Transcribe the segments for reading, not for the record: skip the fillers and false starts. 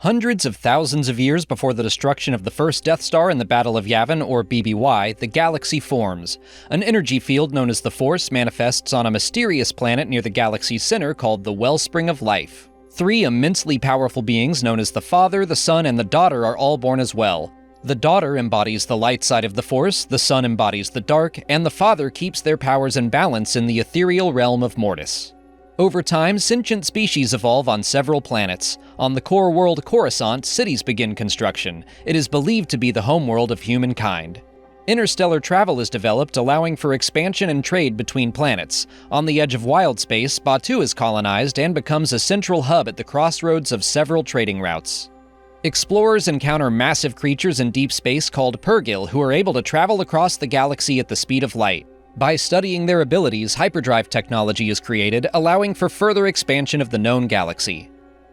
Hundreds of thousands of years before the destruction of the first Death Star in the Battle of Yavin, or BBY, the galaxy forms. An energy field known as the Force manifests on a mysterious planet near the galaxy's center called the Wellspring of Life. Three immensely powerful beings known as the Father, the Son, and the Daughter are all born as well. The Daughter embodies the light side of the Force, the Son embodies the dark, and the Father keeps their powers in balance in the ethereal realm of Mortis. Over time, sentient species evolve on several planets. On the core world Coruscant, cities begin construction. It is believed to be the homeworld of humankind. Interstellar travel is developed, allowing for expansion and trade between planets. On the edge of wild space, Batuu is colonized and becomes a central hub at the crossroads of several trading routes. Explorers encounter massive creatures in deep space called Purrgil, who are able to travel across the galaxy at the speed of light. By studying their abilities, hyperdrive technology is created, allowing for further expansion of the known galaxy.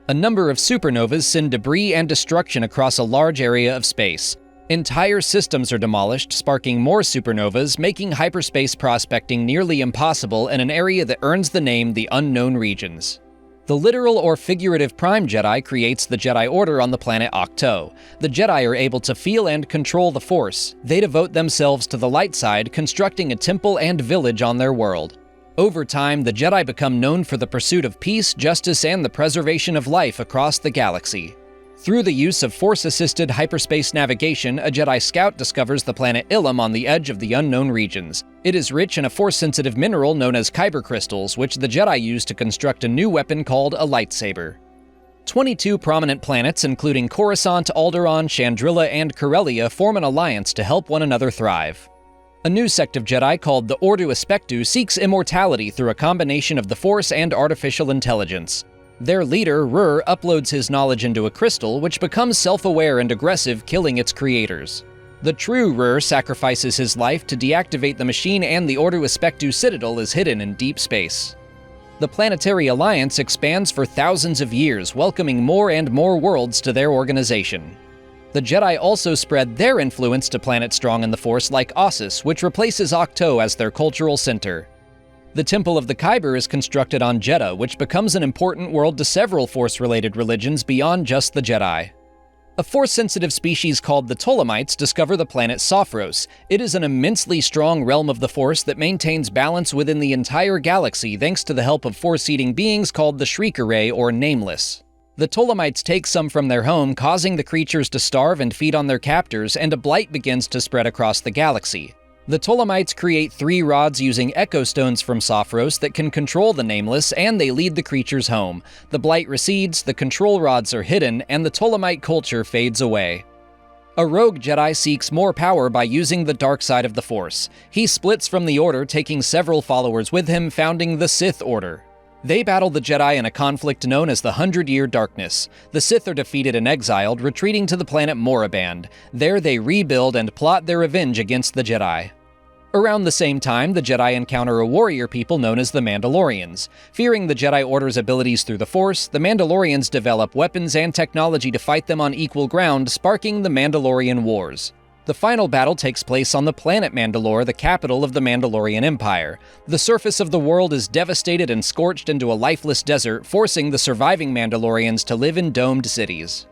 A number of supernovas send debris and destruction across a large area of space. Entire systems are demolished, sparking more supernovas, making hyperspace prospecting nearly impossible in an area that earns the name the Unknown Regions. The literal or figurative Prime Jedi creates the Jedi Order on the planet Ahch-To. The Jedi are able to feel and control the Force. They devote themselves to the light side, constructing a temple and village on their world. Over time, the Jedi become known for the pursuit of peace, justice, and the preservation of life across the galaxy. Through the use of Force-assisted hyperspace navigation, a Jedi Scout discovers the planet Ilum on the edge of the Unknown Regions. It is rich in a Force-sensitive mineral known as Kyber crystals, which the Jedi use to construct a new weapon called a lightsaber. 22 prominent planets, including Coruscant, Alderaan, Chandrila, and Corellia, form an alliance to help one another thrive. A new sect of Jedi called the Ordo Aspectu seeks immortality through a combination of the Force and artificial intelligence. Their leader, Rr, uploads his knowledge into a crystal, which becomes self-aware and aggressive, killing its creators. The true Rr sacrifices his life to deactivate the machine, and the Ordo Aspectu Citadel is hidden in deep space. The Planetary Alliance expands for thousands of years, welcoming more and more worlds to their organization. The Jedi also spread their influence to planets strong in the Force like Ossus, which replaces Ahch-To as their cultural center. The Temple of the Kyber is constructed on Jedha, which becomes an important world to several Force-related religions beyond just the Jedi. A Force-sensitive species called the Ptolemites discover the planet Sophros. It is an immensely strong realm of the Force that maintains balance within the entire galaxy thanks to the help of Force-eating beings called the Shrieker or Nameless. The Ptolemites take some from their home, causing the creatures to starve and feed on their captors, and a blight begins to spread across the galaxy. The Ptolemites create 3 rods using echo stones from Sophros that can control the Nameless, and they lead the creatures home. The blight recedes, the control rods are hidden, and the Ptolemite culture fades away. A rogue Jedi seeks more power by using the dark side of the Force. He splits from the Order, taking several followers with him, founding the Sith Order. They battle the Jedi in a conflict known as the 100-Year Darkness. The Sith are defeated and exiled, retreating to the planet Moraband. There they rebuild and plot their revenge against the Jedi. Around the same time, the Jedi encounter a warrior people known as the Mandalorians. Fearing the Jedi Order's abilities through the Force, the Mandalorians develop weapons and technology to fight them on equal ground, sparking the Mandalorian Wars. The final battle takes place on the planet Mandalore, the capital of the Mandalorian Empire. The surface of the world is devastated and scorched into a lifeless desert, forcing the surviving Mandalorians to live in domed cities.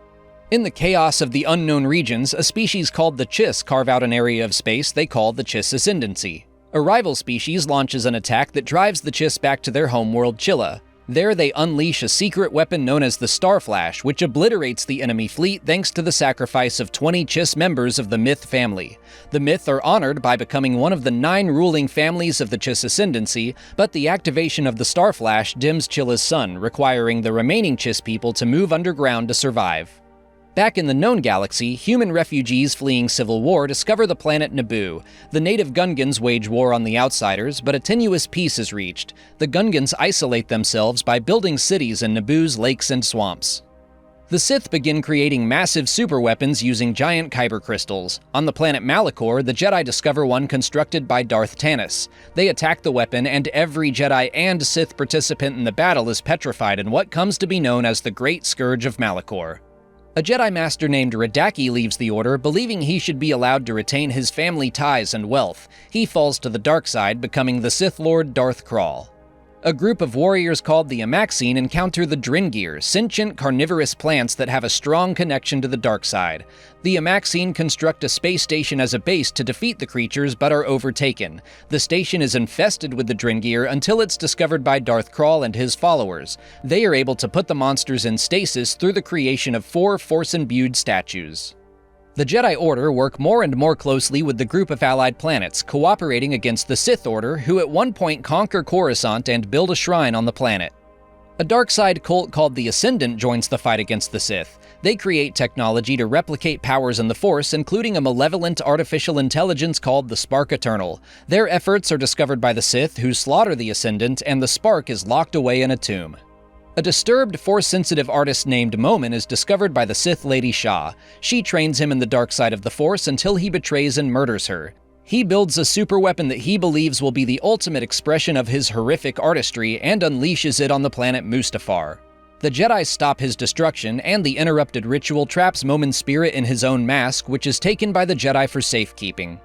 In the chaos of the Unknown Regions, a species called the Chiss carve out an area of space they call the Chiss Ascendancy. A rival species launches an attack that drives the Chiss back to their homeworld Chilla. There they unleash a secret weapon known as the Starflash, which obliterates the enemy fleet thanks to the sacrifice of 20 Chiss members of the Myth family. The Myth are honored by becoming one of the 9 ruling families of the Chiss Ascendancy, but the activation of the Starflash dims Chilla's sun, requiring the remaining Chiss people to move underground to survive. Back in the known galaxy, human refugees fleeing civil war discover the planet Naboo. The native Gungans wage war on the outsiders, but a tenuous peace is reached. The Gungans isolate themselves by building cities in Naboo's lakes and swamps. The Sith begin creating massive superweapons using giant kyber crystals. On the planet Malachor, the Jedi discover one constructed by Darth Tanis. They attack the weapon, and every Jedi and Sith participant in the battle is petrified in what comes to be known as the Great Scourge of Malachor. A Jedi Master named Radaki leaves the Order, believing he should be allowed to retain his family ties and wealth. He falls to the dark side, becoming the Sith Lord Darth Krall. A group of warriors called the Amaxine encounter the Dringir, sentient carnivorous plants that have a strong connection to the dark side. The Amaxine construct a space station as a base to defeat the creatures but are overtaken. The station is infested with the Dringir until it's discovered by Darth Krall and his followers. They are able to put the monsters in stasis through the creation of 4 Force-imbued statues. The Jedi Order work more and more closely with the group of allied planets, cooperating against the Sith Order, who at one point conquer Coruscant and build a shrine on the planet. A dark side cult called the Ascendant joins the fight against the Sith. They create technology to replicate powers in the Force, including a malevolent artificial intelligence called the Spark Eternal. Their efforts are discovered by the Sith, who slaughter the Ascendant, and the Spark is locked away in a tomb. A disturbed, Force-sensitive artist named Momin is discovered by the Sith Lady Shah. She trains him in the dark side of the Force until he betrays and murders her. He builds a superweapon that he believes will be the ultimate expression of his horrific artistry and unleashes it on the planet Mustafar. The Jedi stop his destruction, and the interrupted ritual traps Momin's spirit in his own mask, which is taken by the Jedi for safekeeping.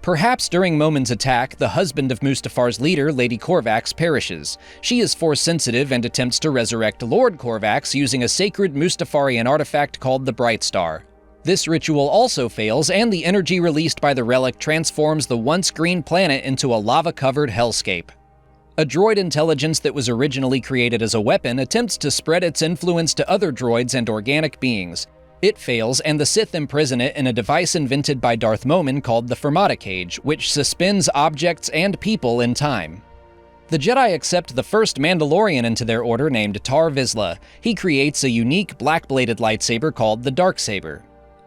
Perhaps during Momin's attack, the husband of Mustafar's leader, Lady Corvax, perishes. She is Force-sensitive and attempts to resurrect Lord Corvax using a sacred Mustafarian artifact called the Bright Star. This ritual also fails, and the energy released by the relic transforms the once green planet into a lava-covered hellscape. A droid intelligence that was originally created as a weapon attempts to spread its influence to other droids and organic beings. It fails, and the Sith imprison it in a device invented by Darth Momin called the Fermata Cage, which suspends objects and people in time. The Jedi accept the first Mandalorian into their order named Tar Vizsla. He creates a unique black-bladed lightsaber called the Darksaber.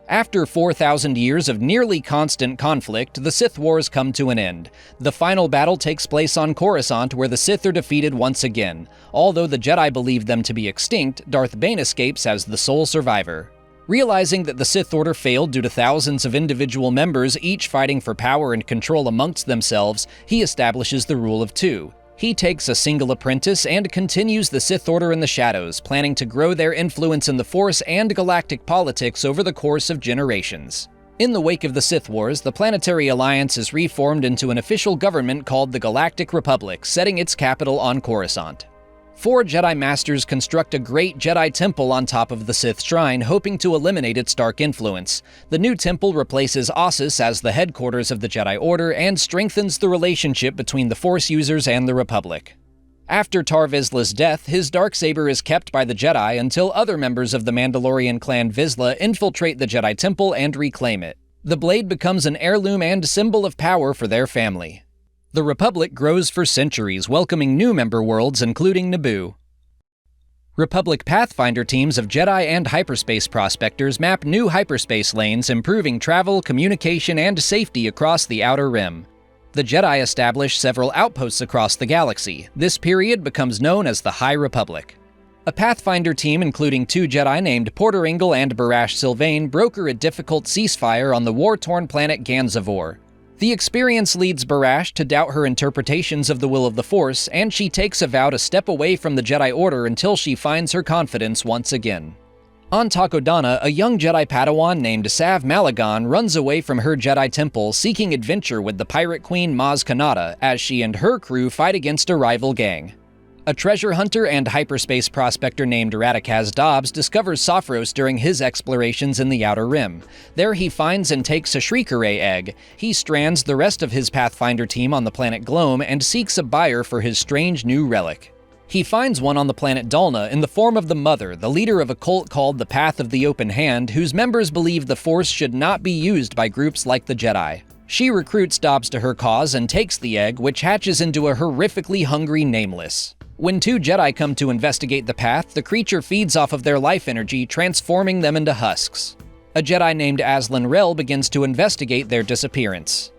After 4,000 years of nearly constant conflict, the Sith Wars come to an end. The final battle takes place on Coruscant, where the Sith are defeated once again. Although the Jedi believe them to be extinct, Darth Bane escapes as the sole survivor. Realizing that the Sith Order failed due to thousands of individual members each fighting for power and control amongst themselves, he establishes the rule of 2. He takes a single apprentice and continues the Sith Order in the shadows, planning to grow their influence in the Force and galactic politics over the course of generations. In the wake of the Sith Wars, the Planetary Alliance is reformed into an official government called the Galactic Republic, setting its capital on Coruscant. 4 Jedi Masters construct a great Jedi temple on top of the Sith Shrine, hoping to eliminate its dark influence. The new temple replaces Ossus as the headquarters of the Jedi Order and strengthens the relationship between the Force users and the Republic. After Tar Vizsla's death, his Darksaber is kept by the Jedi until other members of the Mandalorian clan Vizsla infiltrate the Jedi Temple and reclaim it. The blade becomes an heirloom and symbol of power for their family. The Republic grows for centuries, welcoming new member worlds, including Naboo. Republic Pathfinder teams of Jedi and hyperspace prospectors map new hyperspace lanes, improving travel, communication, and safety across the Outer Rim. The Jedi establish several outposts across the galaxy. This period becomes known as the High Republic. A Pathfinder team including 2 Jedi named Porter Engle and Barash Sylvain broker a difficult ceasefire on the war-torn planet Ganzavor. The experience leads Barash to doubt her interpretations of the will of the Force, and she takes a vow to step away from the Jedi Order until she finds her confidence once again. On Takodana, a young Jedi Padawan named Sav Malagan runs away from her Jedi Temple, seeking adventure with the pirate queen Maz Kanata as she and her crew fight against a rival gang. A treasure hunter and hyperspace prospector named Radikaz Dobbs discovers Sophros during his explorations in the Outer Rim. There he finds and takes a Shriekeray egg. He strands the rest of his Pathfinder team on the planet Gloam and seeks a buyer for his strange new relic. He finds one on the planet Dalna in the form of the Mother, the leader of a cult called the Path of the Open Hand, whose members believe the Force should not be used by groups like the Jedi. She recruits Dobbs to her cause and takes the egg, which hatches into a horrifically hungry Nameless. When 2 Jedi come to investigate the Path, the creature feeds off of their life energy, transforming them into husks. A Jedi named Aslan Rel begins to investigate their disappearance.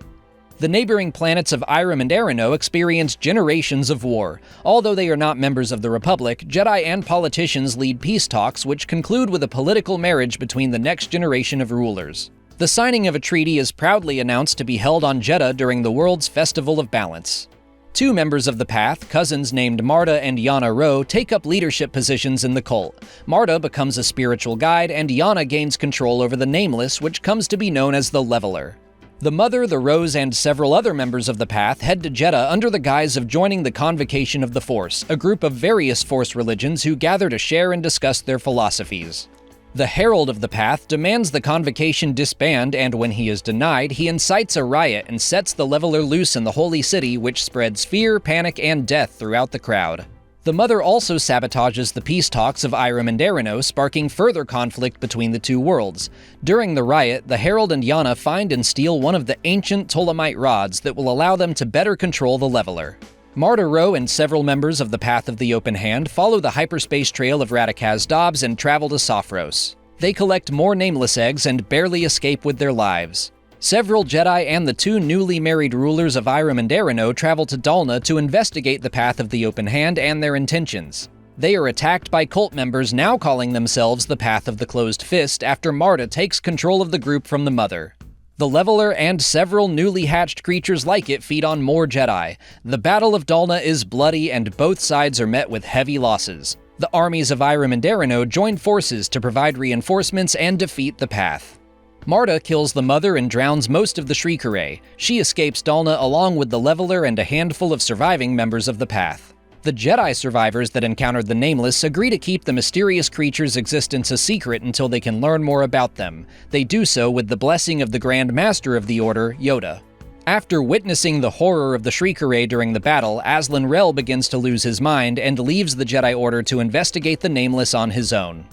The neighboring planets of Irem and Arano experience generations of war. Although they are not members of the Republic, Jedi and politicians lead peace talks which conclude with a political marriage between the next generation of rulers. The signing of a treaty is proudly announced to be held on Jedha during the world's Festival of Balance. 2 members of the Path, cousins named Marta and Yana Ro, take up leadership positions in the cult. Marta becomes a spiritual guide, and Yana gains control over the Nameless, which comes to be known as the Leveler. The Mother, the Rose, and several other members of the Path head to Jeddah under the guise of joining the Convocation of the Force, a group of various Force religions who gather to share and discuss their philosophies. The Herald of the Path demands the Convocation disband, and when he is denied, he incites a riot and sets the Leveler loose in the Holy City, which spreads fear, panic, and death throughout the crowd. The Mother also sabotages the peace talks of Irem and Derino, sparking further conflict between the two worlds. During the riot, the Herald and Yana find and steal one of the ancient Ptolemite rods that will allow them to better control the Leveler. Marta Rowe and several members of the Path of the Open Hand follow the hyperspace trail of Radikaz Dobbs and travel to Sophros. They collect more nameless eggs and barely escape with their lives. Several Jedi and the two newly married rulers of Irem and Derino travel to Dalna to investigate the Path of the Open Hand and their intentions. They are attacked by cult members now calling themselves the Path of the Closed Fist after Marta takes control of the group from the Mother. The Leveler and several newly hatched creatures like it feed on more Jedi. The Battle of Dalna is bloody and both sides are met with heavy losses. The armies of Irem and Derino join forces to provide reinforcements and defeat the Path. Marta kills the Mother and drowns most of the Shriekeray. She escapes Dalna along with the Leveler and a handful of surviving members of the Path. The Jedi survivors that encountered the Nameless agree to keep the mysterious creature's existence a secret until they can learn more about them. They do so with the blessing of the Grand Master of the Order, Yoda. After witnessing the horror of the Shriekeray during the battle, Aslan Rel begins to lose his mind and leaves the Jedi Order to investigate the Nameless on his own.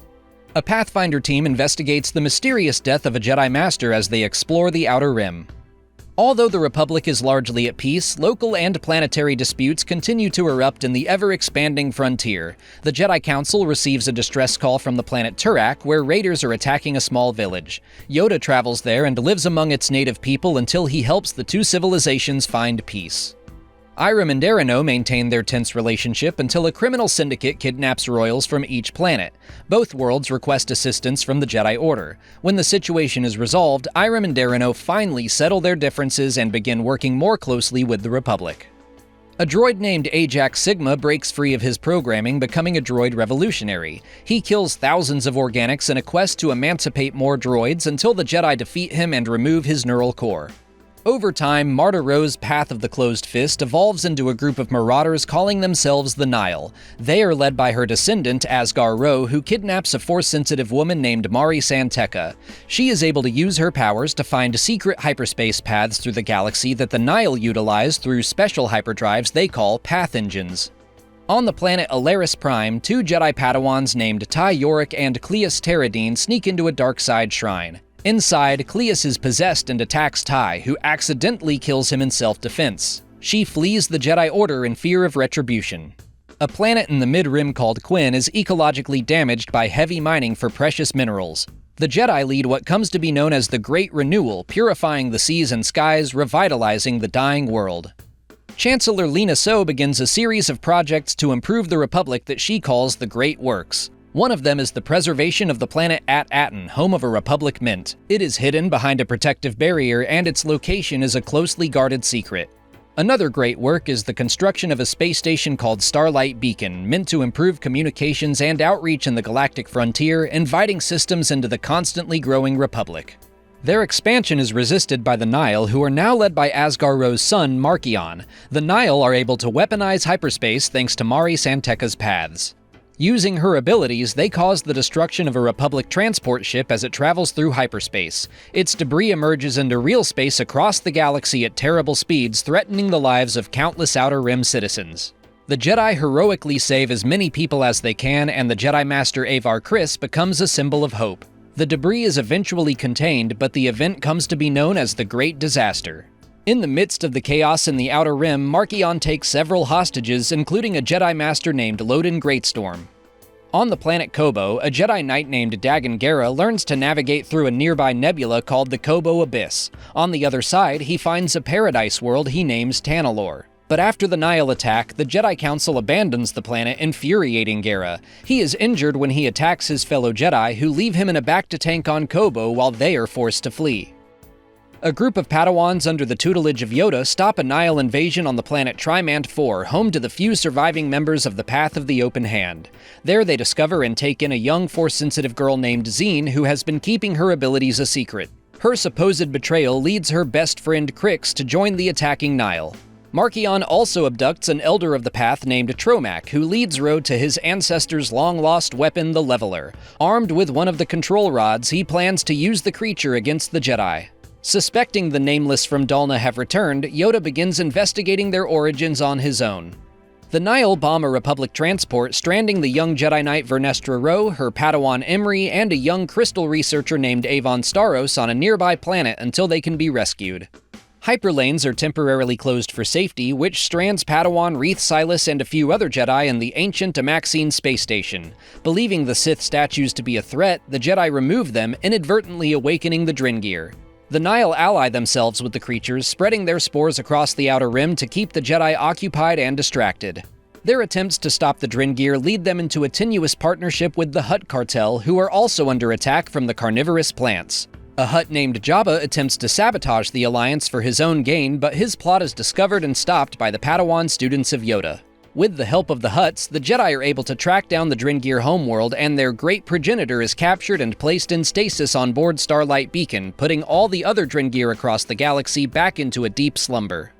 A Pathfinder team investigates the mysterious death of a Jedi Master as they explore the Outer Rim. Although the Republic is largely at peace, local and planetary disputes continue to erupt in the ever-expanding frontier. The Jedi Council receives a distress call from the planet Turak, where raiders are attacking a small village. Yoda travels there and lives among its native people until he helps the two civilizations find peace. Irem and Derino maintain their tense relationship until a criminal syndicate kidnaps royals from each planet. Both worlds request assistance from the Jedi Order. When the situation is resolved, Irem and Derino finally settle their differences and begin working more closely with the Republic. A droid named Ajax Sigma breaks free of his programming, becoming a droid revolutionary. He kills thousands of organics in a quest to emancipate more droids until the Jedi defeat him and remove his neural core. Over time, Marta Rowe's Path of the Closed Fist evolves into a group of marauders calling themselves the Nile. They are led by her descendant, Asgar Rowe, who kidnaps a Force-sensitive woman named Mari Santeca. She is able to use her powers to find secret hyperspace paths through the galaxy that the Nile utilize through special hyperdrives they call Path Engines. On the planet Alaris Prime, two Jedi Padawans named Ty Yorick and Cleus Terradine sneak into a dark side shrine. Inside, Cleus is possessed and attacks Ty, who accidentally kills him in self-defense. She flees the Jedi Order in fear of retribution. A planet in the Mid-Rim called Quinn is ecologically damaged by heavy mining for precious minerals. The Jedi lead what comes to be known as the Great Renewal, purifying the seas and skies, revitalizing the dying world. Chancellor Lina So begins a series of projects to improve the Republic that she calls the Great Works. One of them is the preservation of the planet At-Aten, home of a Republic mint. It is hidden behind a protective barrier, and its location is a closely guarded secret. Another great work is the construction of a space station called Starlight Beacon, meant to improve communications and outreach in the galactic frontier, inviting systems into the constantly growing Republic. Their expansion is resisted by the Nile, who are now led by Asgar Rowe's son, Markion. The Nile are able to weaponize hyperspace thanks to Mari Santeca's paths. Using her abilities, they cause the destruction of a Republic transport ship as it travels through hyperspace. Its debris emerges into real space across the galaxy at terrible speeds, threatening the lives of countless Outer Rim citizens. The Jedi heroically save as many people as they can, and the Jedi Master Avar Kriss becomes a symbol of hope. The debris is eventually contained, but the event comes to be known as the Great Disaster. In the midst of the chaos in the Outer Rim, Markion takes several hostages, including a Jedi Master named Loden Greatstorm. On the planet Kobo, a Jedi Knight named Dagan Gera learns to navigate through a nearby nebula called the Kobo Abyss. On the other side, he finds a paradise world he names Tanalor. But after the Nile attack, the Jedi Council abandons the planet, infuriating Gera. He is injured when he attacks his fellow Jedi, who leave him in a bacta-tank on Kobo while they are forced to flee. A group of Padawans under the tutelage of Yoda stop a Nile invasion on the planet Trimant 4, home to the few surviving members of the Path of the Open Hand. There they discover and take in a young Force-sensitive girl named Zine, who has been keeping her abilities a secret. Her supposed betrayal leads her best friend Crix to join the attacking Nihil. Marchion also abducts an Elder of the Path named Tromac, who leads Ro to his ancestors' long-lost weapon, the Leveler. Armed with one of the control rods, he plans to use the creature against the Jedi. Suspecting the Nameless from Dalna have returned, Yoda begins investigating their origins on his own. The Nihil bomb a Republic transport, stranding the young Jedi Knight Vernestra Ro, her Padawan Imri, and a young crystal researcher named Avon Staros on a nearby planet until they can be rescued. Hyperlanes are temporarily closed for safety, which strands Padawan Reath Silas and a few other Jedi in the ancient Amaxine space station. Believing the Sith statues to be a threat, the Jedi remove them, inadvertently awakening the Drengir. The Nihil ally themselves with the creatures, spreading their spores across the Outer Rim to keep the Jedi occupied and distracted. Their attempts to stop the Drengir lead them into a tenuous partnership with the Hutt cartel, who are also under attack from the carnivorous plants. A Hutt named Jabba attempts to sabotage the Alliance for his own gain, but his plot is discovered and stopped by the Padawan students of Yoda. With the help of the Hutts, the Jedi are able to track down the Drengir homeworld, and their great progenitor is captured and placed in stasis on board Starlight Beacon, putting all the other Drengir across the galaxy back into a deep slumber.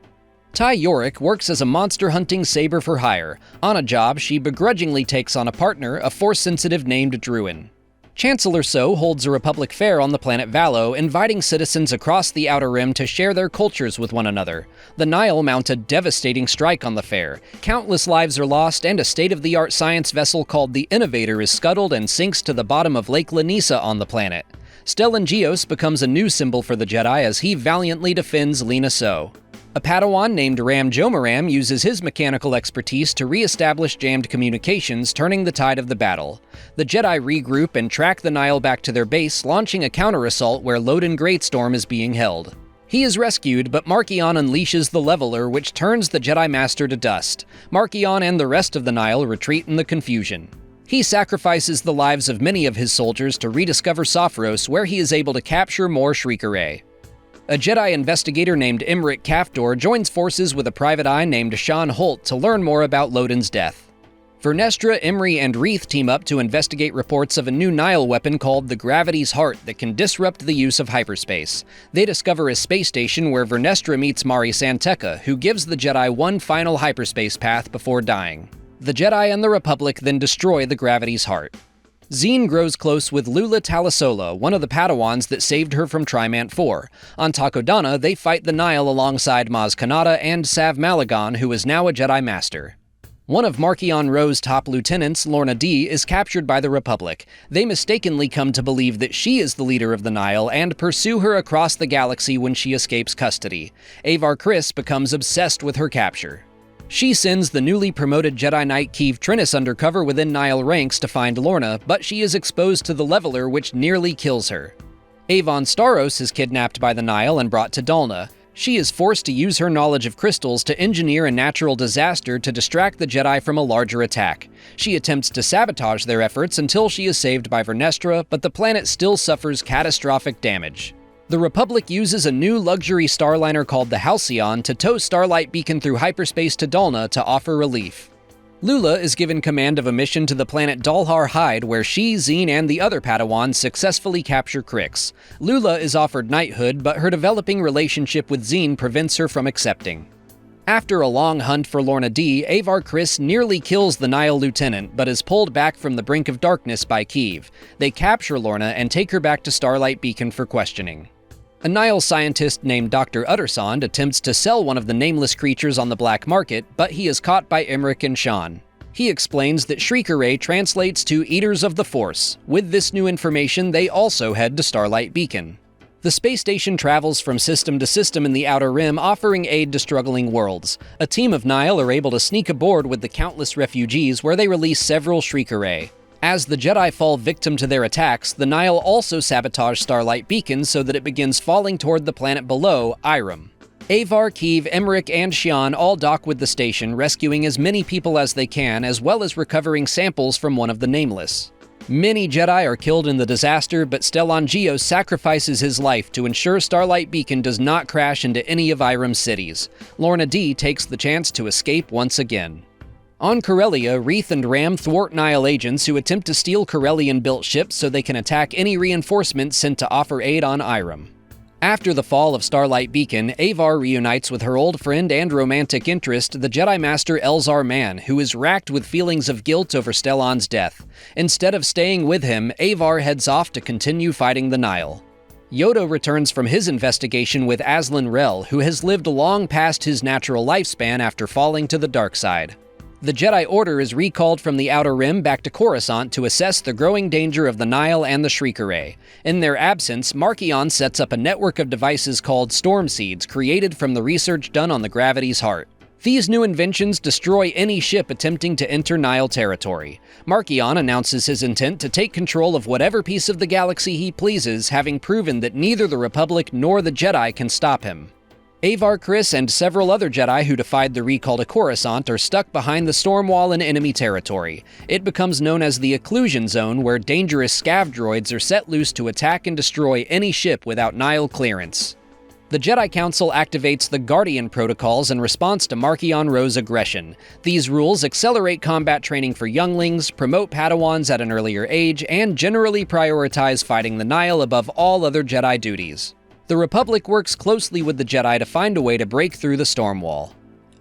Ty Yorick works as a monster-hunting saber for hire. On a job, she begrudgingly takes on a partner, a Force-sensitive named Druin. Chancellor So holds a Republic fair on the planet Valo, inviting citizens across the Outer Rim to share their cultures with one another. The Nihil mount a devastating strike on the fair. Countless lives are lost, and a state-of-the-art science vessel called the Innovator is scuttled and sinks to the bottom of Lake Lanisa on the planet. Stellan Gios becomes a new symbol for the Jedi as he valiantly defends Lina So. A Padawan named Ram Jomaram uses his mechanical expertise to re-establish jammed communications, turning the tide of the battle. The Jedi regroup and track the Nihil back to their base, launching a counter-assault where Loden Greatstorm is being held. He is rescued, but Marchion unleashes the Leveler, which turns the Jedi Master to dust. Marchion and the rest of the Nihil retreat in the confusion. He sacrifices the lives of many of his soldiers to rediscover Sophros, where he is able to capture more Shrieker. A Jedi investigator named Imric Kafdor joins forces with a private eye named Sean Holt to learn more about Loden's death. Vernestra, Imri, and Reath team up to investigate reports of a new Nihil weapon called the Gravity's Heart that can disrupt the use of hyperspace. They discover a space station where Vernestra meets Mari Santeca, who gives the Jedi one final hyperspace path before dying. The Jedi and the Republic then destroy the Gravity's Heart. Zine grows close with Lula Talisola, one of the Padawans that saved her from Trimant 4. On Takodana, they fight the Nihil alongside Maz Kanata and Sav Malagon, who is now a Jedi Master. One of Marchion Ro's top lieutenants, Lorna D, is captured by the Republic. They mistakenly come to believe that she is the leader of the Nihil and pursue her across the galaxy when she escapes custody. Avar Kriss becomes obsessed with her capture. She sends the newly promoted Jedi Knight Keeve Trennis undercover within Nihil ranks to find Lorna, but she is exposed to the Leveler, which nearly kills her. Avon Staros is kidnapped by the Nihil and brought to Dalna. She is forced to use her knowledge of crystals to engineer a natural disaster to distract the Jedi from a larger attack. She attempts to sabotage their efforts until she is saved by Vernestra, but the planet still suffers catastrophic damage. The Republic uses a new luxury starliner called the Halcyon to tow Starlight Beacon through hyperspace to Dalna to offer relief. Lula is given command of a mission to the planet Dalhar Hyde, where she, Zine, and the other Padawans successfully capture Crix. Lula is offered knighthood, but her developing relationship with Zine prevents her from accepting. After a long hunt for Lorna D, Avar Kriss nearly kills the Nihil lieutenant, but is pulled back from the brink of darkness by Keeve. They capture Lorna and take her back to Starlight Beacon for questioning. A Nihil scientist named Dr. Uttersond attempts to sell one of the nameless creatures on the black market, but he is caught by Imric and Sean. He explains that Shrieker translates to Eaters of the Force. With this new information, they also head to Starlight Beacon. The space station travels from system to system in the Outer Rim, offering aid to struggling worlds. A team of Nihil are able to sneak aboard with the countless refugees, where they release several Shrieker. As the Jedi fall victim to their attacks, the Nihil also sabotage Starlight Beacon so that it begins falling toward the planet below, Irem. Avar, Keeve, Imric, and Xian all dock with the station, rescuing as many people as they can, as well as recovering samples from one of the Nameless. Many Jedi are killed in the disaster, but Stellan Gios sacrifices his life to ensure Starlight Beacon does not crash into any of Irem's cities. Lorna D takes the chance to escape once again. On Corellia, Reath and Ram thwart Nihil agents who attempt to steal Corellian-built ships so they can attack any reinforcements sent to offer aid on Irem. After the fall of Starlight Beacon, Avar reunites with her old friend and romantic interest, the Jedi Master Elzar Mann, who is racked with feelings of guilt over Stellan's death. Instead of staying with him, Avar heads off to continue fighting the Nihil. Yoda returns from his investigation with Azlin Rel, who has lived long past his natural lifespan after falling to the dark side. The Jedi Order is recalled from the Outer Rim back to Coruscant to assess the growing danger of the Nihil and the Shrieker Ray. In their absence, Marchion sets up a network of devices called Storm Seeds, created from the research done on the Gravity's Heart. These new inventions destroy any ship attempting to enter Nihil territory. Marchion announces his intent to take control of whatever piece of the galaxy he pleases, having proven that neither the Republic nor the Jedi can stop him. Avar Kriss and several other Jedi who defied the recall to Coruscant are stuck behind the storm wall in enemy territory. It becomes known as the Occlusion Zone, where dangerous scav droids are set loose to attack and destroy any ship without Nihil clearance. The Jedi Council activates the Guardian Protocols in response to Marchion Ro's aggression. These rules accelerate combat training for younglings, promote Padawans at an earlier age, and generally prioritize fighting the Nihil above all other Jedi duties. The Republic works closely with the Jedi to find a way to break through the storm wall.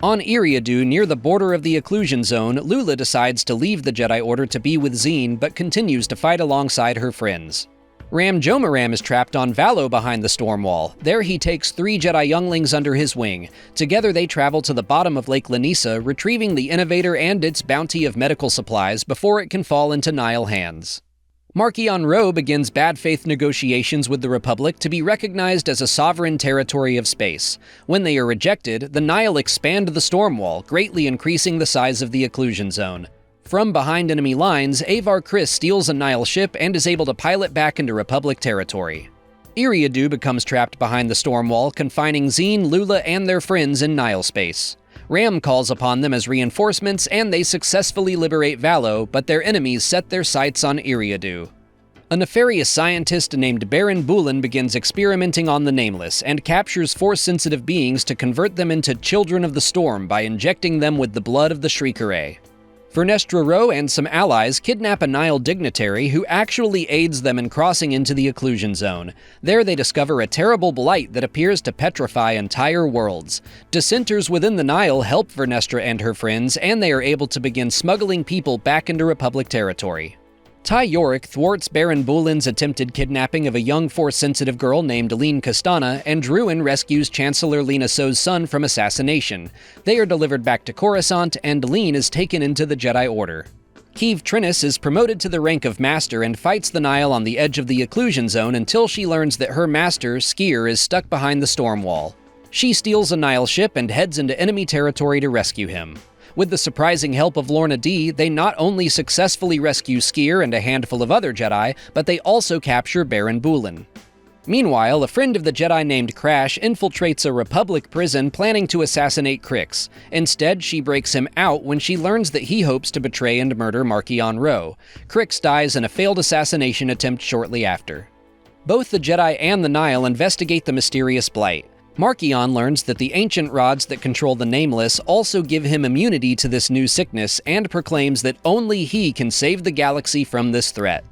On Eriadu, near the border of the Occlusion Zone, Lula decides to leave the Jedi Order to be with Zine, but continues to fight alongside her friends. Ram Jomaram is trapped on Valo behind the storm wall. There he takes 3 Jedi younglings under his wing. Together they travel to the bottom of Lake Lanisa, retrieving the Innovator and its bounty of medical supplies before it can fall into Nihil hands. Marchion Ro begins bad faith negotiations with the Republic to be recognized as a sovereign territory of space. When they are rejected, the Nihil expand the storm wall, greatly increasing the size of the Occlusion Zone. From behind enemy lines, Avar Kriss steals a Nihil ship and is able to pilot back into Republic territory. Eriadu becomes trapped behind the storm wall, confining Zine, Lula, and their friends in Nihil space. Ram calls upon them as reinforcements, and they successfully liberate Valo, but their enemies set their sights on Eriadu. A nefarious scientist named Baron Bulin begins experimenting on the Nameless, and captures Force-sensitive beings to convert them into Children of the Storm by injecting them with the blood of the Shrieker Ray. Vernestra Ro and some allies kidnap a Nihil dignitary who actually aids them in crossing into the Occlusion Zone. There they discover a terrible blight that appears to petrify entire worlds. Dissenters within the Nihil help Vernestra and her friends, and they are able to begin smuggling people back into Republic territory. Ty Yorick thwarts Baron Bulin's attempted kidnapping of a young Force-sensitive girl named Aline Castana, and Druin rescues Chancellor Lina So's son from assassination. They are delivered back to Coruscant, and Aline is taken into the Jedi Order. Keeve Trennis is promoted to the rank of Master and fights the Nihil on the edge of the Occlusion Zone until she learns that her master, Skier, is stuck behind the storm wall. She steals a Nihil ship and heads into enemy territory to rescue him. With the surprising help of Lorna Dee, they not only successfully rescue Skier and a handful of other Jedi, but they also capture Baron Bulin. Meanwhile, a friend of the Jedi named Crash infiltrates a Republic prison planning to assassinate Crix. Instead, she breaks him out when she learns that he hopes to betray and murder Marchion Ro. Crix dies in a failed assassination attempt shortly after. Both the Jedi and the Nihil investigate the mysterious blight. Marchion learns that the ancient rods that control the Nameless also give him immunity to this new sickness, and proclaims that only he can save the galaxy from this threat.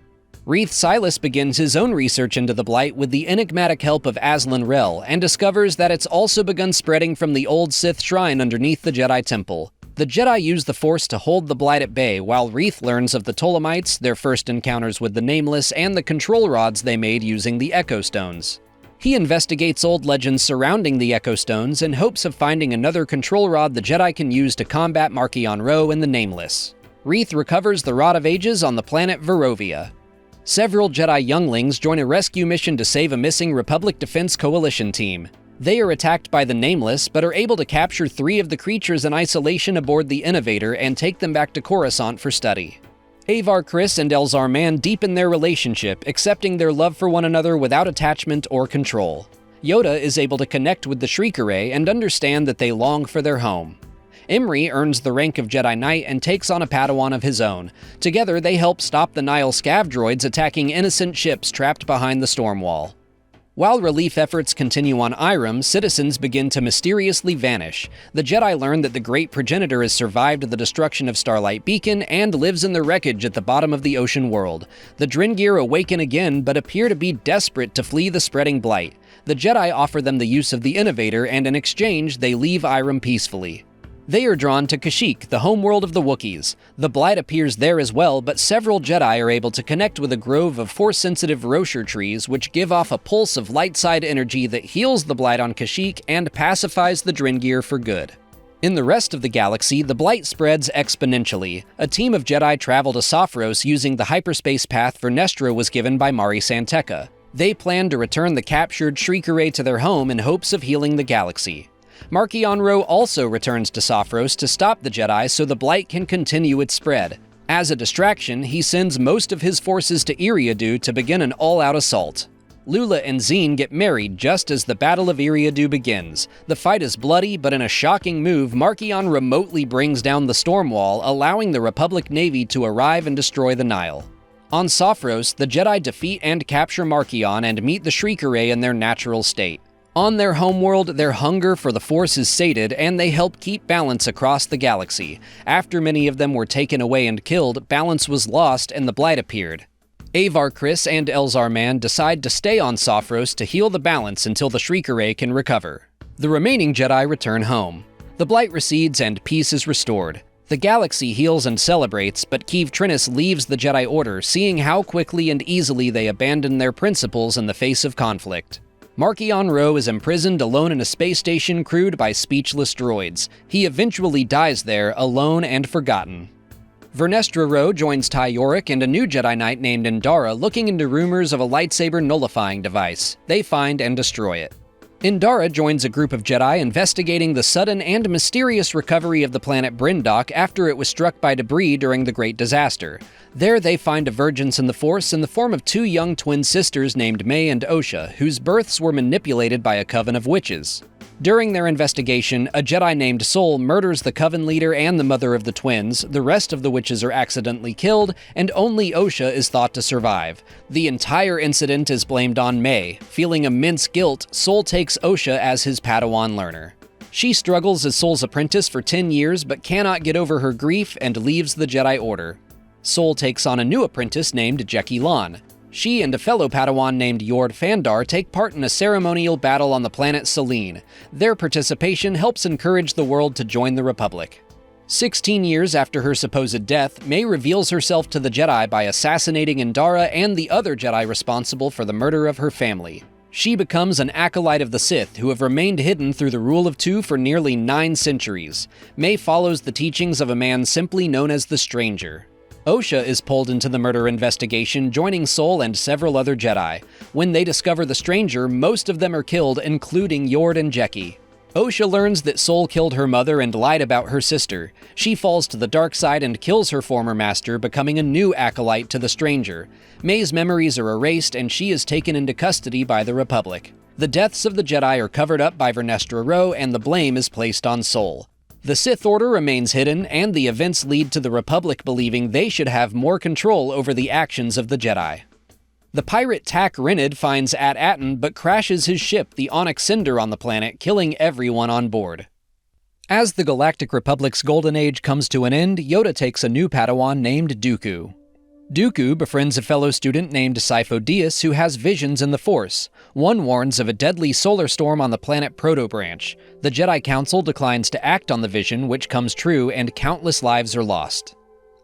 Reath Silas begins his own research into the Blight with the enigmatic help of Azlin Rel, and discovers that it's also begun spreading from the old Sith shrine underneath the Jedi Temple. The Jedi use the Force to hold the Blight at bay, while Reath learns of the Ptolemites, their first encounters with the Nameless, and the control rods they made using the Echo Stones. He investigates old legends surrounding the Echo Stones in hopes of finding another control rod the Jedi can use to combat Marchion Ro and the Nameless. Reath recovers the Rod of Ages on the planet Verovia. Several Jedi younglings join a rescue mission to save a missing Republic Defense Coalition team. They are attacked by the Nameless, but are able to capture 3 of the creatures in isolation aboard the Innovator and take them back to Coruscant for study. Avar Kriss and Elzar Mann deepen their relationship, accepting their love for one another without attachment or control. Yoda is able to connect with the Shrieker Ray and understand that they long for their home. Imri earns the rank of Jedi Knight and takes on a Padawan of his own. Together, they help stop the Nihil scav droids attacking innocent ships trapped behind the storm wall. While relief efforts continue on Irem, citizens begin to mysteriously vanish. The Jedi learn that the Great Progenitor has survived the destruction of Starlight Beacon and lives in the wreckage at the bottom of the ocean world. The Dringir awaken again, but appear to be desperate to flee the spreading blight. The Jedi offer them the use of the Innovator, and in exchange, they leave Irem peacefully. They are drawn to Kashyyyk, the homeworld of the Wookiees. The Blight appears there as well, but several Jedi are able to connect with a grove of Force-sensitive Roshar trees, which give off a pulse of light-side energy that heals the Blight on Kashyyyk and pacifies the Dringir for good. In the rest of the galaxy, the Blight spreads exponentially. A team of Jedi travel to Sophros using the hyperspace path Vernestra was given by Mari Santeca. They plan to return the captured Shrieker to their home in hopes of healing the galaxy. Marchion Ro also returns to Sophros to stop the Jedi so the Blight can continue its spread. As a distraction, he sends most of his forces to Eriadu to begin an all-out assault. Lula and Zine get married just as the Battle of Eriadu begins. The fight is bloody, but in a shocking move, Marchion remotely brings down the storm wall, allowing the Republic Navy to arrive and destroy the Nile. On Sophros, the Jedi defeat and capture Marchion and meet the Shrieker in their natural state. On their homeworld, their hunger for the Force is sated, and they help keep balance across the galaxy. After many of them were taken away and killed, balance was lost and the Blight appeared. Avar Kriss and Elzar Mann decide to stay on Sophros to heal the balance until the Shrieker can recover. The remaining Jedi return home. The Blight recedes and peace is restored. The galaxy heals and celebrates, but Keeve Trennis leaves the Jedi Order, seeing how quickly and easily they abandon their principles in the face of conflict. Marchion Ro is imprisoned alone in a space station crewed by speechless droids. He eventually dies there, alone and forgotten. Vernestra Ro joins Ty Yorick and a new Jedi Knight named Indara looking into rumors of a lightsaber nullifying device. They find and destroy it. Indara joins a group of Jedi investigating the sudden and mysterious recovery of the planet Brindok after it was struck by debris during the Great Disaster. There they find divergence in the Force in the form of two young twin sisters named May and Osha, whose births were manipulated by a coven of witches. During their investigation, a Jedi named Sol murders the coven leader and the mother of the twins, the rest of the witches are accidentally killed, and only Osha is thought to survive. The entire incident is blamed on May. Feeling immense guilt, Sol takes Osha as his Padawan learner. She struggles as Sol's apprentice for 10 years but cannot get over her grief and leaves the Jedi Order. Sol takes on a new apprentice named Jeki Lon. She and a fellow Padawan named Yord Fandar take part in a ceremonial battle on the planet Selene. Their participation helps encourage the world to join the Republic. 16 years after her supposed death, May reveals herself to the Jedi by assassinating Indara and the other Jedi responsible for the murder of her family. She becomes an acolyte of the Sith, who have remained hidden through the Rule of Two for nearly 9 centuries. May follows the teachings of a man simply known as the Stranger. Osha is pulled into the murder investigation, joining Sol and several other Jedi. When they discover the Stranger, most of them are killed, including Yord and Jeki. Osha learns that Sol killed her mother and lied about her sister. She falls to the dark side and kills her former master, becoming a new acolyte to the Stranger. May's memories are erased and she is taken into custody by the Republic. The deaths of the Jedi are covered up by Vernestra Ro and the blame is placed on Sol. The Sith Order remains hidden, and the events lead to the Republic believing they should have more control over the actions of the Jedi. The pirate Tak Renid finds At-Aten but crashes his ship, the Onyx Cinder, on the planet, killing everyone on board. As the Galactic Republic's Golden Age comes to an end, Yoda takes a new Padawan named Dooku. Dooku befriends a fellow student named Sifo Dyas who has visions in the Force. One warns of a deadly solar storm on the planet Protobranch. The Jedi Council declines to act on the vision, which comes true, and countless lives are lost.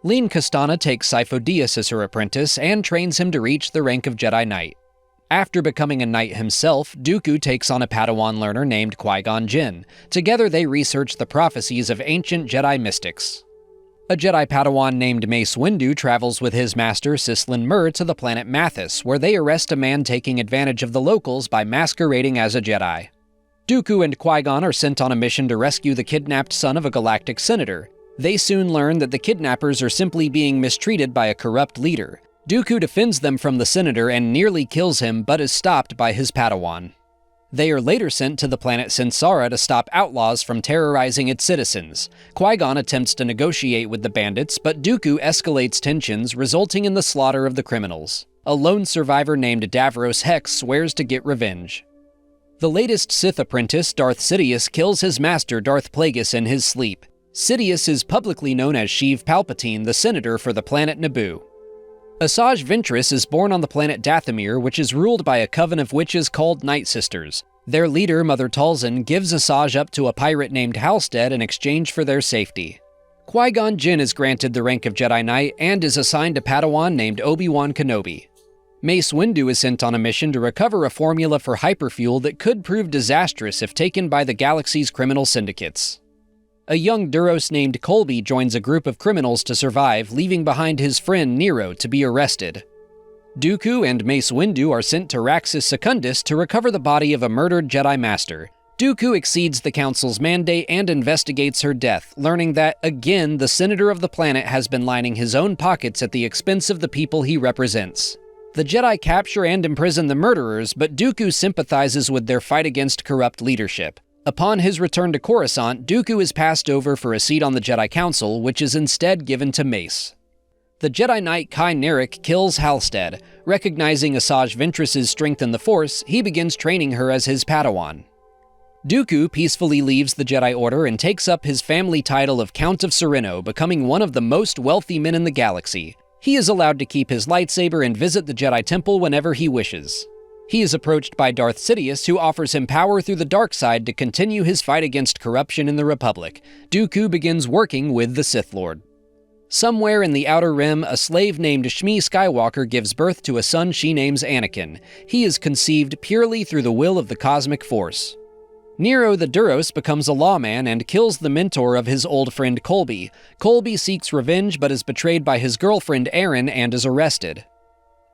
Lene Kostana takes Sifo Dyas as her apprentice and trains him to reach the rank of Jedi Knight. After becoming a knight himself, Dooku takes on a Padawan learner named Qui-Gon Jinn. Together they research the prophecies of ancient Jedi mystics. A Jedi Padawan named Mace Windu travels with his master Sislin Mur to the planet Mathis, where they arrest a man taking advantage of the locals by masquerading as a Jedi. Dooku and Qui-Gon are sent on a mission to rescue the kidnapped son of a galactic senator. They soon learn that the kidnappers are simply being mistreated by a corrupt leader. Dooku defends them from the senator and nearly kills him, but is stopped by his Padawan. They are later sent to the planet Sensara to stop outlaws from terrorizing its citizens. Qui-Gon attempts to negotiate with the bandits, but Dooku escalates tensions, resulting in the slaughter of the criminals. A lone survivor named Davros Hex swears to get revenge. The latest Sith apprentice, Darth Sidious, kills his master, Darth Plagueis, in his sleep. Sidious is publicly known as Sheev Palpatine, the senator for the planet Naboo. Asajj Ventress is born on the planet Dathomir, which is ruled by a coven of witches called Night Sisters. Their leader, Mother Talzin, gives Asajj up to a pirate named Halstead in exchange for their safety. Qui-Gon Jinn is granted the rank of Jedi Knight and is assigned a Padawan named Obi-Wan Kenobi. Mace Windu is sent on a mission to recover a formula for hyperfuel that could prove disastrous if taken by the galaxy's criminal syndicates. A young Duros named Colby joins a group of criminals to survive, leaving behind his friend Nero to be arrested. Dooku and Mace Windu are sent to Raxus Secundus to recover the body of a murdered Jedi Master. Dooku exceeds the Council's mandate and investigates her death, learning that, again, the senator of the planet has been lining his own pockets at the expense of the people he represents. The Jedi capture and imprison the murderers, but Dooku sympathizes with their fight against corrupt leadership. Upon his return to Coruscant, Dooku is passed over for a seat on the Jedi Council, which is instead given to Mace. The Jedi Knight Kai Nerek kills Halstead. Recognizing Asajj Ventress's strength in the Force, he begins training her as his Padawan. Dooku peacefully leaves the Jedi Order and takes up his family title of Count of Sereno, becoming one of the most wealthy men in the galaxy. He is allowed to keep his lightsaber and visit the Jedi Temple whenever he wishes. He is approached by Darth Sidious, who offers him power through the dark side to continue his fight against corruption in the Republic. Dooku begins working with the Sith Lord. Somewhere in the Outer Rim, a slave named Shmi Skywalker gives birth to a son she names Anakin. He is conceived purely through the will of the cosmic force. Nero the Duros becomes a lawman and kills the mentor of his old friend Colby. Colby seeks revenge but is betrayed by his girlfriend Erin and is arrested.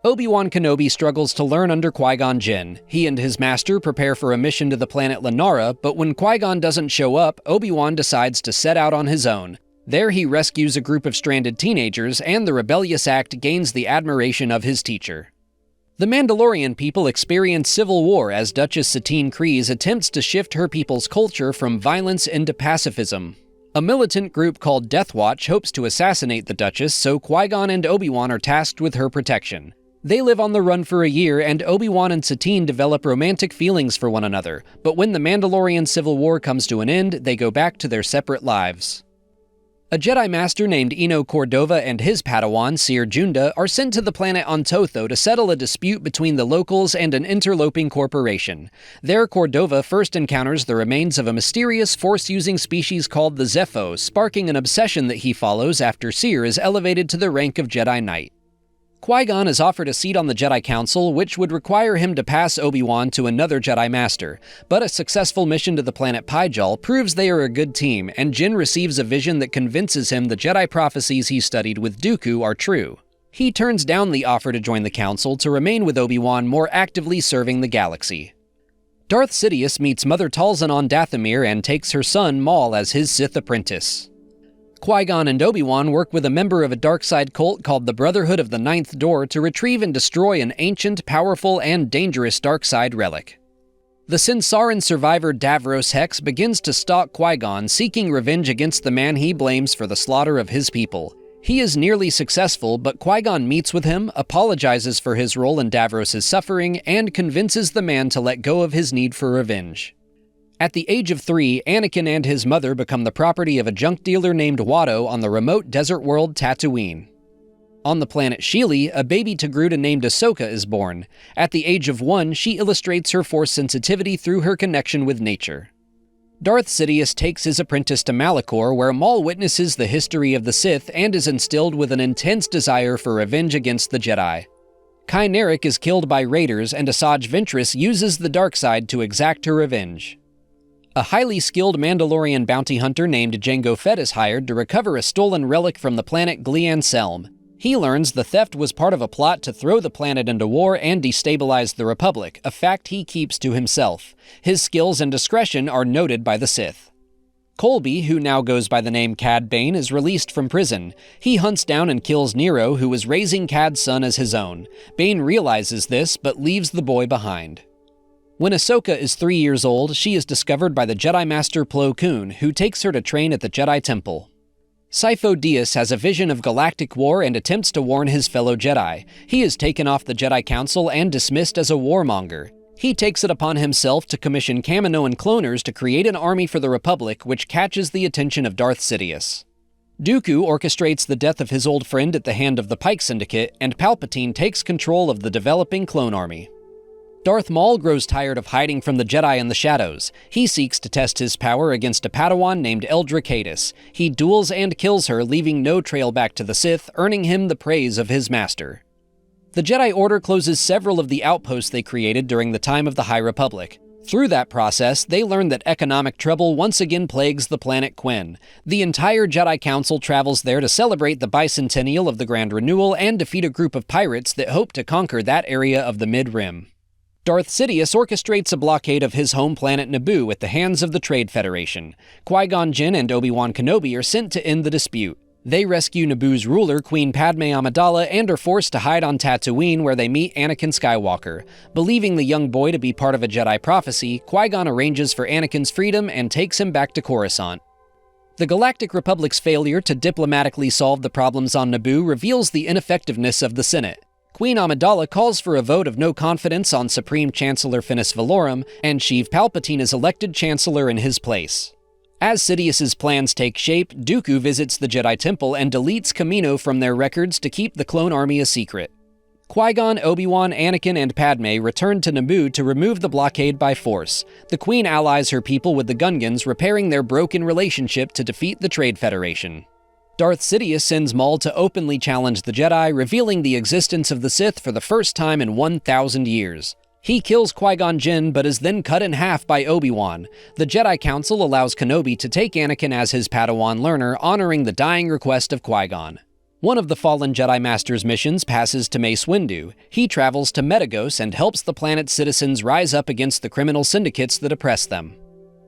Obi-Wan Kenobi struggles to learn under Qui-Gon Jinn. He and his master prepare for a mission to the planet Lenara, but when Qui-Gon doesn't show up, Obi-Wan decides to set out on his own. There he rescues a group of stranded teenagers, and the rebellious act gains the admiration of his teacher. The Mandalorian people experience civil war as Duchess Satine Kryze attempts to shift her people's culture from violence into pacifism. A militant group called Death Watch hopes to assassinate the Duchess, so Qui-Gon and Obi-Wan are tasked with her protection. They live on the run for a year, and Obi-Wan and Satine develop romantic feelings for one another, but when the Mandalorian Civil War comes to an end, they go back to their separate lives. A Jedi Master named Eno Cordova and his Padawan, Seer Junda, are sent to the planet Ontotho to settle a dispute between the locals and an interloping corporation. There, Cordova first encounters the remains of a mysterious Force-using species called the Zepho, sparking an obsession that he follows after Seer is elevated to the rank of Jedi Knight. Qui-Gon is offered a seat on the Jedi Council, which would require him to pass Obi-Wan to another Jedi Master, but a successful mission to the planet Pyjal proves they are a good team, and Jin receives a vision that convinces him the Jedi prophecies he studied with Dooku are true. He turns down the offer to join the Council to remain with Obi-Wan, more actively serving the galaxy. Darth Sidious meets Mother Talzin on Dathomir and takes her son Maul as his Sith apprentice. Qui-Gon and Obi-Wan work with a member of a dark-side cult called the Brotherhood of the Ninth Door to retrieve and destroy an ancient, powerful, and dangerous dark-side relic. The Sinsaran survivor Davros Hex begins to stalk Qui-Gon, seeking revenge against the man he blames for the slaughter of his people. He is nearly successful, but Qui-Gon meets with him, apologizes for his role in Davros' suffering, and convinces the man to let go of his need for revenge. At the age of 3, Anakin and his mother become the property of a junk dealer named Watto on the remote desert world Tatooine. On the planet Sheely, a baby Togruta named Ahsoka is born. At the age of 1, she illustrates her Force sensitivity through her connection with nature. Darth Sidious takes his apprentice to Malachor, where Maul witnesses the history of the Sith and is instilled with an intense desire for revenge against the Jedi. Kai Nerek is killed by raiders, and Asajj Ventress uses the dark side to exact her revenge. A highly skilled Mandalorian bounty hunter named Jango Fett is hired to recover a stolen relic from the planet Glian Selm. He learns the theft was part of a plot to throw the planet into war and destabilize the Republic, a fact he keeps to himself. His skills and discretion are noted by the Sith. Colby, who now goes by the name Cad Bane, is released from prison. He hunts down and kills Nero, who was raising Cad's son as his own. Bane realizes this, but leaves the boy behind. When Ahsoka is 3 years old, she is discovered by the Jedi Master Plo Koon, who takes her to train at the Jedi Temple. Sifo Dyas has a vision of galactic war and attempts to warn his fellow Jedi. He is taken off the Jedi Council and dismissed as a warmonger. He takes it upon himself to commission Kaminoan cloners to create an army for the Republic, which catches the attention of Darth Sidious. Dooku orchestrates the death of his old friend at the hand of the Pike Syndicate, and Palpatine takes control of the developing clone army. Darth Maul grows tired of hiding from the Jedi in the shadows. He seeks to test his power against a Padawan named Eldra Cadis. He duels and kills her, leaving no trail back to the Sith, earning him the praise of his master. The Jedi Order closes several of the outposts they created during the time of the High Republic. Through that process, they learn that economic trouble once again plagues the planet Quinn. The entire Jedi Council travels there to celebrate the bicentennial of the Grand Renewal and defeat a group of pirates that hope to conquer that area of the Mid-Rim. Darth Sidious orchestrates a blockade of his home planet Naboo at the hands of the Trade Federation. Qui-Gon Jinn and Obi-Wan Kenobi are sent to end the dispute. They rescue Naboo's ruler, Queen Padme Amidala, and are forced to hide on Tatooine, where they meet Anakin Skywalker. Believing the young boy to be part of a Jedi prophecy, Qui-Gon arranges for Anakin's freedom and takes him back to Coruscant. The Galactic Republic's failure to diplomatically solve the problems on Naboo reveals the ineffectiveness of the Senate. Queen Amidala calls for a vote of no confidence on Supreme Chancellor Finis Valorum, and Sheev Palpatine is elected Chancellor in his place. As Sidious's plans take shape, Dooku visits the Jedi Temple and deletes Kamino from their records to keep the clone army a secret. Qui-Gon, Obi-Wan, Anakin, and Padme return to Naboo to remove the blockade by force. The Queen allies her people with the Gungans, repairing their broken relationship to defeat the Trade Federation. Darth Sidious sends Maul to openly challenge the Jedi, revealing the existence of the Sith for the first time in 1,000 years. He kills Qui-Gon Jinn, but is then cut in half by Obi-Wan. The Jedi Council allows Kenobi to take Anakin as his Padawan learner, honoring the dying request of Qui-Gon. One of the fallen Jedi Master's missions passes to Mace Windu. He travels to Metagos and helps the planet's citizens rise up against the criminal syndicates that oppress them.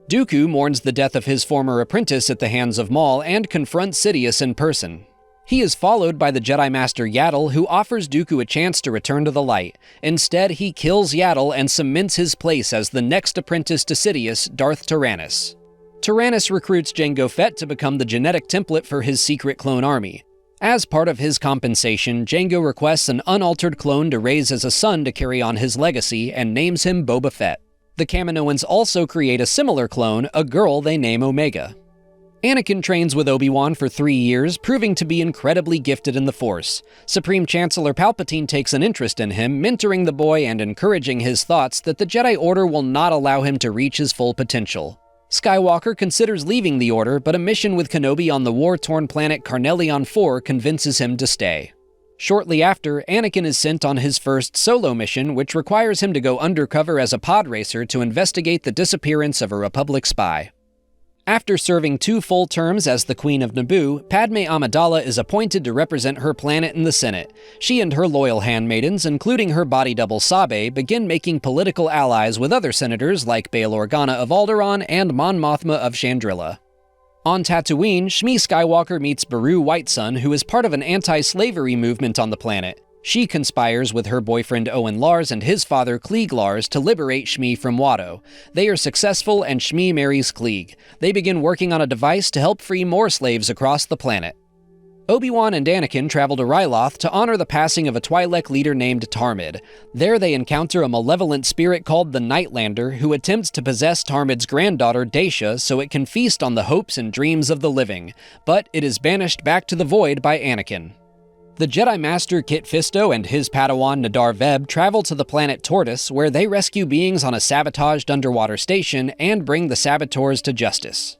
Dooku mourns the death of his former apprentice at the hands of Maul and confronts Sidious in person. He is followed by the Jedi Master Yaddle, who offers Dooku a chance to return to the light. Instead, he kills Yaddle and cements his place as the next apprentice to Sidious, Darth Tyrannus. Tyrannus recruits Jango Fett to become the genetic template for his secret clone army. As part of his compensation, Jango requests an unaltered clone to raise as a son to carry on his legacy and names him Boba Fett. The Kaminoans also create a similar clone, a girl they name Omega. Anakin trains with Obi-Wan for 3 years, proving to be incredibly gifted in the Force. Supreme Chancellor Palpatine takes an interest in him, mentoring the boy and encouraging his thoughts that the Jedi Order will not allow him to reach his full potential. Skywalker considers leaving the Order, but a mission with Kenobi on the war-torn planet Carnelion 4 convinces him to stay. Shortly after, Anakin is sent on his first solo mission, which requires him to go undercover as a pod racer to investigate the disappearance of a Republic spy. After serving 2 full terms as the Queen of Naboo, Padme Amidala is appointed to represent her planet in the Senate. She and her loyal handmaidens, including her body double Sabe, begin making political allies with other senators like Bail Organa of Alderaan and Mon Mothma of Chandrila. On Tatooine, Shmi Skywalker meets Beru Whitesun, who is part of an anti-slavery movement on the planet. She conspires with her boyfriend Owen Lars and his father Klieg Lars to liberate Shmi from Watto. They are successful and Shmi marries Klieg. They begin working on a device to help free more slaves across the planet. Obi-Wan and Anakin travel to Ryloth to honor the passing of a Twi'lek leader named Tarmid. There they encounter a malevolent spirit called the Nightlander, who attempts to possess Tarmid's granddaughter Dacia so it can feast on the hopes and dreams of the living, but it is banished back to the void by Anakin. The Jedi Master Kit Fisto and his Padawan Nadar Veb travel to the planet Tortoise, where they rescue beings on a sabotaged underwater station and bring the saboteurs to justice.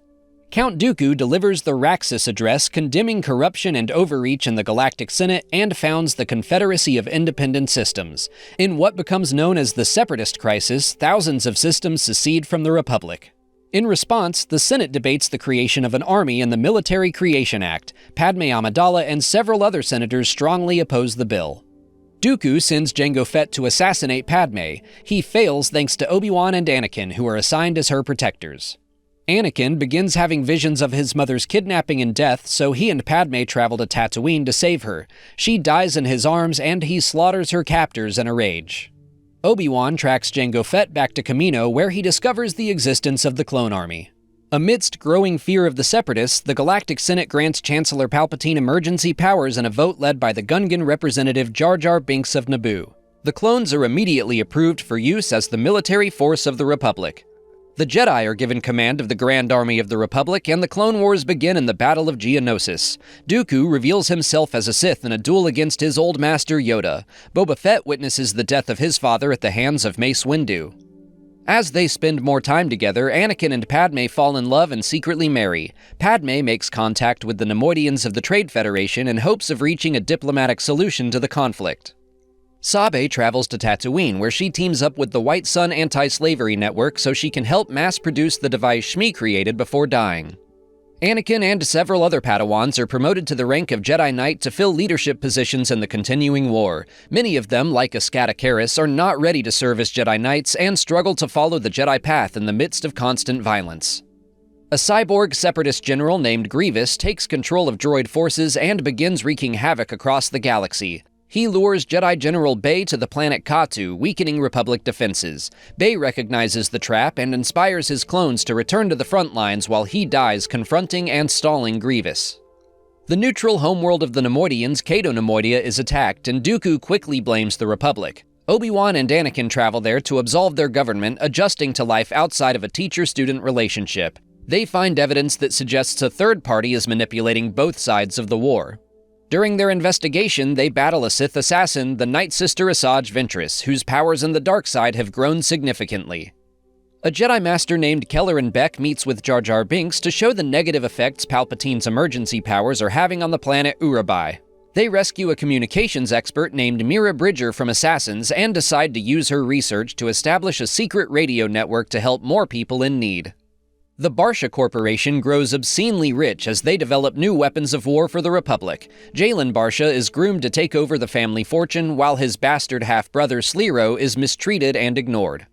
Count Dooku delivers the Raxus Address condemning corruption and overreach in the Galactic Senate and founds the Confederacy of Independent Systems. In what becomes known as the Separatist Crisis, thousands of systems secede from the Republic. In response, the Senate debates the creation of an army in the Military Creation Act. Padme Amidala and several other senators strongly oppose the bill. Dooku sends Jango Fett to assassinate Padme. He fails thanks to Obi-Wan and Anakin, who are assigned as her protectors. Anakin begins having visions of his mother's kidnapping and death, so he and Padme travel to Tatooine to save her. She dies in his arms, and he slaughters her captors in a rage. Obi-Wan tracks Jango Fett back to Kamino, where he discovers the existence of the clone army. Amidst growing fear of the Separatists, the Galactic Senate grants Chancellor Palpatine emergency powers in a vote led by the Gungan representative Jar Jar Binks of Naboo. The clones are immediately approved for use as the military force of the Republic. The Jedi are given command of the Grand Army of the Republic, and the Clone Wars begin in the Battle of Geonosis. Dooku reveals himself as a Sith in a duel against his old master Yoda. Boba Fett witnesses the death of his father at the hands of Mace Windu. As they spend more time together, Anakin and Padme fall in love and secretly marry. Padme makes contact with the Nemoidians of the Trade Federation in hopes of reaching a diplomatic solution to the conflict. Sabe travels to Tatooine, where she teams up with the White Sun Anti-Slavery Network so she can help mass-produce the device Shmi created before dying. Anakin and several other Padawans are promoted to the rank of Jedi Knight to fill leadership positions in the continuing war. Many of them, like Ascata Karis, are not ready to serve as Jedi Knights and struggle to follow the Jedi path in the midst of constant violence. A cyborg separatist general named Grievous takes control of droid forces and begins wreaking havoc across the galaxy. He lures Jedi General Bay to the planet Katu, weakening Republic defenses. Bay recognizes the trap and inspires his clones to return to the front lines while he dies confronting and stalling Grievous. The neutral homeworld of the Nemoidians, Cato Nemoidia, is attacked, and Dooku quickly blames the Republic. Obi-Wan and Anakin travel there to absolve their government, adjusting to life outside of a teacher-student relationship. They find evidence that suggests a third party is manipulating both sides of the war. During their investigation, they battle a Sith assassin, the Night Sister Asajj Ventress, whose powers in the dark side have grown significantly. A Jedi Master named Kelleran Beck meets with Jar Jar Binks to show the negative effects Palpatine's emergency powers are having on the planet Urabai. They rescue a communications expert named Mira Bridger from assassins and decide to use her research to establish a secret radio network to help more people in need. The Barsha Corporation grows obscenely rich as they develop new weapons of war for the Republic. Jalen Barsha is groomed to take over the family fortune, while his bastard half-brother Slero is mistreated and ignored.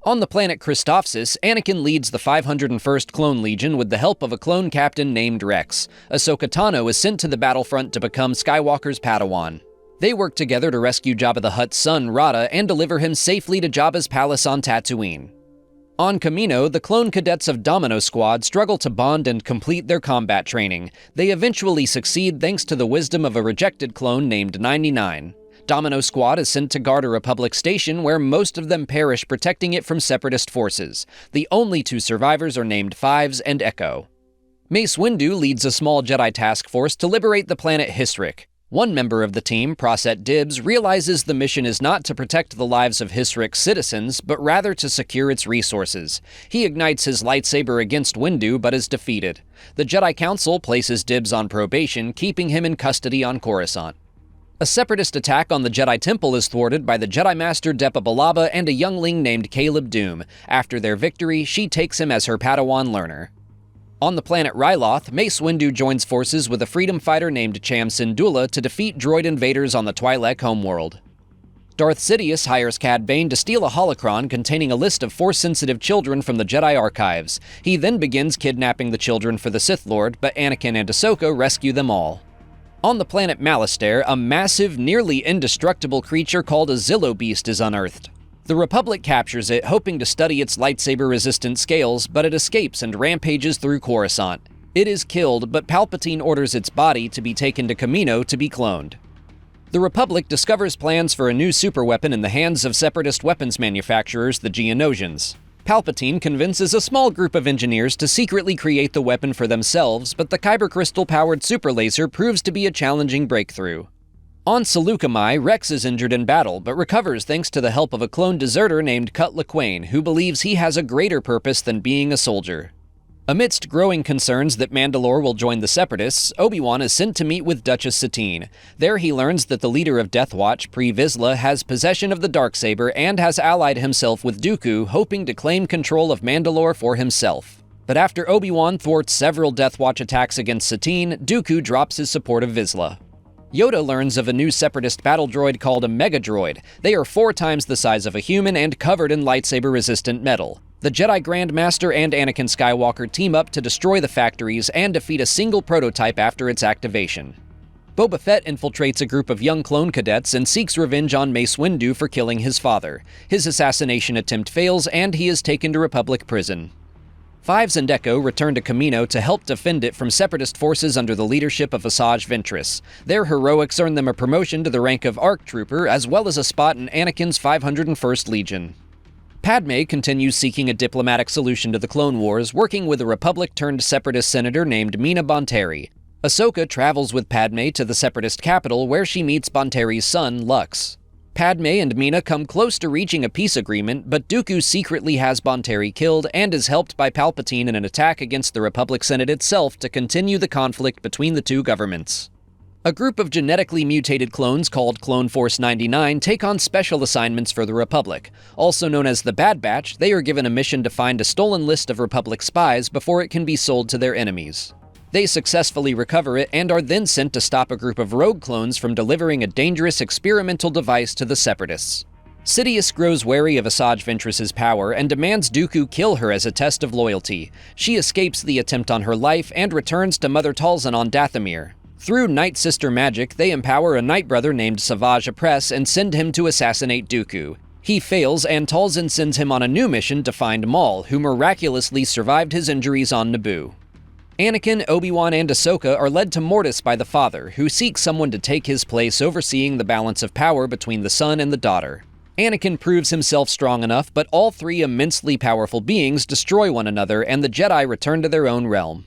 On the planet Christophsis, Anakin leads the 501st Clone Legion with the help of a clone captain named Rex. Ahsoka Tano is sent to the battlefront to become Skywalker's Padawan. They work together to rescue Jabba the Hutt's son, Rada, and deliver him safely to Jabba's palace on Tatooine. On Kamino, the clone cadets of Domino Squad struggle to bond and complete their combat training. They eventually succeed thanks to the wisdom of a rejected clone named 99. Domino Squad is sent to guard a Republic station where most of them perish protecting it from Separatist forces. The only two survivors are named Fives and Echo. Mace Windu leads a small Jedi task force to liberate the planet Hisric. One member of the team, Proset Dibbs, realizes the mission is not to protect the lives of Hisric's citizens, but rather to secure its resources. He ignites his lightsaber against Windu, but is defeated. The Jedi Council places Dibbs on probation, keeping him in custody on Coruscant. A Separatist attack on the Jedi Temple is thwarted by the Jedi Master Depa Billaba and a youngling named Caleb Doom. After their victory, she takes him as her Padawan learner. On the planet Ryloth, Mace Windu joins forces with a freedom fighter named Cham Syndulla to defeat droid invaders on the Twi'lek homeworld. Darth Sidious hires Cad Bane to steal a holocron containing a list of Force-sensitive children from the Jedi archives. He then begins kidnapping the children for the Sith Lord, but Anakin and Ahsoka rescue them all. On the planet Malastare, a massive, nearly indestructible creature called a Zillo Beast is unearthed. The Republic captures it, hoping to study its lightsaber-resistant scales, but it escapes and rampages through Coruscant. It is killed, but Palpatine orders its body to be taken to Kamino to be cloned. The Republic discovers plans for a new superweapon in the hands of Separatist weapons manufacturers, the Geonosians. Palpatine convinces a small group of engineers to secretly create the weapon for themselves, but the Kyber Crystal-powered super laser proves to be a challenging breakthrough. On Seleucami, Rex is injured in battle, but recovers thanks to the help of a clone deserter named Cut Lawquane, who believes he has a greater purpose than being a soldier. Amidst growing concerns that Mandalore will join the Separatists, Obi-Wan is sent to meet with Duchess Satine. There he learns that the leader of Death Watch, Pre Vizsla, has possession of the Darksaber and has allied himself with Dooku, hoping to claim control of Mandalore for himself. But after Obi-Wan thwarts several Death Watch attacks against Satine, Dooku drops his support of Vizsla. Yoda learns of a new Separatist battle droid called a Mega Droid. They are 4 times the size of a human and covered in lightsaber-resistant metal. The Jedi Grand Master and Anakin Skywalker team up to destroy the factories and defeat a single prototype after its activation. Boba Fett infiltrates a group of young clone cadets and seeks revenge on Mace Windu for killing his father. His assassination attempt fails, and he is taken to Republic prison. Fives and Echo return to Kamino to help defend it from Separatist forces under the leadership of Asajj Ventress. Their heroics earn them a promotion to the rank of ARC Trooper, as well as a spot in Anakin's 501st Legion. Padme continues seeking a diplomatic solution to the Clone Wars, working with a Republic-turned-Separatist senator named Mina Bonteri. Ahsoka travels with Padme to the Separatist capital, where she meets Bonteri's son, Lux. Padme and Mina come close to reaching a peace agreement, but Dooku secretly has Bonteri killed and is helped by Palpatine in an attack against the Republic Senate itself to continue the conflict between the two governments. A group of genetically mutated clones called Clone Force 99 take on special assignments for the Republic. Also known as the Bad Batch, they are given a mission to find a stolen list of Republic spies before it can be sold to their enemies. They successfully recover it and are then sent to stop a group of rogue clones from delivering a dangerous experimental device to the Separatists. Sidious grows wary of Asajj Ventress's power and demands Dooku kill her as a test of loyalty. She escapes the attempt on her life and returns to Mother Talzin on Dathomir. Through Night Sister magic, they empower a Night Brother named Savage Opress and send him to assassinate Dooku. He fails, and Talzin sends him on a new mission to find Maul, who miraculously survived his injuries on Naboo. Anakin, Obi-Wan, and Ahsoka are led to Mortis by the father, who seeks someone to take his place overseeing the balance of power between the son and the daughter. Anakin proves himself strong enough, but all three immensely powerful beings destroy one another, and the Jedi return to their own realm.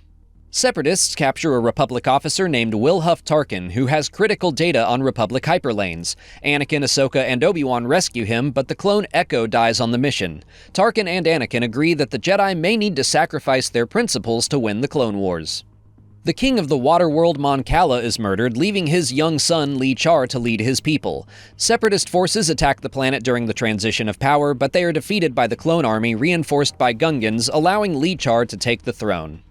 Separatists capture a Republic officer named Wilhuff Tarkin, who has critical data on Republic hyperlanes. Anakin, Ahsoka, and Obi-Wan rescue him, but the clone Echo dies on the mission. Tarkin and Anakin agree that the Jedi may need to sacrifice their principles to win the Clone Wars. The king of the Waterworld Mon Cala is murdered, leaving his young son Lee Char to lead his people. Separatist forces attack the planet during the transition of power, but they are defeated by the clone army reinforced by Gungans, allowing Lee Char to take the throne.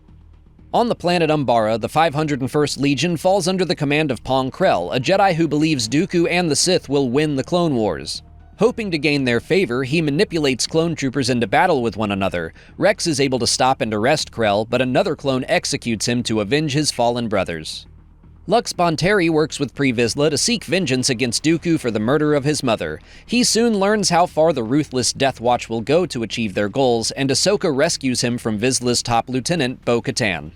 On the planet Umbara, the 501st Legion falls under the command of Pong Krell, a Jedi who believes Dooku and the Sith will win the Clone Wars. Hoping to gain their favor, he manipulates clone troopers into battle with one another. Rex is able to stop and arrest Krell, but another clone executes him to avenge his fallen brothers. Lux Bonteri works with Pre Vizsla to seek vengeance against Dooku for the murder of his mother. He soon learns how far the ruthless Death Watch will go to achieve their goals, and Ahsoka rescues him from Vizsla's top lieutenant, Bo-Katan.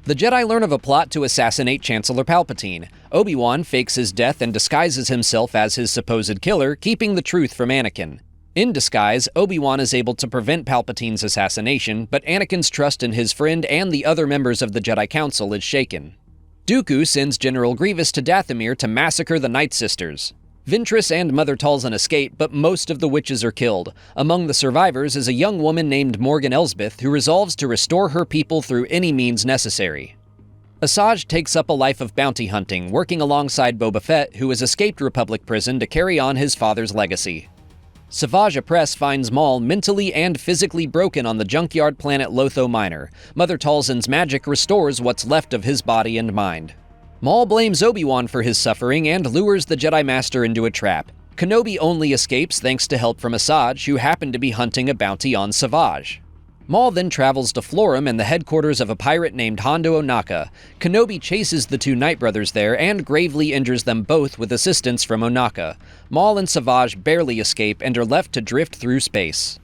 The Jedi learn of a plot to assassinate Chancellor Palpatine. Obi-Wan fakes his death and disguises himself as his supposed killer, keeping the truth from Anakin. In disguise, Obi-Wan is able to prevent Palpatine's assassination, but Anakin's trust in his friend and the other members of the Jedi Council is shaken. Dooku sends General Grievous to Dathomir to massacre the Night Sisters. Ventress and Mother Talzin escape, but most of the witches are killed. Among the survivors is a young woman named Morgan Elsbeth who resolves to restore her people through any means necessary. Asajj takes up a life of bounty hunting, working alongside Boba Fett, who has escaped Republic prison to carry on his father's legacy. Savage Opress finds Maul mentally and physically broken on the junkyard planet Lotho Minor. Mother Talzin's magic restores what's left of his body and mind. Maul blames Obi-Wan for his suffering and lures the Jedi Master into a trap. Kenobi only escapes thanks to help from Asajj, who happened to be hunting a bounty on Savage. Maul then travels to Florum and the headquarters of a pirate named Hondo Ohnaka. Kenobi chases the two Night Brothers there and gravely injures them both with assistance from Ohnaka. Maul and Savage barely escape and are left to drift through space.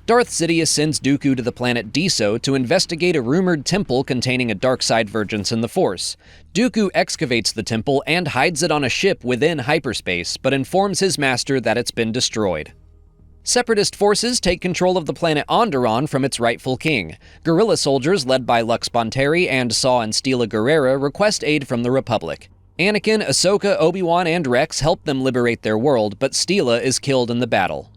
Darth Sidious sends Dooku to the planet Deso to investigate a rumored temple containing a dark side vergence in the Force. Dooku excavates the temple and hides it on a ship within hyperspace, but informs his master that it's been destroyed. Separatist forces take control of the planet Onderon from its rightful king. Guerrilla soldiers led by Lux Bonteri and Saw and Steela Gerrera request aid from the Republic. Anakin, Ahsoka, Obi-Wan, and Rex help them liberate their world, but Steela is killed in the battle.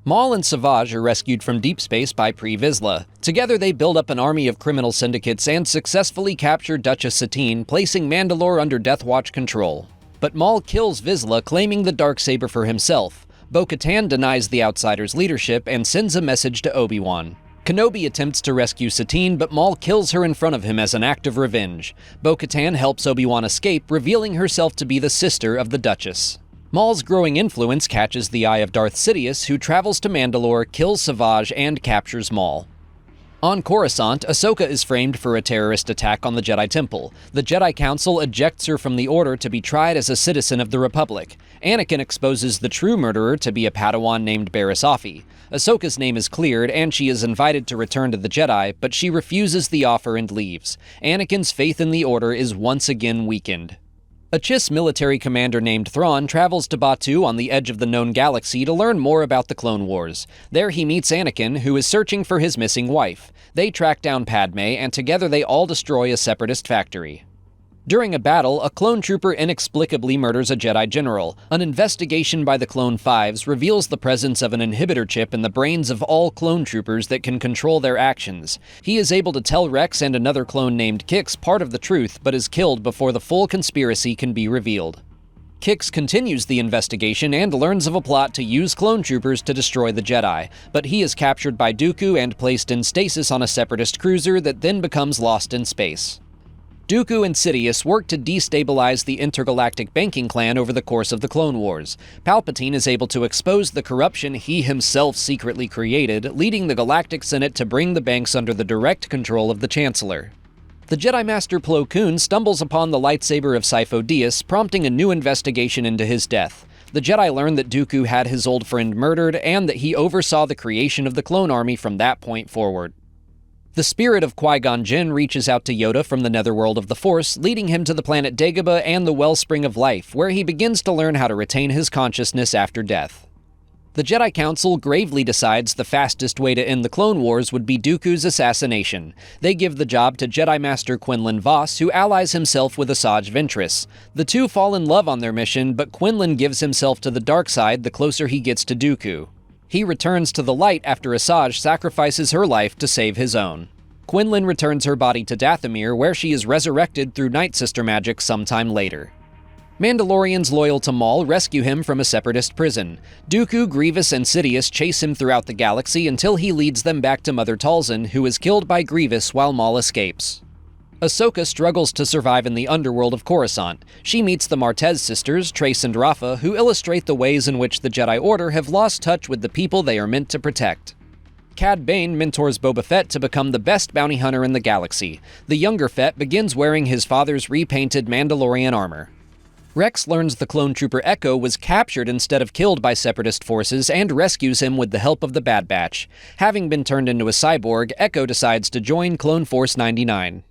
Maul and Savage are rescued from deep space by Pre Vizsla. Together they build up an army of criminal syndicates and successfully capture Duchess Satine, placing Mandalore under Death Watch control. But Maul kills Vizsla, claiming the Darksaber for himself. Bo-Katan denies the Outsider's leadership and sends a message to Obi-Wan. Kenobi attempts to rescue Satine, but Maul kills her in front of him as an act of revenge. Bo-Katan helps Obi-Wan escape, revealing herself to be the sister of the Duchess. Maul's growing influence catches the eye of Darth Sidious, who travels to Mandalore, kills Savage, and captures Maul. On Coruscant, Ahsoka is framed for a terrorist attack on the Jedi Temple. The Jedi Council ejects her from the Order to be tried as a citizen of the Republic. Anakin exposes the true murderer to be a Padawan named Barriss Offee. Ahsoka's name is cleared, and she is invited to return to the Jedi, but she refuses the offer and leaves. Anakin's faith in the Order is once again weakened. A Chiss military commander named Thrawn travels to Batuu on the edge of the known galaxy to learn more about the Clone Wars. There he meets Anakin, who is searching for his missing wife. They track down Padme, and together they all destroy a separatist factory. During a battle, a clone trooper inexplicably murders a Jedi general. An investigation by the Clone Fives reveals the presence of an inhibitor chip in the brains of all clone troopers that can control their actions. He is able to tell Rex and another clone named Kix part of the truth, but is killed before the full conspiracy can be revealed. Kix continues the investigation and learns of a plot to use clone troopers to destroy the Jedi, but he is captured by Dooku and placed in stasis on a separatist cruiser that then becomes lost in space. Dooku and Sidious work to destabilize the intergalactic banking clan over the course of the Clone Wars. Palpatine is able to expose the corruption he himself secretly created, leading the Galactic Senate to bring the banks under the direct control of the Chancellor. The Jedi Master Plo Koon stumbles upon the lightsaber of Sifo Dyas, prompting a new investigation into his death. The Jedi learn that Dooku had his old friend murdered, and that he oversaw the creation of the clone army from that point forward. The spirit of Qui-Gon Jinn reaches out to Yoda from the netherworld of the Force, leading him to the planet Dagobah and the Wellspring of Life, where he begins to learn how to retain his consciousness after death. The Jedi Council gravely decides the fastest way to end the Clone Wars would be Dooku's assassination. They give the job to Jedi Master Quinlan Vos, who allies himself with Asajj Ventress. The two fall in love on their mission, but Quinlan gives himself to the dark side the closer he gets to Dooku. He returns to the light after Asajj sacrifices her life to save his own. Quinlan returns her body to Dathomir, where she is resurrected through Night Sister magic sometime later. Mandalorians loyal to Maul rescue him from a separatist prison. Dooku, Grievous, and Sidious chase him throughout the galaxy until he leads them back to Mother Talzin, who is killed by Grievous while Maul escapes. Ahsoka struggles to survive in the underworld of Coruscant. She meets the Martez sisters, Trace and Rafa, who illustrate the ways in which the Jedi Order have lost touch with the people they are meant to protect. Cad Bane mentors Boba Fett to become the best bounty hunter in the galaxy. The younger Fett begins wearing his father's repainted Mandalorian armor. Rex learns the clone trooper Echo was captured instead of killed by Separatist forces and rescues him with the help of the Bad Batch. Having been turned into a cyborg, Echo decides to join Clone Force 99.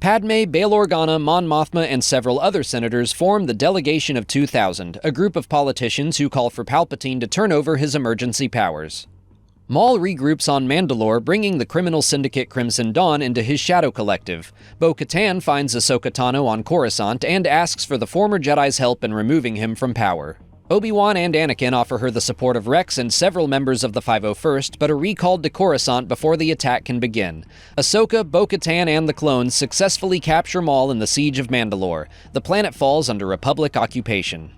Padme, Bail Organa, Mon Mothma, and several other senators form the Delegation of 2000, a group of politicians who call for Palpatine to turn over his emergency powers. Maul regroups on Mandalore, bringing the criminal syndicate Crimson Dawn into his Shadow Collective. Bo-Katan finds Ahsoka Tano on Coruscant and asks for the former Jedi's help in removing him from power. Obi-Wan and Anakin offer her the support of Rex and several members of the 501st, but are recalled to Coruscant before the attack can begin. Ahsoka, Bo-Katan, and the clones successfully capture Maul in the Siege of Mandalore. The planet falls under Republic occupation.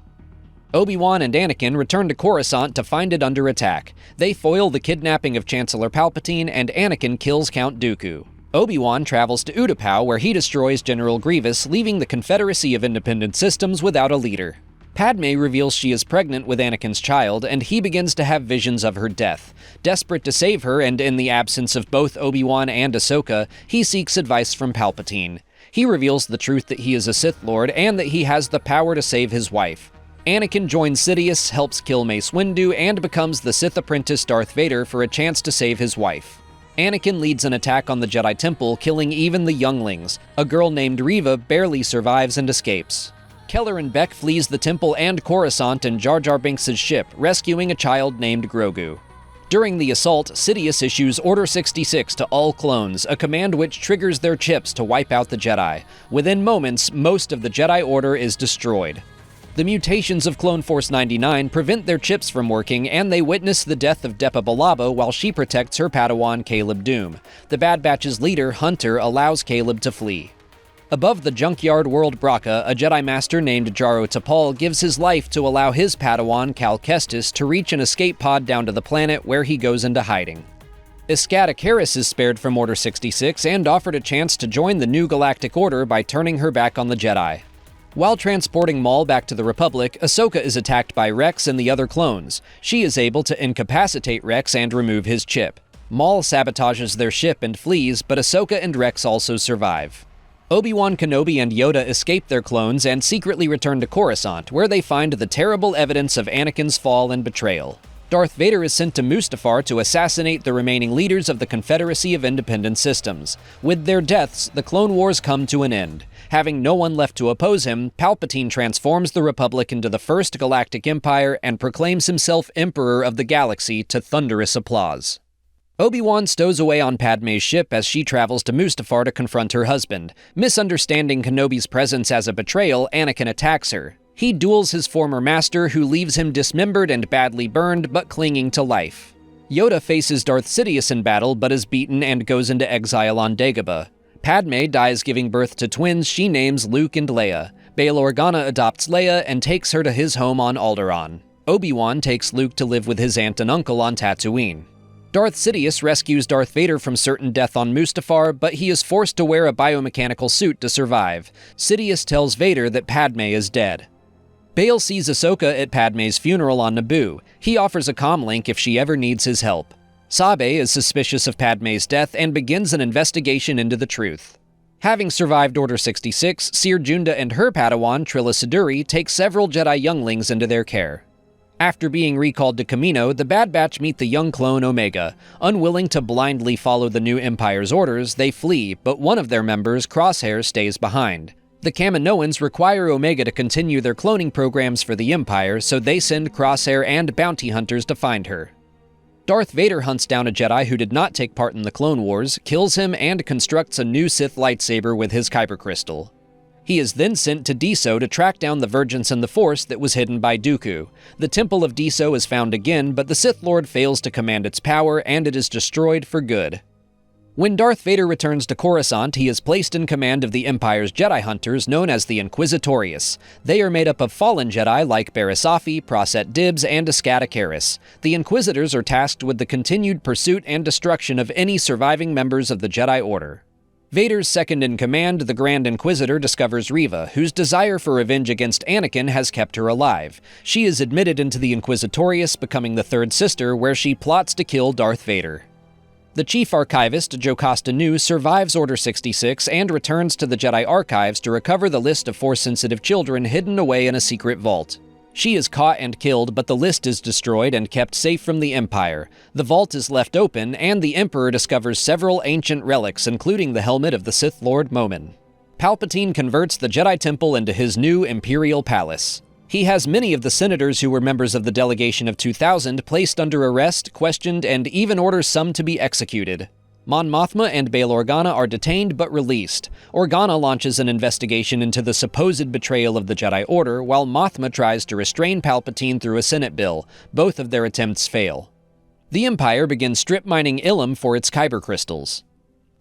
Obi-Wan and Anakin return to Coruscant to find it under attack. They foil the kidnapping of Chancellor Palpatine, and Anakin kills Count Dooku. Obi-Wan travels to Utapau, where he destroys General Grievous, leaving the Confederacy of Independent Systems without a leader. Padme reveals she is pregnant with Anakin's child, and he begins to have visions of her death. Desperate to save her, and in the absence of both Obi-Wan and Ahsoka, he seeks advice from Palpatine. He reveals the truth that he is a Sith Lord, and that he has the power to save his wife. Anakin joins Sidious, helps kill Mace Windu, and becomes the Sith apprentice Darth Vader for a chance to save his wife. Anakin leads an attack on the Jedi Temple, killing even the younglings. A girl named Reva barely survives and escapes. Kelleran Beck flees the temple and Coruscant in Jar Jar Binks' ship, rescuing a child named Grogu. During the assault, Sidious issues Order 66 to all clones, a command which triggers their chips to wipe out the Jedi. Within moments, most of the Jedi Order is destroyed. The mutations of Clone Force 99 prevent their chips from working, and they witness the death of Depa Billaba while she protects her Padawan Caleb Doom. The Bad Batch's leader, Hunter, allows Caleb to flee. Above the junkyard world Braca, a Jedi Master named Jaro Tapal gives his life to allow his Padawan, Cal Kestis, to reach an escape pod down to the planet where he goes into hiding. Iskata Karis is spared from Order 66 and offered a chance to join the new Galactic Order by turning her back on the Jedi. While transporting Maul back to the Republic, Ahsoka is attacked by Rex and the other clones. She is able to incapacitate Rex and remove his chip. Maul sabotages their ship and flees, but Ahsoka and Rex also survive. Obi-Wan Kenobi and Yoda escape their clones and secretly return to Coruscant, where they find the terrible evidence of Anakin's fall and betrayal. Darth Vader is sent to Mustafar to assassinate the remaining leaders of the Confederacy of Independent Systems. With their deaths, the Clone Wars come to an end. Having no one left to oppose him, Palpatine transforms the Republic into the First Galactic Empire and proclaims himself Emperor of the Galaxy to thunderous applause. Obi-Wan stows away on Padmé's ship as she travels to Mustafar to confront her husband. Misunderstanding Kenobi's presence as a betrayal, Anakin attacks her. He duels his former master, who leaves him dismembered and badly burned, but clinging to life. Yoda faces Darth Sidious in battle, but is beaten and goes into exile on Dagobah. Padmé dies giving birth to twins she names Luke and Leia. Bail Organa adopts Leia and takes her to his home on Alderaan. Obi-Wan takes Luke to live with his aunt and uncle on Tatooine. Darth Sidious rescues Darth Vader from certain death on Mustafar, but he is forced to wear a biomechanical suit to survive. Sidious tells Vader that Padmé is dead. Bail sees Ahsoka at Padmé's funeral on Naboo. He offers a comlink if she ever needs his help. Sabe is suspicious of Padmé's death and begins an investigation into the truth. Having survived Order 66, Seer Junda and her Padawan, Trilla Siduri, take several Jedi younglings into their care. After being recalled to Kamino, the Bad Batch meet the young clone Omega. Unwilling to blindly follow the new Empire's orders, they flee, but one of their members, Crosshair, stays behind. The Kaminoans require Omega to continue their cloning programs for the Empire, so they send Crosshair and bounty hunters to find her. Darth Vader hunts down a Jedi who did not take part in the Clone Wars, kills him, and constructs a new Sith lightsaber with his Kyber crystal. He is then sent to Deso to track down the Vergence and the Force that was hidden by Dooku. The Temple of Deso is found again, but the Sith Lord fails to command its power, and it is destroyed for good. When Darth Vader returns to Coruscant, he is placed in command of the Empire's Jedi Hunters, known as the Inquisitorius. They are made up of fallen Jedi like Barisafi, Proset Dibs, and Ascata Karis. The Inquisitors are tasked with the continued pursuit and destruction of any surviving members of the Jedi Order. Vader's second-in-command, the Grand Inquisitor, discovers Reva, whose desire for revenge against Anakin has kept her alive. She is admitted into the Inquisitorius, becoming the third sister, where she plots to kill Darth Vader. The Chief Archivist, Jocasta Nu, survives Order 66 and returns to the Jedi Archives to recover the list of Force-sensitive children hidden away in a secret vault. She is caught and killed, but the list is destroyed and kept safe from the Empire. The vault is left open, and the Emperor discovers several ancient relics, including the helmet of the Sith Lord Momin. Palpatine converts the Jedi Temple into his new Imperial Palace. He has many of the senators who were members of the Delegation of 2000 placed under arrest, questioned, and even orders some to be executed. Mon Mothma and Bail Organa are detained but released. Organa launches an investigation into the supposed betrayal of the Jedi Order, while Mothma tries to restrain Palpatine through a Senate bill. Both of their attempts fail. The Empire begins strip mining Ilum for its Kyber crystals.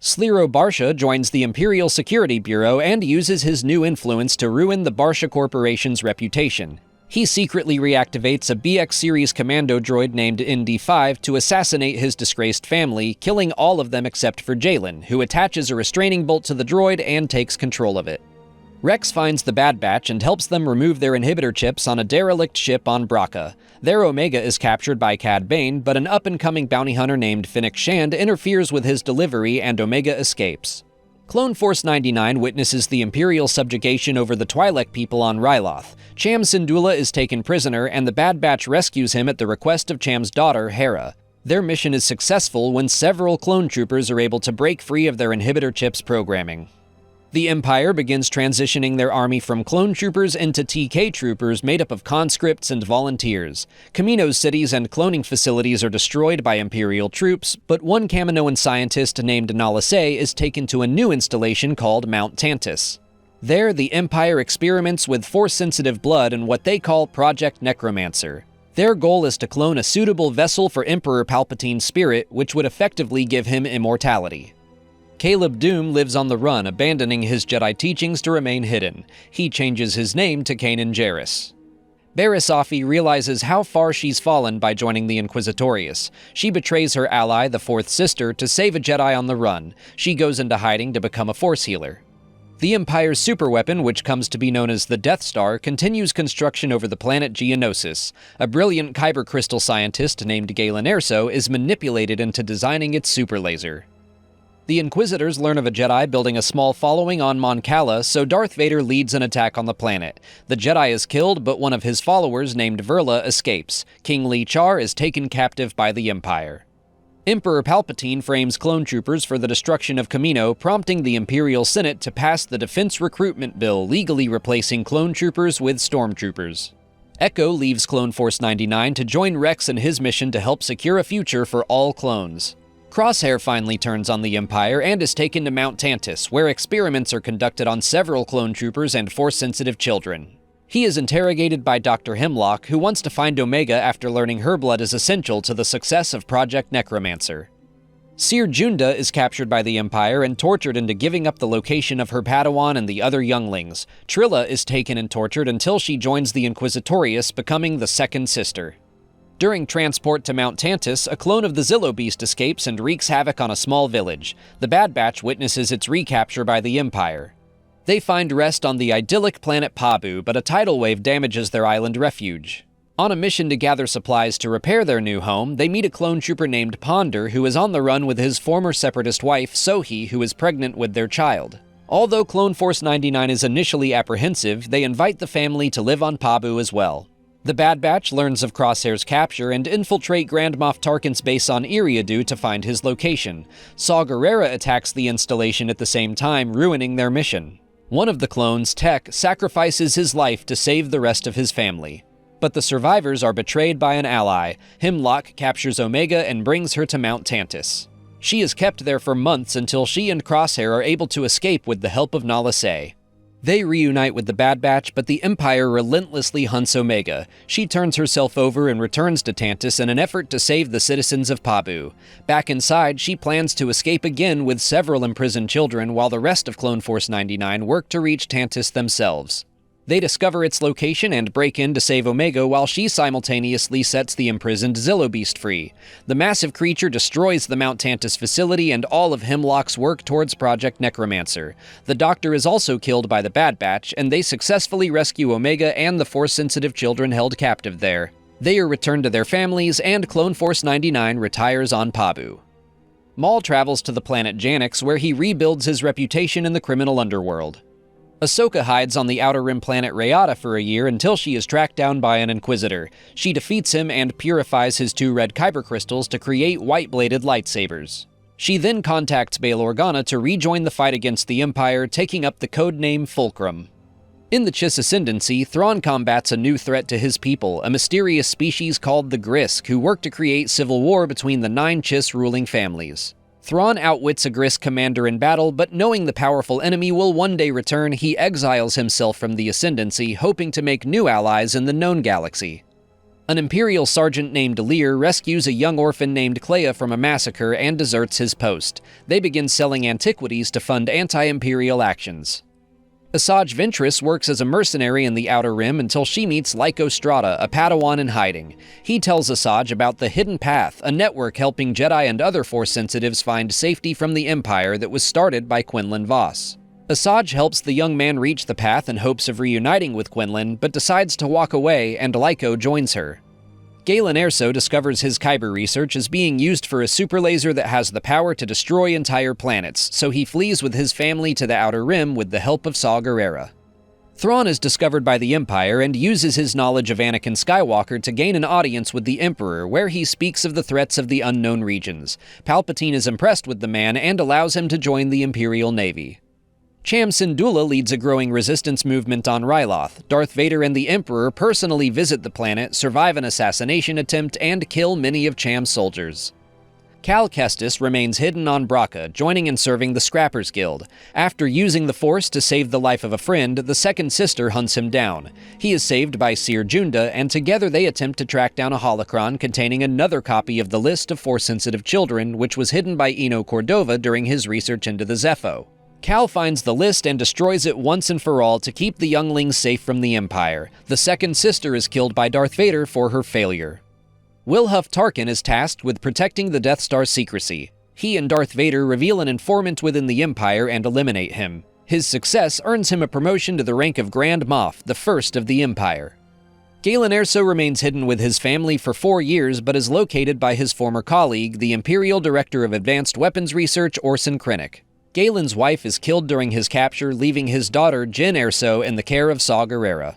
Sliro Barsha joins the Imperial Security Bureau and uses his new influence to ruin the Barsha Corporation's reputation. He secretly reactivates a BX series commando droid named ND5 to assassinate his disgraced family, killing all of them except for Jalen, who attaches a restraining bolt to the droid and takes control of it. Rex finds the Bad Batch and helps them remove their inhibitor chips on a derelict ship on Bracca. Their Omega is captured by Cad Bane, but an up-and-coming bounty hunter named Fennec Shand interferes with his delivery and Omega escapes. Clone Force 99 witnesses the Imperial subjugation over the Twi'lek people on Ryloth. Cham Syndulla is taken prisoner, and the Bad Batch rescues him at the request of Cham's daughter, Hera. Their mission is successful when several clone troopers are able to break free of their inhibitor chips programming. The Empire begins transitioning their army from clone troopers into TK troopers made up of conscripts and volunteers. Kamino's cities and cloning facilities are destroyed by Imperial troops, but one Kaminoan scientist named Nala Se is taken to a new installation called Mount Tantus. There, the Empire experiments with Force-sensitive blood in what they call Project Necromancer. Their goal is to clone a suitable vessel for Emperor Palpatine's spirit, which would effectively give him immortality. Caleb Doom lives on the run, abandoning his Jedi teachings to remain hidden. He changes his name to Kanan Jarrus. Barisafi realizes how far she's fallen by joining the Inquisitorius. She betrays her ally, the Fourth Sister, to save a Jedi on the run. She goes into hiding to become a Force healer. The Empire's superweapon, which comes to be known as the Death Star, continues construction over the planet Geonosis. A brilliant kyber crystal scientist named Galen Erso is manipulated into designing its superlaser. The Inquisitors learn of a Jedi building a small following on Mon Cala, so Darth Vader leads an attack on the planet. The Jedi is killed, but one of his followers, named Verla, escapes. King Lee Char is taken captive by the Empire. Emperor Palpatine frames clone troopers for the destruction of Kamino, prompting the Imperial Senate to pass the Defense Recruitment Bill, legally replacing clone troopers with stormtroopers. Echo leaves Clone Force 99 to join Rex in his mission to help secure a future for all clones. Crosshair finally turns on the Empire and is taken to Mount Tantus, where experiments are conducted on several clone troopers and Force-sensitive children. He is interrogated by Dr. Hemlock, who wants to find Omega after learning her blood is essential to the success of Project Necromancer. Seer Junda is captured by the Empire and tortured into giving up the location of her Padawan and the other younglings. Trilla is taken and tortured until she joins the Inquisitorius, becoming the second sister. During transport to Mount Tantus, a clone of the Zillo Beast escapes and wreaks havoc on a small village. The Bad Batch witnesses its recapture by the Empire. They find rest on the idyllic planet Pabu, but a tidal wave damages their island refuge. On a mission to gather supplies to repair their new home, they meet a clone trooper named Ponder, who is on the run with his former Separatist wife, Sohi, who is pregnant with their child. Although Clone Force 99 is initially apprehensive, they invite the family to live on Pabu as well. The Bad Batch learns of Crosshair's capture and infiltrate Grand Moff Tarkin's base on Eriadu to find his location. Saw Gerrera attacks the installation at the same time, ruining their mission. One of the clones, Tech, sacrifices his life to save the rest of his family. But the survivors are betrayed by an ally. Hemlock captures Omega and brings her to Mount Tantus. She is kept there for months until she and Crosshair are able to escape with the help of Nala Se. They reunite with the Bad Batch, but the Empire relentlessly hunts Omega. She turns herself over and returns to Tantus in an effort to save the citizens of Pabu. Back inside, she plans to escape again with several imprisoned children, while the rest of Clone Force 99 work to reach Tantus themselves. They discover its location and break in to save Omega while she simultaneously sets the imprisoned Zillo Beast free. The massive creature destroys the Mount Tantus facility and all of Hemlock's work towards Project Necromancer. The Doctor is also killed by the Bad Batch, and they successfully rescue Omega and the Force-sensitive children held captive there. They are returned to their families, and Clone Force 99 retires on Pabu. Maul travels to the planet Janix, where he rebuilds his reputation in the criminal underworld. Ahsoka hides on the Outer Rim planet Rayata for a year until she is tracked down by an Inquisitor. She defeats him and purifies his 2 red kyber crystals to create white-bladed lightsabers. She then contacts Bail Organa to rejoin the fight against the Empire, taking up the codename Fulcrum. In the Chiss Ascendancy, Thrawn combats a new threat to his people, a mysterious species called the Grisk, who work to create civil war between the 9 Chiss ruling families. Thrawn outwits a Grisk commander in battle, but knowing the powerful enemy will one day return, he exiles himself from the Ascendancy, hoping to make new allies in the known galaxy. An Imperial sergeant named Lear rescues a young orphan named Clea from a massacre and deserts his post. They begin selling antiquities to fund anti-Imperial actions. Asajj Ventress works as a mercenary in the Outer Rim until she meets Lyco Strata, a Padawan in hiding. He tells Asajj about the Hidden Path, a network helping Jedi and other Force sensitives find safety from the Empire that was started by Quinlan Vos. Asajj helps the young man reach the path in hopes of reuniting with Quinlan, but decides to walk away, and Lyco joins her. Galen Erso discovers his kyber research is being used for a superlaser that has the power to destroy entire planets, so he flees with his family to the Outer Rim with the help of Saw Gerrera. Thrawn is discovered by the Empire and uses his knowledge of Anakin Skywalker to gain an audience with the Emperor, where he speaks of the threats of the unknown regions. Palpatine is impressed with the man and allows him to join the Imperial Navy. Cham Syndulla leads a growing resistance movement on Ryloth. Darth Vader and the Emperor personally visit the planet, survive an assassination attempt, and kill many of Cham's soldiers. Cal Kestis remains hidden on Braca, joining and serving the Scrappers Guild. After using the Force to save the life of a friend, the second sister hunts him down. He is saved by Seer Junda, and together they attempt to track down a holocron containing another copy of the list of Force-sensitive children, which was hidden by Eno Cordova during his research into the Zepho. Cal finds the list and destroys it once and for all to keep the younglings safe from the Empire. The second sister is killed by Darth Vader for her failure. Wilhuff Tarkin is tasked with protecting the Death Star's secrecy. He and Darth Vader reveal an informant within the Empire and eliminate him. His success earns him a promotion to the rank of Grand Moff, the first of the Empire. Galen Erso remains hidden with his family for 4 years, but is located by his former colleague, the Imperial Director of Advanced Weapons Research, Orson Krennic. Galen's wife is killed during his capture, leaving his daughter, Jyn Erso, in the care of Saw Gerrera.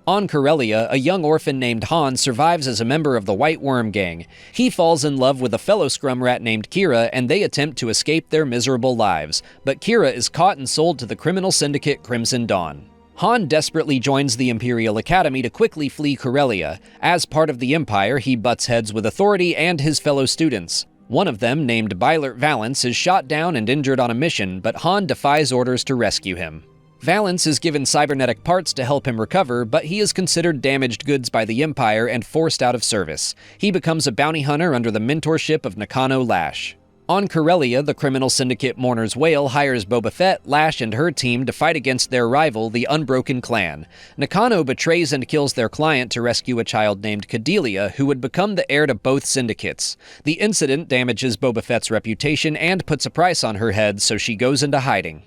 On Corellia, a young orphan named Han survives as a member of the White Worm Gang. He falls in love with a fellow scrum rat named Kira, and they attempt to escape their miserable lives. But Kira is caught and sold to the criminal syndicate Crimson Dawn. Han desperately joins the Imperial Academy to quickly flee Corellia. As part of the Empire, he butts heads with authority and his fellow students. One of them, named Bylert Valance, is shot down and injured on a mission, but Han defies orders to rescue him. Valance is given cybernetic parts to help him recover, but he is considered damaged goods by the Empire and forced out of service. He becomes a bounty hunter under the mentorship of Nakano Lash. On Corellia, the criminal syndicate Mourner's Whale hires Boba Fett, Lash, and her team to fight against their rival, the Unbroken Clan. Nakano betrays and kills their client to rescue a child named Cadelia, who would become the heir to both syndicates. The incident damages Boba Fett's reputation and puts a price on her head, so she goes into hiding.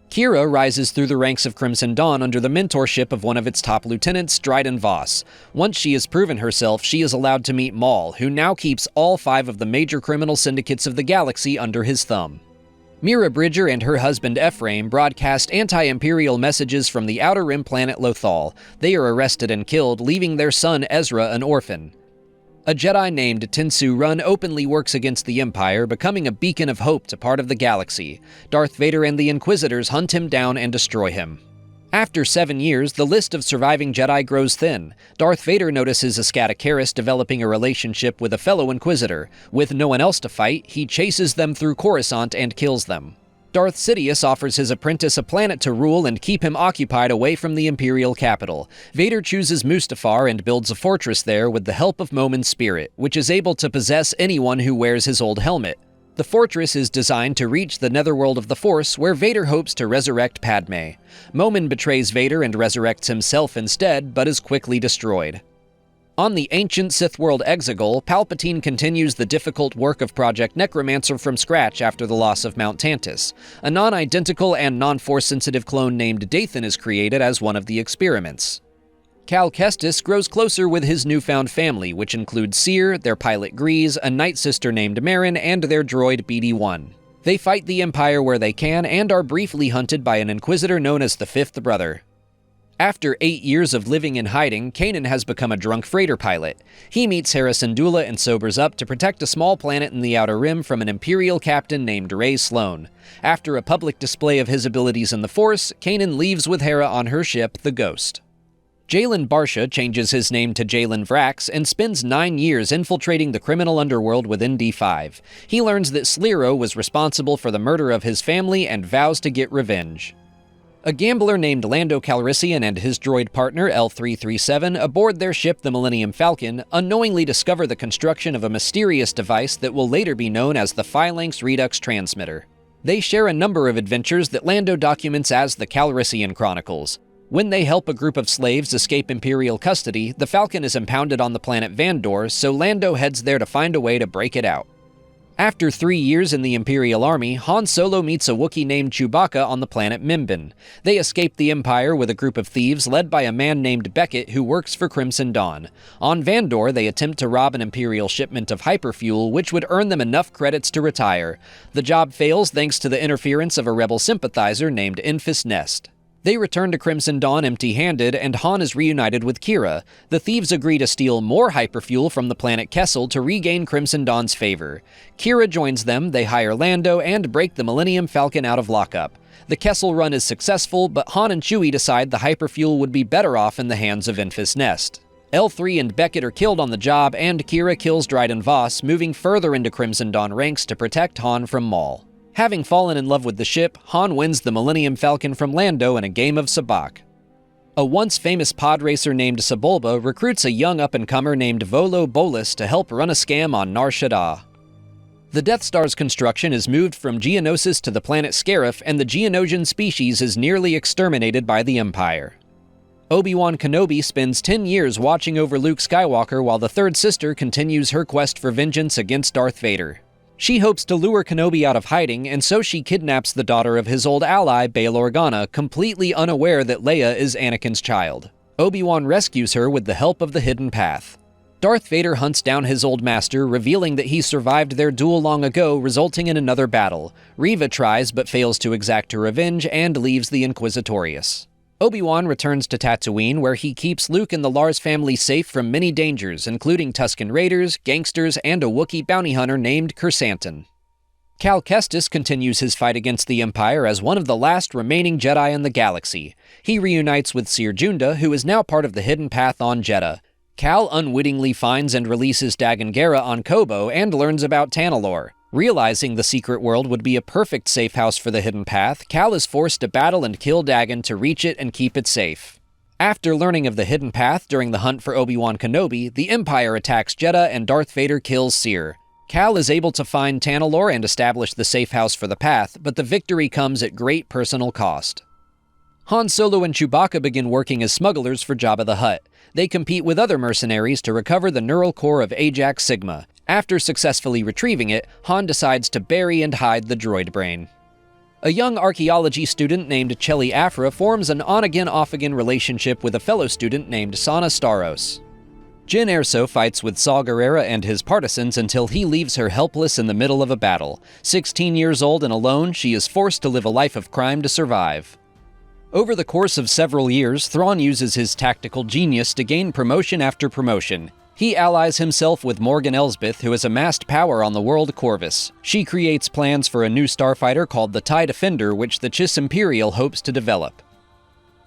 Kira rises through the ranks of Crimson Dawn under the mentorship of one of its top lieutenants, Dryden Voss. Once she has proven herself, she is allowed to meet Maul, who now keeps all 5 of the major criminal syndicates of the galaxy under his thumb. Mira Bridger and her husband Ephraim broadcast anti-imperial messages from the Outer Rim planet Lothal. They are arrested and killed, leaving their son Ezra an orphan. A Jedi named Tinsu Run openly works against the Empire, becoming a beacon of hope to part of the galaxy. Darth Vader and the Inquisitors hunt him down and destroy him. After 7 years, the list of surviving Jedi grows thin. Darth Vader notices Ascata Karis developing a relationship with a fellow Inquisitor. With no one else to fight, he chases them through Coruscant and kills them. Darth Sidious offers his apprentice a planet to rule and keep him occupied away from the Imperial capital. Vader chooses Mustafar and builds a fortress there with the help of Momin's spirit, which is able to possess anyone who wears his old helmet. The fortress is designed to reach the netherworld of the Force, where Vader hopes to resurrect Padme. Momin betrays Vader and resurrects himself instead, but is quickly destroyed. On the ancient Sith world Exegol, Palpatine continues the difficult work of Project Necromancer from scratch after the loss of Mount Tantus. A non-identical and non-Force-sensitive clone named Dathan is created as one of the experiments. Cal Kestis grows closer with his newfound family, which includes Seer, their pilot Grease, a night sister named Marin, and their droid BD-1. They fight the Empire where they can and are briefly hunted by an Inquisitor known as the Fifth Brother. After 8 years of living in hiding, Canon has become a drunk freighter pilot. He meets Hera Syndulla and sobers up to protect a small planet in the Outer Rim from an Imperial captain named Ray Sloan. After a public display of his abilities in the Force, Canon leaves with Hera on her ship, the Ghost. Jalen Barsha changes his name to Jalen Vrax and spends 9 years infiltrating the criminal underworld within D5. He learns that Slero was responsible for the murder of his family and vows to get revenge. A gambler named Lando Calrissian and his droid partner L337 aboard their ship the Millennium Falcon unknowingly discover the construction of a mysterious device that will later be known as the Phalanx Redux Transmitter. They share a number of adventures that Lando documents as the Calrissian Chronicles. When they help a group of slaves escape Imperial custody, the Falcon is impounded on the planet Vandor, so Lando heads there to find a way to break it out. After 3 years in the Imperial Army, Han Solo meets a Wookiee named Chewbacca on the planet Mimban. They escape the Empire with a group of thieves led by a man named Beckett who works for Crimson Dawn. On Vandor, they attempt to rob an Imperial shipment of hyperfuel, which would earn them enough credits to retire. The job fails thanks to the interference of a rebel sympathizer named Enfys Nest. They return to Crimson Dawn empty-handed, and Han is reunited with Kira. The thieves agree to steal more hyperfuel from the planet Kessel to regain Crimson Dawn's favor. Kira joins them, they hire Lando, and break the Millennium Falcon out of lockup. The Kessel run is successful, but Han and Chewie decide the hyperfuel would be better off in the hands of Enfys Nest. L3 and Beckett are killed on the job, and Kira kills Dryden Voss, moving further into Crimson Dawn ranks to protect Han from Maul. Having fallen in love with the ship, Han wins the Millennium Falcon from Lando in a game of sabacc. A once famous pod racer named Sebulba recruits a young up-and-comer named Volo Bolas to help run a scam on Nar Shaddaa. The Death Star's construction is moved from Geonosis to the planet Scarif, and the Geonosian species is nearly exterminated by the Empire. Obi-Wan Kenobi spends 10 years watching over Luke Skywalker while the third sister continues her quest for vengeance against Darth Vader. She hopes to lure Kenobi out of hiding, and so she kidnaps the daughter of his old ally, Bail Organa, completely unaware that Leia is Anakin's child. Obi-Wan rescues her with the help of the hidden path. Darth Vader hunts down his old master, revealing that he survived their duel long ago, resulting in another battle. Reva tries but fails to exact her revenge and leaves the Inquisitorius. Obi-Wan returns to Tatooine, where he keeps Luke and the Lars family safe from many dangers, including Tusken Raiders, gangsters, and a Wookiee bounty hunter named Kersantin. Cal Kestis continues his fight against the Empire as one of the last remaining Jedi in the galaxy. He reunites with Cere Junda, who is now part of the Hidden Path on Jedha. Cal unwittingly finds and releases Dagan Gera on Kobo and learns about Tanalorr. Realizing the secret world would be a perfect safe house for the Hidden Path, Cal is forced to battle and kill Dagan to reach it and keep it safe. After learning of the Hidden Path during the hunt for Obi-Wan Kenobi, the Empire attacks Jedha and Darth Vader kills Cere. Cal is able to find Tanalorr and establish the safe house for the Path, but the victory comes at great personal cost. Han Solo and Chewbacca begin working as smugglers for Jabba the Hutt. They compete with other mercenaries to recover the neural core of Ajax Sigma. After successfully retrieving it, Han decides to bury and hide the droid brain. A young archaeology student named Chelly Afra forms an on-again, off-again relationship with a fellow student named Sana Staros. Jyn Erso fights with Saw Gerrera and his partisans until he leaves her helpless in the middle of a battle. 16 years old and alone, she is forced to live a life of crime to survive. Over the course of several years, Thrawn uses his tactical genius to gain promotion after promotion. He allies himself with Morgan Elsbeth, who has amassed power on the world Corvus. She creates plans for a new starfighter called the TIE Defender, which the Chiss Imperial hopes to develop.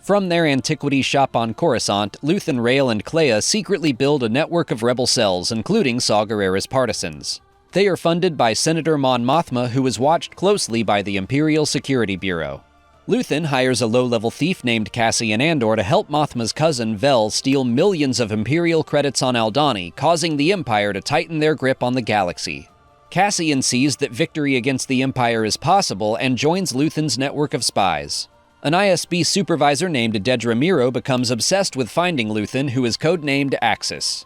From their antiquities shop on Coruscant, Luthen Rael and Kleya secretly build a network of rebel cells, including Saw Gerrera's partisans. They are funded by Senator Mon Mothma, who is watched closely by the Imperial Security Bureau. Luthen hires a low-level thief named Cassian Andor to help Mothma's cousin, Vel, steal millions of Imperial credits on Aldhani, causing the Empire to tighten their grip on the galaxy. Cassian sees that victory against the Empire is possible and joins Luthen's network of spies. An ISB supervisor named Dedra Meero becomes obsessed with finding Luthen, who is codenamed Axis.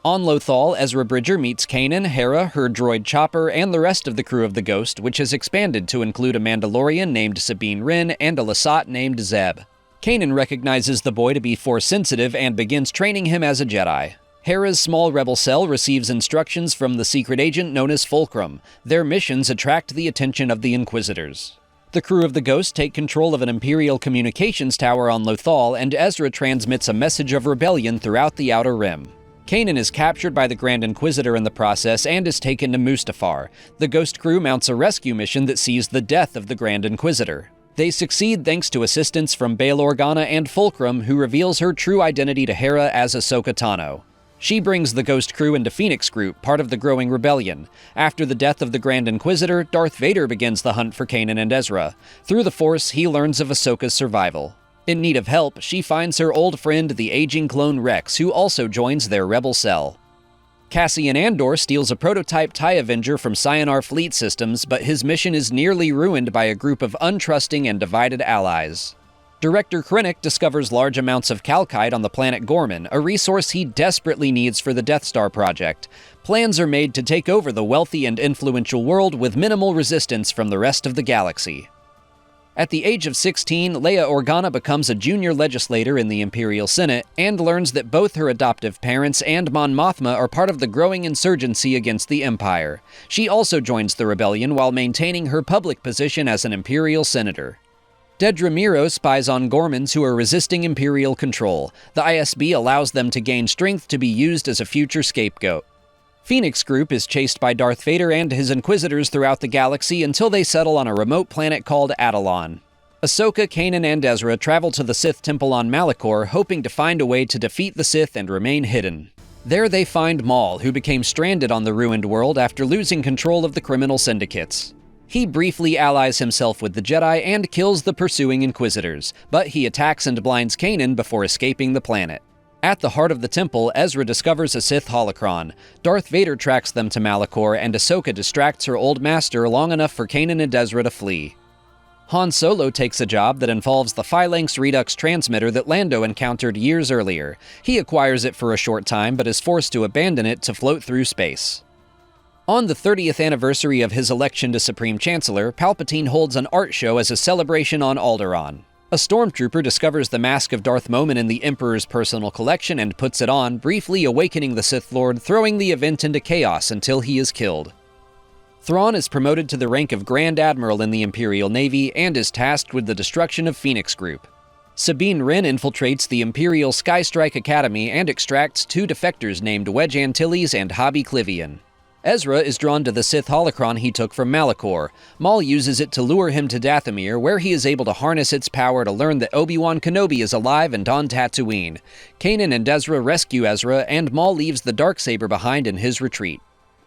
On Lothal, Ezra Bridger meets Kanan, Hera, her droid Chopper, and the rest of the crew of the Ghost, which has expanded to include a Mandalorian named Sabine Wren and a Lasat named Zeb. Kanan recognizes the boy to be Force-sensitive and begins training him as a Jedi. Hera's small rebel cell receives instructions from the secret agent known as Fulcrum. Their missions attract the attention of the Inquisitors. The crew of the Ghost take control of an Imperial communications tower on Lothal, and Ezra transmits a message of rebellion throughout the Outer Rim. Kanan is captured by the Grand Inquisitor in the process and is taken to Mustafar. The Ghost crew mounts a rescue mission that sees the death of the Grand Inquisitor. They succeed thanks to assistance from Bail Organa and Fulcrum, who reveals her true identity to Hera as Ahsoka Tano. She brings the Ghost crew into Phoenix Group, part of the growing rebellion. After the death of the Grand Inquisitor, Darth Vader begins the hunt for Kanan and Ezra. Through the Force, he learns of Ahsoka's survival. In need of help, she finds her old friend, the aging clone Rex, who also joins their rebel cell. Cassian Andor steals a prototype TIE Avenger from Sienar Fleet Systems, but his mission is nearly ruined by a group of untrusting and divided allies. Director Krennic discovers large amounts of Calcite on the planet Gorman, a resource he desperately needs for the Death Star project. Plans are made to take over the wealthy and influential world with minimal resistance from the rest of the galaxy. At the age of 16, Leia Organa becomes a junior legislator in the Imperial Senate and learns that both her adoptive parents and Mon Mothma are part of the growing insurgency against the Empire. She also joins the rebellion while maintaining her public position as an Imperial senator. Dedra Meero spies on Gormans who are resisting Imperial control. The ISB allows them to gain strength to be used as a future scapegoat. Phoenix Group is chased by Darth Vader and his Inquisitors throughout the galaxy until they settle on a remote planet called Atollon. Ahsoka, Kanan, and Ezra travel to the Sith Temple on Malachor, hoping to find a way to defeat the Sith and remain hidden. There they find Maul, who became stranded on the ruined world after losing control of the criminal syndicates. He briefly allies himself with the Jedi and kills the pursuing Inquisitors, but he attacks and blinds Kanan before escaping the planet. At the heart of the temple, Ezra discovers a Sith holocron. Darth Vader tracks them to Malachor, and Ahsoka distracts her old master long enough for Kanan and Ezra to flee. Han Solo takes a job that involves the Phalanx Redux transmitter that Lando encountered years earlier. He acquires it for a short time, but is forced to abandon it to float through space. On the 30th anniversary of his election to Supreme Chancellor, Palpatine holds an art show as a celebration on Alderaan. A stormtrooper discovers the mask of Darth Momin in the Emperor's personal collection and puts it on, briefly awakening the Sith Lord, throwing the event into chaos until he is killed. Thrawn is promoted to the rank of Grand Admiral in the Imperial Navy and is tasked with the destruction of Phoenix Group. Sabine Wren infiltrates the Imperial Skystrike Academy and extracts 2 defectors named Wedge Antilles and Hobby Clivian. Ezra is drawn to the Sith holocron he took from Malachor. Maul uses it to lure him to Dathomir, where he is able to harness its power to learn that Obi-Wan Kenobi is alive and on Tatooine. Kanan and Ezra rescue Ezra, and Maul leaves the Darksaber behind in his retreat.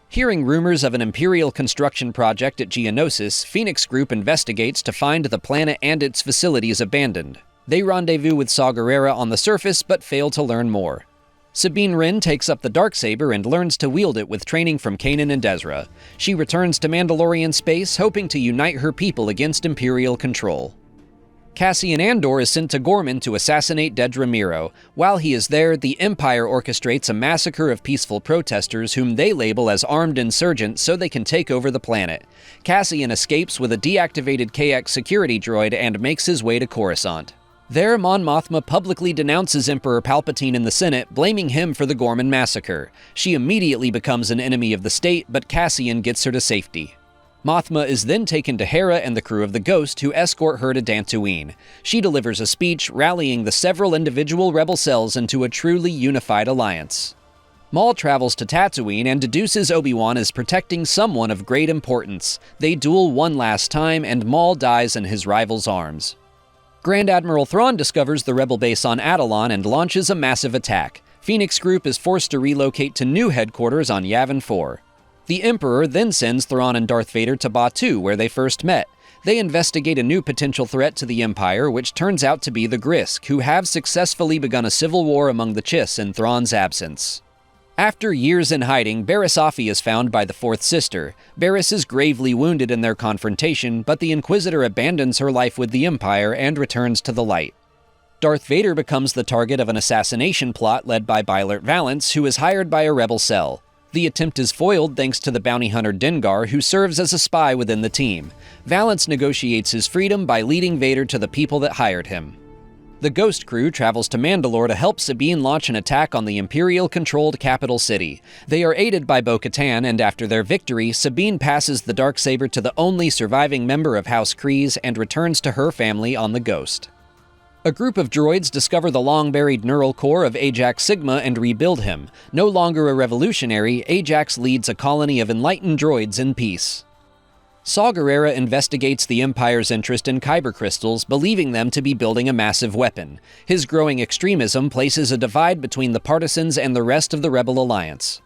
Hearing rumors of an Imperial construction project at Geonosis, Phoenix Group investigates to find the planet and its facilities abandoned. They rendezvous with Saw Gerrera on the surface, but fail to learn more. Sabine Wren takes up the Darksaber and learns to wield it with training from Kanan and Ezra. She returns to Mandalorian space, hoping to unite her people against Imperial control. Cassian Andor is sent to Gorman to assassinate Dedra Meero. While he is there, the Empire orchestrates a massacre of peaceful protesters whom they label as armed insurgents so they can take over the planet. Cassian escapes with a deactivated KX security droid and makes his way to Coruscant. There, Mon Mothma publicly denounces Emperor Palpatine in the Senate, blaming him for the Gorman massacre. She immediately becomes an enemy of the state, but Cassian gets her to safety. Mothma is then taken to Hera and the crew of the Ghost, who escort her to Dantooine. She delivers a speech rallying the several individual rebel cells into a truly unified alliance. Maul travels to Tatooine and deduces Obi-Wan is protecting someone of great importance. They duel one last time, and Maul dies in his rival's arms. Grand Admiral Thrawn discovers the rebel base on Atollon and launches a massive attack. Phoenix Group is forced to relocate to new headquarters on Yavin 4. The Emperor then sends Thrawn and Darth Vader to Batuu, where they first met. They investigate a new potential threat to the Empire, which turns out to be the Grisk, who have successfully begun a civil war among the Chiss in Thrawn's absence. After years in hiding, Barriss Offee is found by the Fourth Sister. Barriss is gravely wounded in their confrontation, but the Inquisitor abandons her life with the Empire and returns to the light. Darth Vader becomes the target of an assassination plot led by Bylert Valance, who is hired by a rebel cell. The attempt is foiled thanks to the bounty hunter Dengar, who serves as a spy within the team. Valance negotiates his freedom by leading Vader to the people that hired him. The Ghost crew travels to Mandalore to help Sabine launch an attack on the Imperial-controlled capital city. They are aided by Bo-Katan, and after their victory, Sabine passes the Darksaber to the only surviving member of House Kryze and returns to her family on the Ghost. A group of droids discover the long-buried neural core of Ajax Sigma and rebuild him. No longer a revolutionary, Ajax leads a colony of enlightened droids in peace. Saw Gerrera investigates the Empire's interest in kyber crystals, believing them to be building a massive weapon. His growing extremism places a divide between the partisans and the rest of the Rebel Alliance.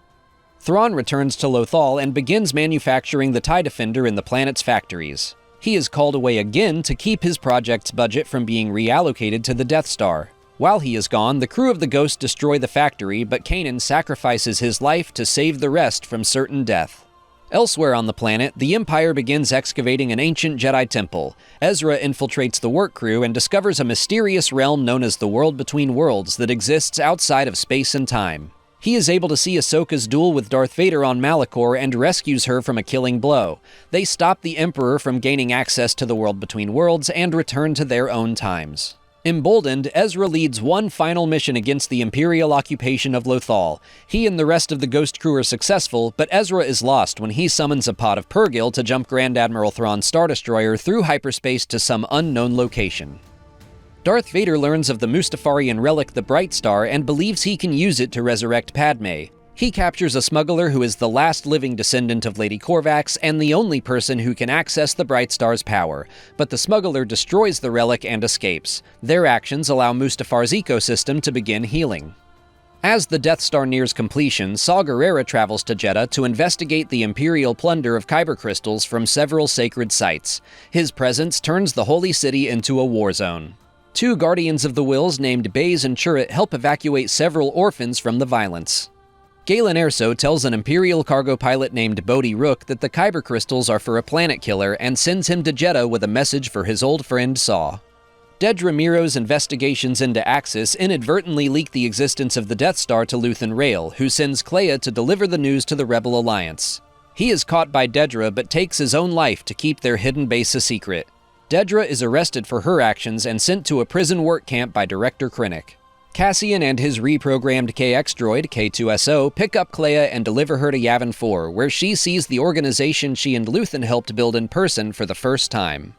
Thrawn returns to Lothal and begins manufacturing the TIE Defender in the planet's factories. He is called away again to keep his project's budget from being reallocated to the Death Star. While he is gone, the crew of the Ghost destroy the factory, but Kanan sacrifices his life to save the rest from certain death. Elsewhere on the planet, the Empire begins excavating an ancient Jedi temple. Ezra infiltrates the work crew and discovers a mysterious realm known as the World Between Worlds that exists outside of space and time. He is able to see Ahsoka's duel with Darth Vader on Malachor and rescues her from a killing blow. They stop the Emperor from gaining access to the World Between Worlds and return to their own times. Emboldened, Ezra leads one final mission against the Imperial occupation of Lothal. He and the rest of the Ghost crew are successful, but Ezra is lost when he summons a pod of Purrgil to jump Grand Admiral Thrawn's Star Destroyer through hyperspace to some unknown location. Darth Vader learns of the Mustafarian relic the Bright Star and believes he can use it to resurrect Padme. He captures a smuggler who is the last living descendant of Lady Corvax and the only person who can access the Bright Star's power, but the smuggler destroys the relic and escapes. Their actions allow Mustafar's ecosystem to begin healing. As the Death Star nears completion, Saw Gerrera travels to Jedha to investigate the Imperial plunder of kyber crystals from several sacred sites. His presence turns the Holy City into a war zone. 2 Guardians of the Wills named Baze and Chirrut help evacuate several orphans from the violence. Galen Erso tells an Imperial cargo pilot named Bodhi Rook that the kyber crystals are for a planet killer and sends him to Jedha with a message for his old friend Saw. Dedra Meero's investigations into Axis inadvertently leak the existence of the Death Star to Luthen Rael, who sends Kleya to deliver the news to the Rebel Alliance. He is caught by Dedra but takes his own life to keep their hidden base a secret. Dedra is arrested for her actions and sent to a prison work camp by Director Krennic. Cassian and his reprogrammed KX droid, K2SO, pick up Kleya and deliver her to Yavin 4, where she sees the organization she and Luthen helped build in person for the first time.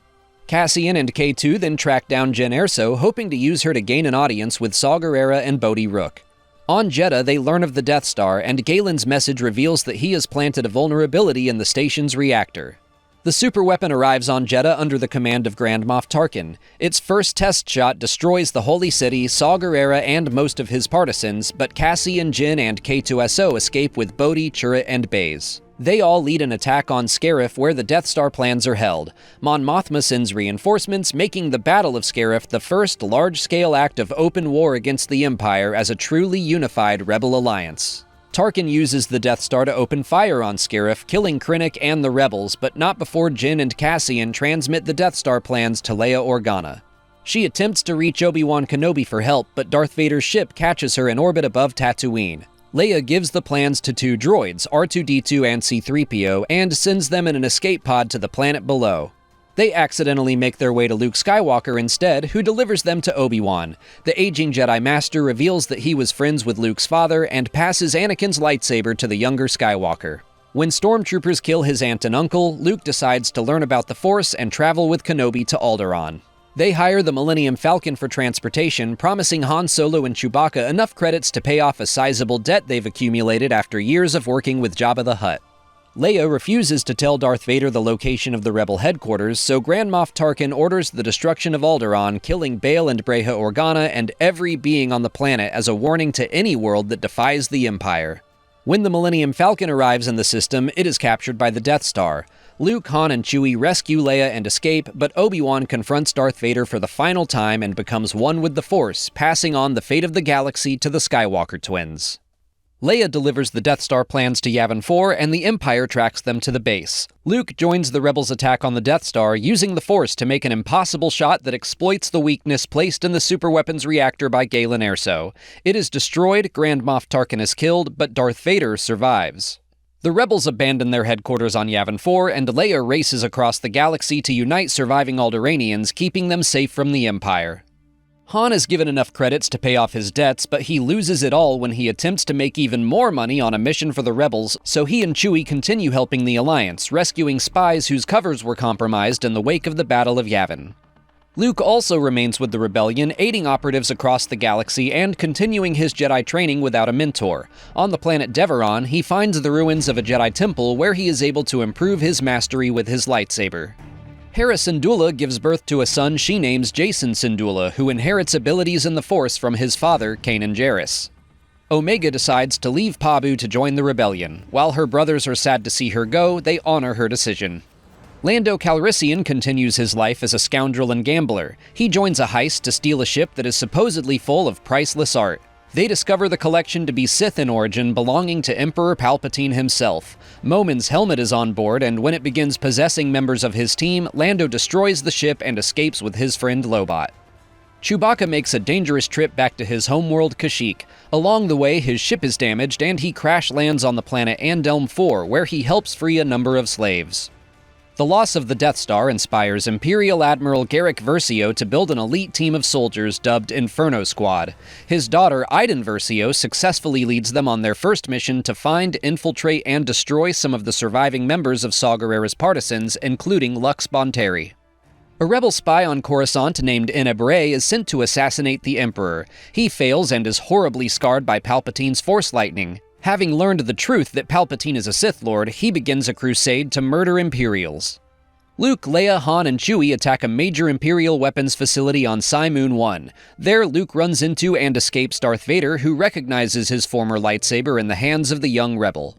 Cassian and K2 then track down Jyn Erso, hoping to use her to gain an audience with Saw Gerrera and Bodhi Rook. On Jedha, they learn of the Death Star, and Galen's message reveals that he has planted a vulnerability in the station's reactor. The superweapon arrives on Jedha under the command of Grand Moff Tarkin. Its first test shot destroys the Holy City, Saw Gerrera, and most of his partisans, but Cassian, Jyn, and K2SO escape with Bodhi, Chirrut, and Baze. They all lead an attack on Scarif, where the Death Star plans are held. Mon Mothma sends reinforcements, making the Battle of Scarif the first large-scale act of open war against the Empire as a truly unified rebel alliance. Tarkin uses the Death Star to open fire on Scarif, killing Krennic and the rebels, but not before Jyn and Cassian transmit the Death Star plans to Leia Organa. She attempts to reach Obi-Wan Kenobi for help, but Darth Vader's ship catches her in orbit above Tatooine. Leia gives the plans to two droids, R2-D2 and C-3PO, and sends them in an escape pod to the planet below. They accidentally make their way to Luke Skywalker instead, who delivers them to Obi-Wan. The aging Jedi Master reveals that he was friends with Luke's father and passes Anakin's lightsaber to the younger Skywalker. When stormtroopers kill his aunt and uncle, Luke decides to learn about the Force and travel with Kenobi to Alderaan. They hire the Millennium Falcon for transportation, promising Han Solo and Chewbacca enough credits to pay off a sizable debt they've accumulated after years of working with Jabba the Hutt. Leia refuses to tell Darth Vader the location of the Rebel headquarters, so Grand Moff Tarkin orders the destruction of Alderaan, killing Bail and Breha Organa and every being on the planet as a warning to any world that defies the Empire. When the Millennium Falcon arrives in the system, it is captured by the Death Star. Luke, Han, and Chewie rescue Leia and escape, but Obi-Wan confronts Darth Vader for the final time and becomes one with the Force, passing on the fate of the galaxy to the Skywalker twins. Leia delivers the Death Star plans to Yavin 4, and the Empire tracks them to the base. Luke joins the Rebels' attack on the Death Star, using the Force to make an impossible shot that exploits the weakness placed in the superweapons reactor by Galen Erso. It is destroyed, Grand Moff Tarkin is killed, but Darth Vader survives. The Rebels abandon their headquarters on Yavin 4, and Leia races across the galaxy to unite surviving Alderaanians, keeping them safe from the Empire. Han is given enough credits to pay off his debts, but he loses it all when he attempts to make even more money on a mission for the Rebels, so he and Chewie continue helping the Alliance, rescuing spies whose covers were compromised in the wake of the Battle of Yavin. Luke also remains with the Rebellion, aiding operatives across the galaxy and continuing his Jedi training without a mentor. On the planet Deveron, he finds the ruins of a Jedi temple where he is able to improve his mastery with his lightsaber. Hera Syndulla gives birth to a son she names Jacen Syndulla, who inherits abilities in the Force from his father, Kanan Jarrus. Omega decides to leave Pabu to join the rebellion. While her brothers are sad to see her go, they honor her decision. Lando Calrissian continues his life as a scoundrel and gambler. He joins a heist to steal a ship that is supposedly full of priceless art. They discover the collection to be Sith in origin, belonging to Emperor Palpatine himself. Momin's helmet is on board, and when it begins possessing members of his team, Lando destroys the ship and escapes with his friend Lobot. Chewbacca makes a dangerous trip back to his homeworld Kashyyyk. Along the way, his ship is damaged, and he crash lands on the planet Andelm 4, where he helps free a number of slaves. The loss of the Death Star inspires Imperial Admiral Garrick Versio to build an elite team of soldiers dubbed Inferno Squad. His daughter, Iden Versio, successfully leads them on their first mission to find, infiltrate, and destroy some of the surviving members of Saw Gerrera's partisans, including Lux Bonteri. A rebel spy on Coruscant named Eneb Ray is sent to assassinate the Emperor. He fails and is horribly scarred by Palpatine's Force lightning. Having learned the truth that Palpatine is a Sith Lord, he begins a crusade to murder Imperials. Luke, Leia, Han, and Chewie attack a major Imperial weapons facility on Cymoon 1. There, Luke runs into and escapes Darth Vader, who recognizes his former lightsaber in the hands of the young rebel.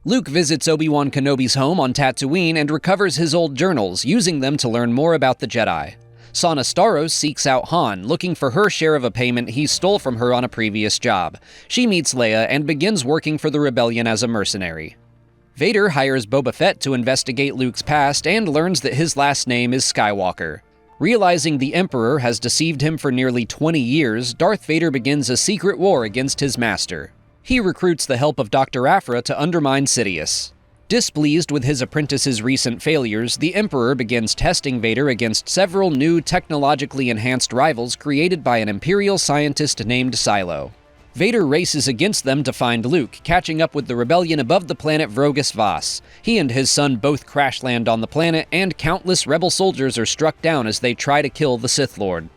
Luke visits Obi-Wan Kenobi's home on Tatooine and recovers his old journals, using them to learn more about the Jedi. Sana Starros seeks out Han, looking for her share of a payment he stole from her on a previous job. She meets Leia and begins working for the rebellion as a mercenary. Vader hires Boba Fett to investigate Luke's past and learns that his last name is Skywalker. Realizing the Emperor has deceived him for nearly 20 years, Darth Vader begins a secret war against his master. He recruits the help of Dr. Aphra to undermine Sidious. Displeased with his apprentice's recent failures, the Emperor begins testing Vader against several new technologically enhanced rivals created by an Imperial scientist named Silo. Vader races against them to find Luke, catching up with the rebellion above the planet Vrogus Voss. He and his son both crash land on the planet, and countless rebel soldiers are struck down as they try to kill the Sith Lord.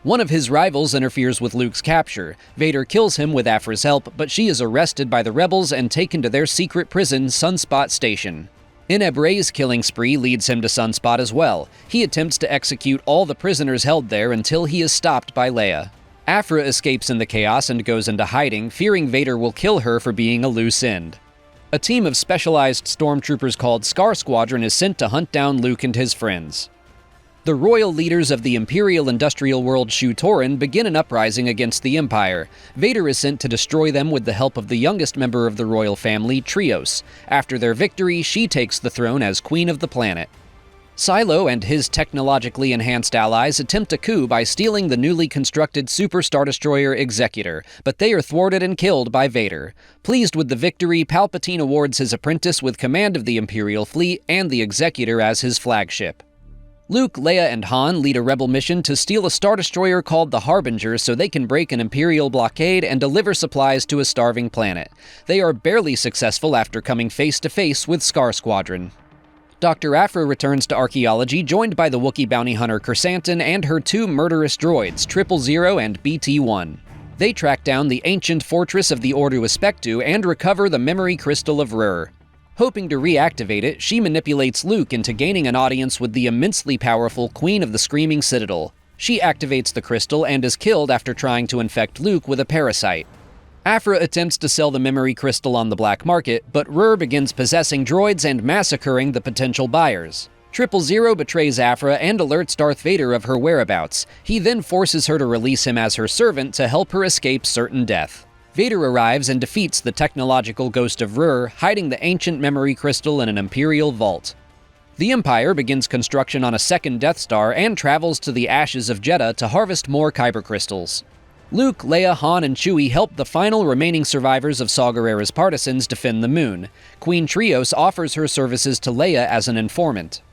One of his rivals interferes with Luke's capture. Vader kills him with Aphra's help, but she is arrested by the rebels and taken to their secret prison, Sunspot Station. Ineb Ray's killing spree leads him to Sunspot as well. He attempts to execute all the prisoners held there until he is stopped by Leia. Aphra escapes in the chaos and goes into hiding, fearing Vader will kill her for being a loose end. A team of specialized stormtroopers called Scar Squadron is sent to hunt down Luke and his friends. The royal leaders of the Imperial industrial world Shu-Torun begin an uprising against the Empire. Vader is sent to destroy them with the help of the youngest member of the royal family, Trios. After their victory, she takes the throne as Queen of the planet. Silo and his technologically enhanced allies attempt a coup by stealing the newly constructed Super Star Destroyer Executor, but they are thwarted and killed by Vader. Pleased with the victory, Palpatine awards his apprentice with command of the Imperial fleet and the Executor as his flagship. Luke, Leia, and Han lead a rebel mission to steal a Star Destroyer called the Harbinger so they can break an Imperial blockade and deliver supplies to a starving planet. They are barely successful after coming face-to-face with Scar Squadron. Dr. Aphra returns to archaeology, joined by the Wookiee bounty hunter Chrysanthemum and her two murderous droids, 000 and BT-1. They track down the ancient fortress of the Ordu Aspectu and recover the memory crystal of Rr. Hoping to reactivate it, she manipulates Luke into gaining an audience with the immensely powerful Queen of the Screaming Citadel. She activates the crystal and is killed after trying to infect Luke with a parasite. Aphra attempts to sell the memory crystal on the black market, but Rr begins possessing droids and massacring the potential buyers. 000 betrays Aphra and alerts Darth Vader of her whereabouts. He then forces her to release him as her servant to help her escape certain death. Vader arrives and defeats the technological ghost of Rr, hiding the ancient memory crystal in an Imperial vault. The Empire begins construction on a second Death Star and travels to the ashes of Jeddah to harvest more kyber crystals. Luke, Leia, Han, and Chewie help the final remaining survivors of Saw Gerrera's partisans defend the moon. Queen Trios offers her services to Leia as an informant.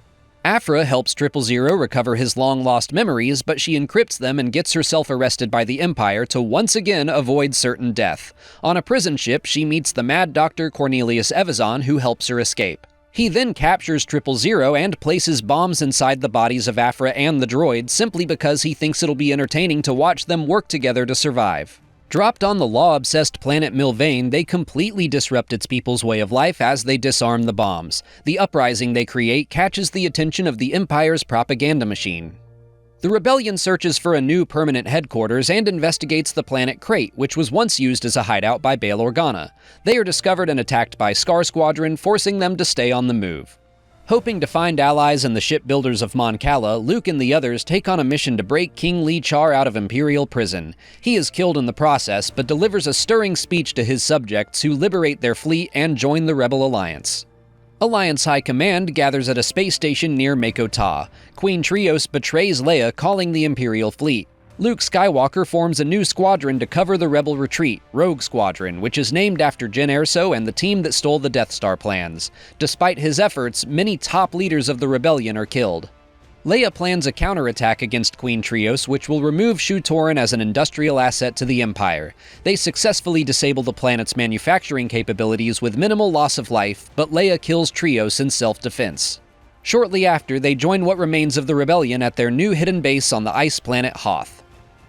Aphra helps 000 recover his long-lost memories, but she encrypts them and gets herself arrested by the Empire to once again avoid certain death. On a prison ship, she meets the Mad Dr. Cornelius Evazan, who helps her escape. He then captures 000 and places bombs inside the bodies of Aphra and the droid simply because he thinks it'll be entertaining to watch them work together to survive. Dropped on the law-obsessed planet Milvain, they completely disrupt its people's way of life as they disarm the bombs. The uprising they create catches the attention of the Empire's propaganda machine. The rebellion searches for a new permanent headquarters and investigates the planet Crate, which was once used as a hideout by Bail Organa. They are discovered and attacked by Scar Squadron, forcing them to stay on the move. Hoping to find allies in the shipbuilders of Mon Cala, Luke and the others take on a mission to break King Lee Char out of Imperial prison. He is killed in the process, but delivers a stirring speech to his subjects who liberate their fleet and join the Rebel Alliance. Alliance High Command gathers at a space station near Mako Ta. Queen Trios betrays Leia, calling the Imperial fleet. Luke Skywalker forms a new squadron to cover the Rebel retreat, Rogue Squadron, which is named after Jyn Erso and the team that stole the Death Star plans. Despite his efforts, many top leaders of the rebellion are killed. Leia plans a counterattack against Queen Trios, which will remove Shu-Torun as an industrial asset to the Empire. They successfully disable the planet's manufacturing capabilities with minimal loss of life, but Leia kills Trios in self-defense. Shortly after, they join what remains of the rebellion at their new hidden base on the ice planet Hoth.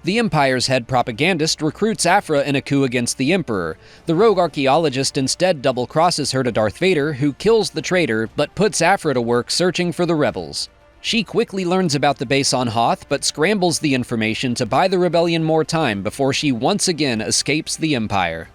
The Empire's head propagandist recruits Aphra in a coup against the Emperor. The rogue archaeologist instead double-crosses her to Darth Vader, who kills the traitor, but puts Aphra to work searching for the rebels. She quickly learns about the base on Hoth, but scrambles the information to buy the rebellion more time before she once again escapes the Empire.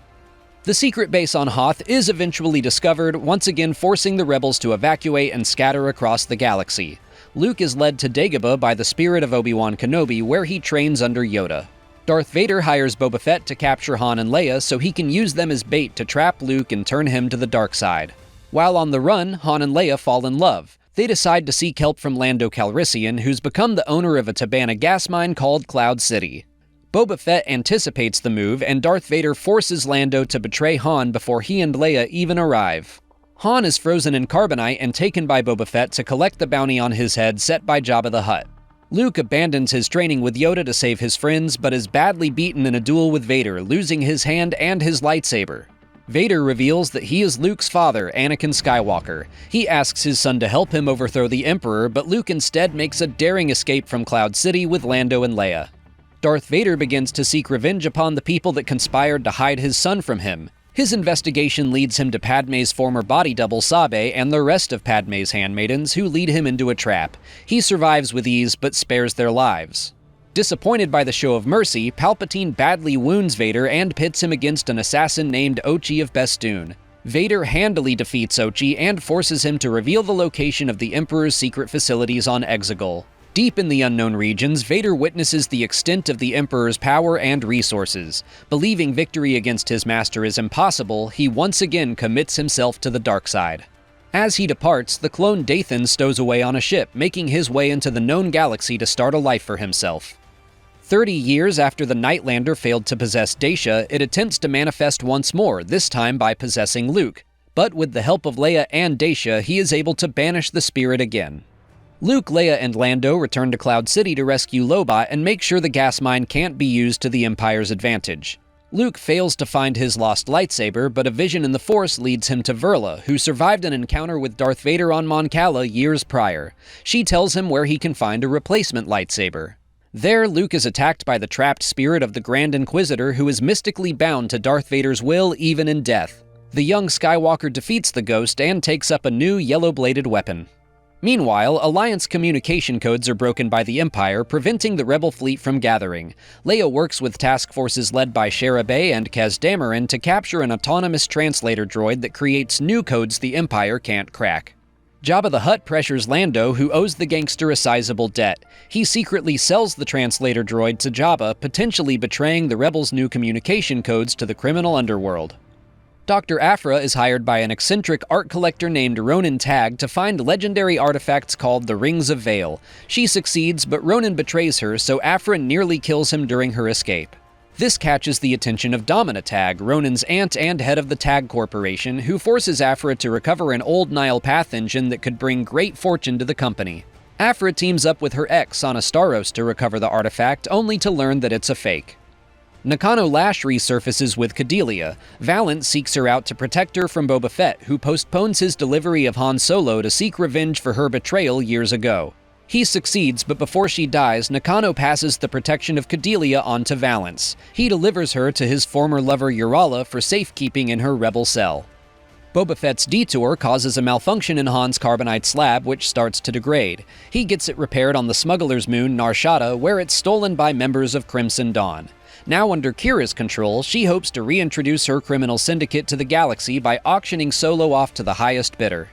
The secret base on Hoth is eventually discovered, once again forcing the rebels to evacuate and scatter across the galaxy. Luke is led to Dagobah by the spirit of Obi-Wan Kenobi, where he trains under Yoda. Darth Vader hires Boba Fett to capture Han and Leia so he can use them as bait to trap Luke and turn him to the dark side. While on the run, Han and Leia fall in love. They decide to seek help from Lando Calrissian, who's become the owner of a Tabana gas mine called Cloud City. Boba Fett anticipates the move, and Darth Vader forces Lando to betray Han before he and Leia even arrive. Han is frozen in carbonite and taken by Boba Fett to collect the bounty on his head set by Jabba the Hutt. Luke abandons his training with Yoda to save his friends, but is badly beaten in a duel with Vader, losing his hand and his lightsaber. Vader reveals that he is Luke's father, Anakin Skywalker. He asks his son to help him overthrow the Emperor, but Luke instead makes a daring escape from Cloud City with Lando and Leia. Darth Vader begins to seek revenge upon the people that conspired to hide his son from him. His investigation leads him to Padmé's former body double Sabe and the rest of Padmé's handmaidens, who lead him into a trap. He survives with ease, but spares their lives. Disappointed by the show of mercy, Palpatine badly wounds Vader and pits him against an assassin named Ochi of Bestoon. Vader handily defeats Ochi and forces him to reveal the location of the Emperor's secret facilities on Exegol. Deep in the unknown regions, Vader witnesses the extent of the Emperor's power and resources. Believing victory against his master is impossible, he once again commits himself to the dark side. As he departs, the clone Dathan stows away on a ship, making his way into the known galaxy to start a life for himself. 30 years after the Nightlander failed to possess Dacia, it attempts to manifest once more, this time by possessing Luke. But with the help of Leia and Dacia, he is able to banish the spirit again. Luke, Leia, and Lando return to Cloud City to rescue Lobot and make sure the gas mine can't be used to the Empire's advantage. Luke fails to find his lost lightsaber, but a vision in the Force leads him to Verla, who survived an encounter with Darth Vader on Mon Cala years prior. She tells him where he can find a replacement lightsaber. There, Luke is attacked by the trapped spirit of the Grand Inquisitor, who is mystically bound to Darth Vader's will even in death. The young Skywalker defeats the ghost and takes up a new yellow-bladed weapon. Meanwhile, Alliance communication codes are broken by the Empire, preventing the Rebel fleet from gathering. Leia works with task forces led by Shara Bey and Kez Dameron to capture an autonomous translator droid that creates new codes the Empire can't crack. Jabba the Hutt pressures Lando, who owes the gangster a sizable debt. He secretly sells the translator droid to Jabba, potentially betraying the rebels' new communication codes to the criminal underworld. Dr. Aphra is hired by an eccentric art collector named Ronan Tagg to find legendary artifacts called the Rings of Vale. She succeeds, but Ronan betrays her, so Aphra nearly kills him during her escape. This catches the attention of Domina Tagg, Ronan's aunt and head of the Tagg Corporation, who forces Aphra to recover an old Nile Path engine that could bring great fortune to the company. Aphra teams up with her ex, Sana Starros, to recover the artifact, only to learn that it's a fake. Nakano Lash resurfaces with Cordelia. Valance seeks her out to protect her from Boba Fett, who postpones his delivery of Han Solo to seek revenge for her betrayal years ago. He succeeds, but before she dies, Nakano passes the protection of Cordelia on to Valance. He delivers her to his former lover Urala for safekeeping in her rebel cell. Boba Fett's detour causes a malfunction in Han's carbonite slab, which starts to degrade. He gets it repaired on the smuggler's moon, Nar Shaddaa, where it's stolen by members of Crimson Dawn. Now under Kira's control, she hopes to reintroduce her criminal syndicate to the galaxy by auctioning Solo off to the highest bidder.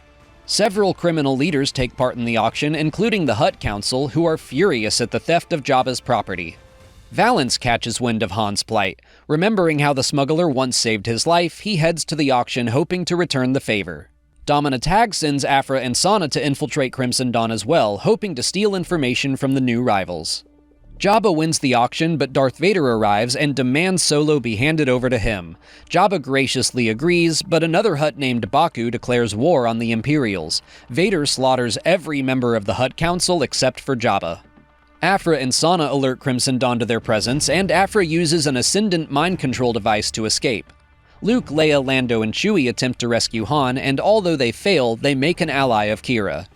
Several criminal leaders take part in the auction, including the Hutt Council, who are furious at the theft of Jabba's property. Valance catches wind of Han's plight. Remembering how the smuggler once saved his life, he heads to the auction hoping to return the favor. Domina Tagg sends Aphra and Sana to infiltrate Crimson Dawn as well, hoping to steal information from the new rivals. Jabba wins the auction, but Darth Vader arrives and demands Solo be handed over to him. Jabba graciously agrees, but another Hutt named Baku declares war on the Imperials. Vader slaughters every member of the Hutt Council except for Jabba. Aphra and Sana alert Crimson Dawn to their presence, and Aphra uses an ascendant mind control device to escape. Luke, Leia, Lando, and Chewie attempt to rescue Han, and although they fail, they make an ally of Kira.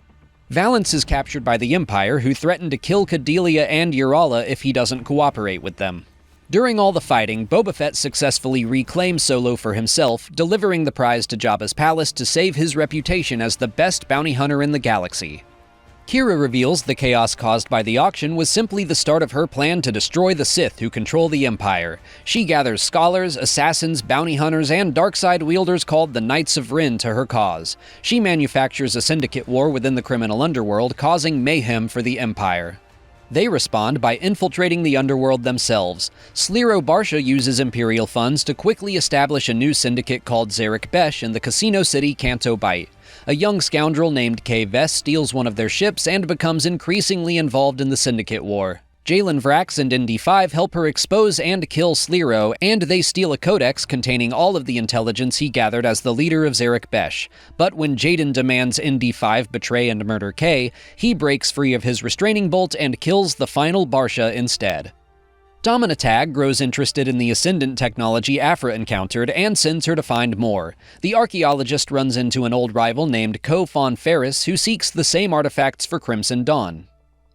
Valance is captured by the Empire, who threaten to kill Cordelia and Urala if he doesn't cooperate with them. During all the fighting, Boba Fett successfully reclaims Solo for himself, delivering the prize to Jabba's palace to save his reputation as the best bounty hunter in the galaxy. Kira reveals the chaos caused by the auction was simply the start of her plan to destroy the Sith who control the Empire. She gathers scholars, assassins, bounty hunters, and darkside wielders called the Knights of Ren to her cause. She manufactures a syndicate war within the criminal underworld, causing mayhem for the Empire. They respond by infiltrating the underworld themselves. Sliro Barsha uses Imperial funds to quickly establish a new syndicate called Zarek Besh in the casino city Canto Bight. A young scoundrel named Kay Vess steals one of their ships and becomes increasingly involved in the syndicate war. Jalen Vrax and ND5 help her expose and kill Slero, and they steal a codex containing all of the intelligence he gathered as the leader of Zarek Besh. But when Jaden demands ND5 betray and murder Kay, he breaks free of his restraining bolt and kills the final Barsha instead. Dominatag grows interested in the Ascendant technology Aphra encountered and sends her to find more. The archaeologist runs into an old rival named Ko Fon Ferris, who seeks the same artifacts for Crimson Dawn.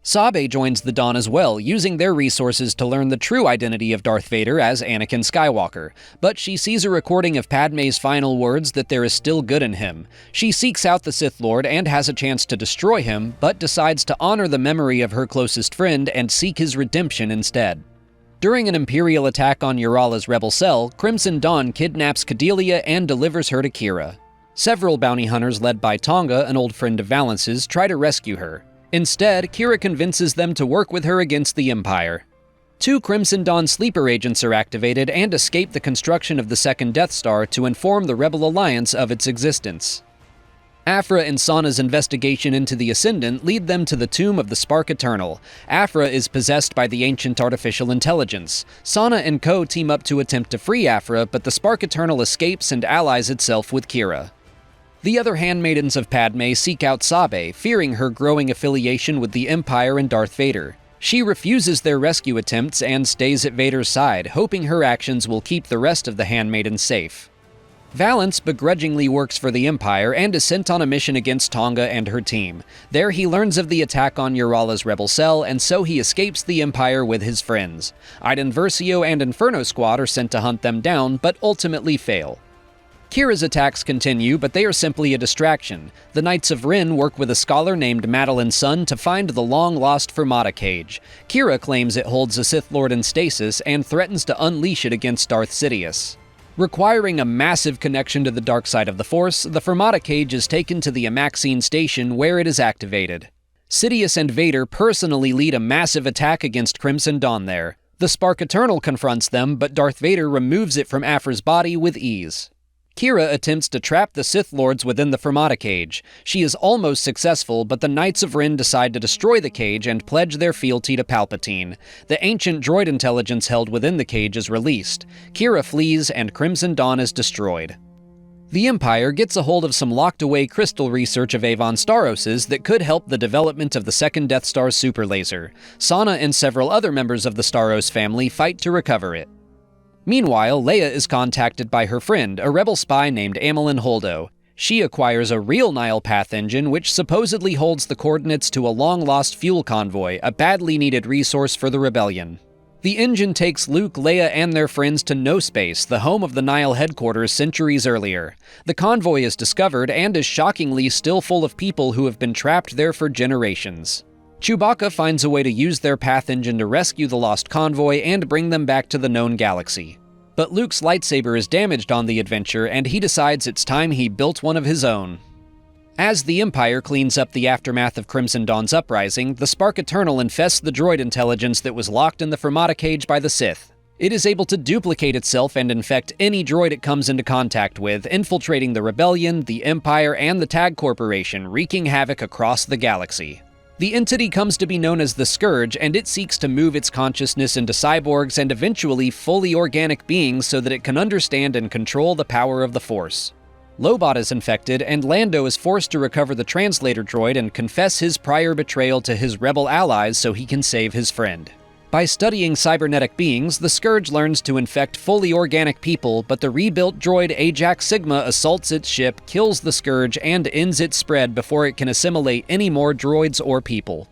Sabe joins the Dawn as well, using their resources to learn the true identity of Darth Vader as Anakin Skywalker. But she sees a recording of Padmé's final words that there is still good in him. She seeks out the Sith Lord and has a chance to destroy him, but decides to honor the memory of her closest friend and seek his redemption instead. During an Imperial attack on Urala's rebel cell, Crimson Dawn kidnaps Cadelia and delivers her to Kira. Several bounty hunters led by Tonga, an old friend of Valence's, try to rescue her. Instead, Kira convinces them to work with her against the Empire. 2 Crimson Dawn sleeper agents are activated and escape the construction of the second Death Star to inform the Rebel Alliance of its existence. Aphra and Sana's investigation into the Ascendant lead them to the tomb of the Spark Eternal. Aphra is possessed by the ancient artificial intelligence. Sana and Ko team up to attempt to free Aphra, but the Spark Eternal escapes and allies itself with Kira. The other handmaidens of Padmé seek out Sabe, fearing her growing affiliation with the Empire and Darth Vader. She refuses their rescue attempts and stays at Vader's side, hoping her actions will keep the rest of the handmaidens safe. Valance begrudgingly works for the Empire and is sent on a mission against Tonga and her team. There he learns of the attack on Urala's rebel cell, and so he escapes the Empire with his friends. Iden Versio and Inferno Squad are sent to hunt them down, but ultimately fail. Kira's attacks continue, but they are simply a distraction. The Knights of Ren work with a scholar named Madeline Sun to find the long-lost Fermata cage. Kira claims it holds a Sith Lord in stasis and threatens to unleash it against Darth Sidious. Requiring a massive connection to the dark side of the Force, the Fermata cage is taken to the Amaxine station where it is activated. Sidious and Vader personally lead a massive attack against Crimson Dawn there. The Spark Eternal confronts them, but Darth Vader removes it from Aphra's body with ease. Kira attempts to trap the Sith Lords within the Fermata cage. She is almost successful, but the Knights of Ren decide to destroy the cage and pledge their fealty to Palpatine. The ancient droid intelligence held within the cage is released. Kira flees, and Crimson Dawn is destroyed. The Empire gets a hold of some locked-away crystal research of Avon Staros's that could help the development of the second Death Star's super laser. Sana and several other members of the Staros family fight to recover it. Meanwhile, Leia is contacted by her friend, a rebel spy named Amelin Holdo. She acquires a real Nile Path engine which supposedly holds the coordinates to a long-lost fuel convoy, a badly needed resource for the rebellion. The engine takes Luke, Leia, and their friends to No Space, the home of the Nile headquarters centuries earlier. The convoy is discovered and is shockingly still full of people who have been trapped there for generations. Chewbacca finds a way to use their Path engine to rescue the lost convoy and bring them back to the known galaxy. But Luke's lightsaber is damaged on the adventure, and he decides it's time he built one of his own. As the Empire cleans up the aftermath of Crimson Dawn's uprising, the Spark Eternal infests the droid intelligence that was locked in the Fermata cage by the Sith. It is able to duplicate itself and infect any droid it comes into contact with, infiltrating the Rebellion, the Empire, and the Tag Corporation, wreaking havoc across the galaxy. The entity comes to be known as the Scourge, and it seeks to move its consciousness into cyborgs and eventually fully organic beings so that it can understand and control the power of the Force. Lobot is infected, and Lando is forced to recover the translator droid and confess his prior betrayal to his rebel allies so he can save his friend. By studying cybernetic beings, the Scourge learns to infect fully organic people, but the rebuilt droid Ajax Sigma assaults its ship, kills the Scourge, and ends its spread before it can assimilate any more droids or people.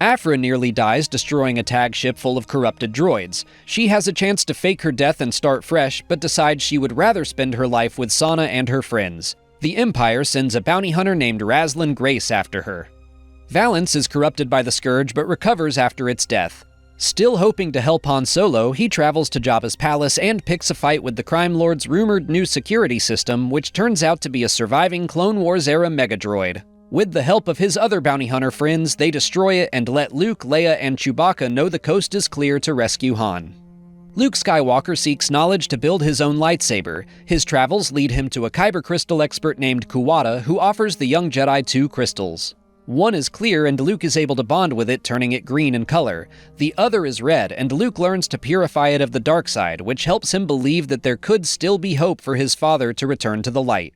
Aphra nearly dies destroying a tag ship full of corrupted droids. She has a chance to fake her death and start fresh, but decides she would rather spend her life with Sana and her friends. The Empire sends a bounty hunter named Razlin Grace after her. Valance is corrupted by the Scourge but recovers after its death. Still hoping to help Han Solo, he travels to Jabba's palace and picks a fight with the Crime Lord's rumored new security system, which turns out to be a surviving Clone Wars-era megadroid. With the help of his other bounty hunter friends, they destroy it and let Luke, Leia, and Chewbacca know the coast is clear to rescue Han. Luke Skywalker seeks knowledge to build his own lightsaber. His travels lead him to a kyber crystal expert named Kuwata, who offers the young Jedi 2 crystals. One is clear and Luke is able to bond with it, turning it green in color. The other is red, and Luke learns to purify it of the dark side, which helps him believe that there could still be hope for his father to return to the light.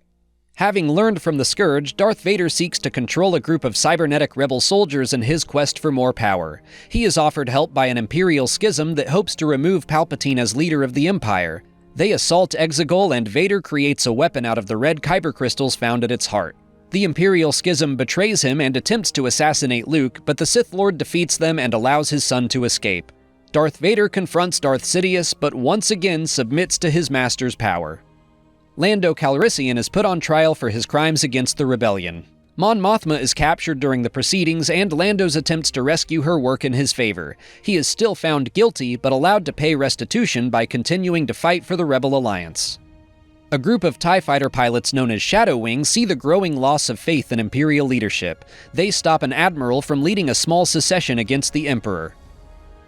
Having learned from the Scourge, Darth Vader seeks to control a group of cybernetic rebel soldiers in his quest for more power. He is offered help by an Imperial schism that hopes to remove Palpatine as leader of the Empire. They assault Exegol, and Vader creates a weapon out of the red kyber crystals found at its heart. The Imperial Schism betrays him and attempts to assassinate Luke, but the Sith Lord defeats them and allows his son to escape. Darth Vader confronts Darth Sidious, but once again submits to his master's power. Lando Calrissian is put on trial for his crimes against the rebellion. Mon Mothma is captured during the proceedings, and Lando's attempts to rescue her work in his favor. He is still found guilty, but allowed to pay restitution by continuing to fight for the Rebel Alliance. A group of TIE fighter pilots known as Shadow Wings see the growing loss of faith in Imperial leadership. They stop an admiral from leading a small secession against the Emperor.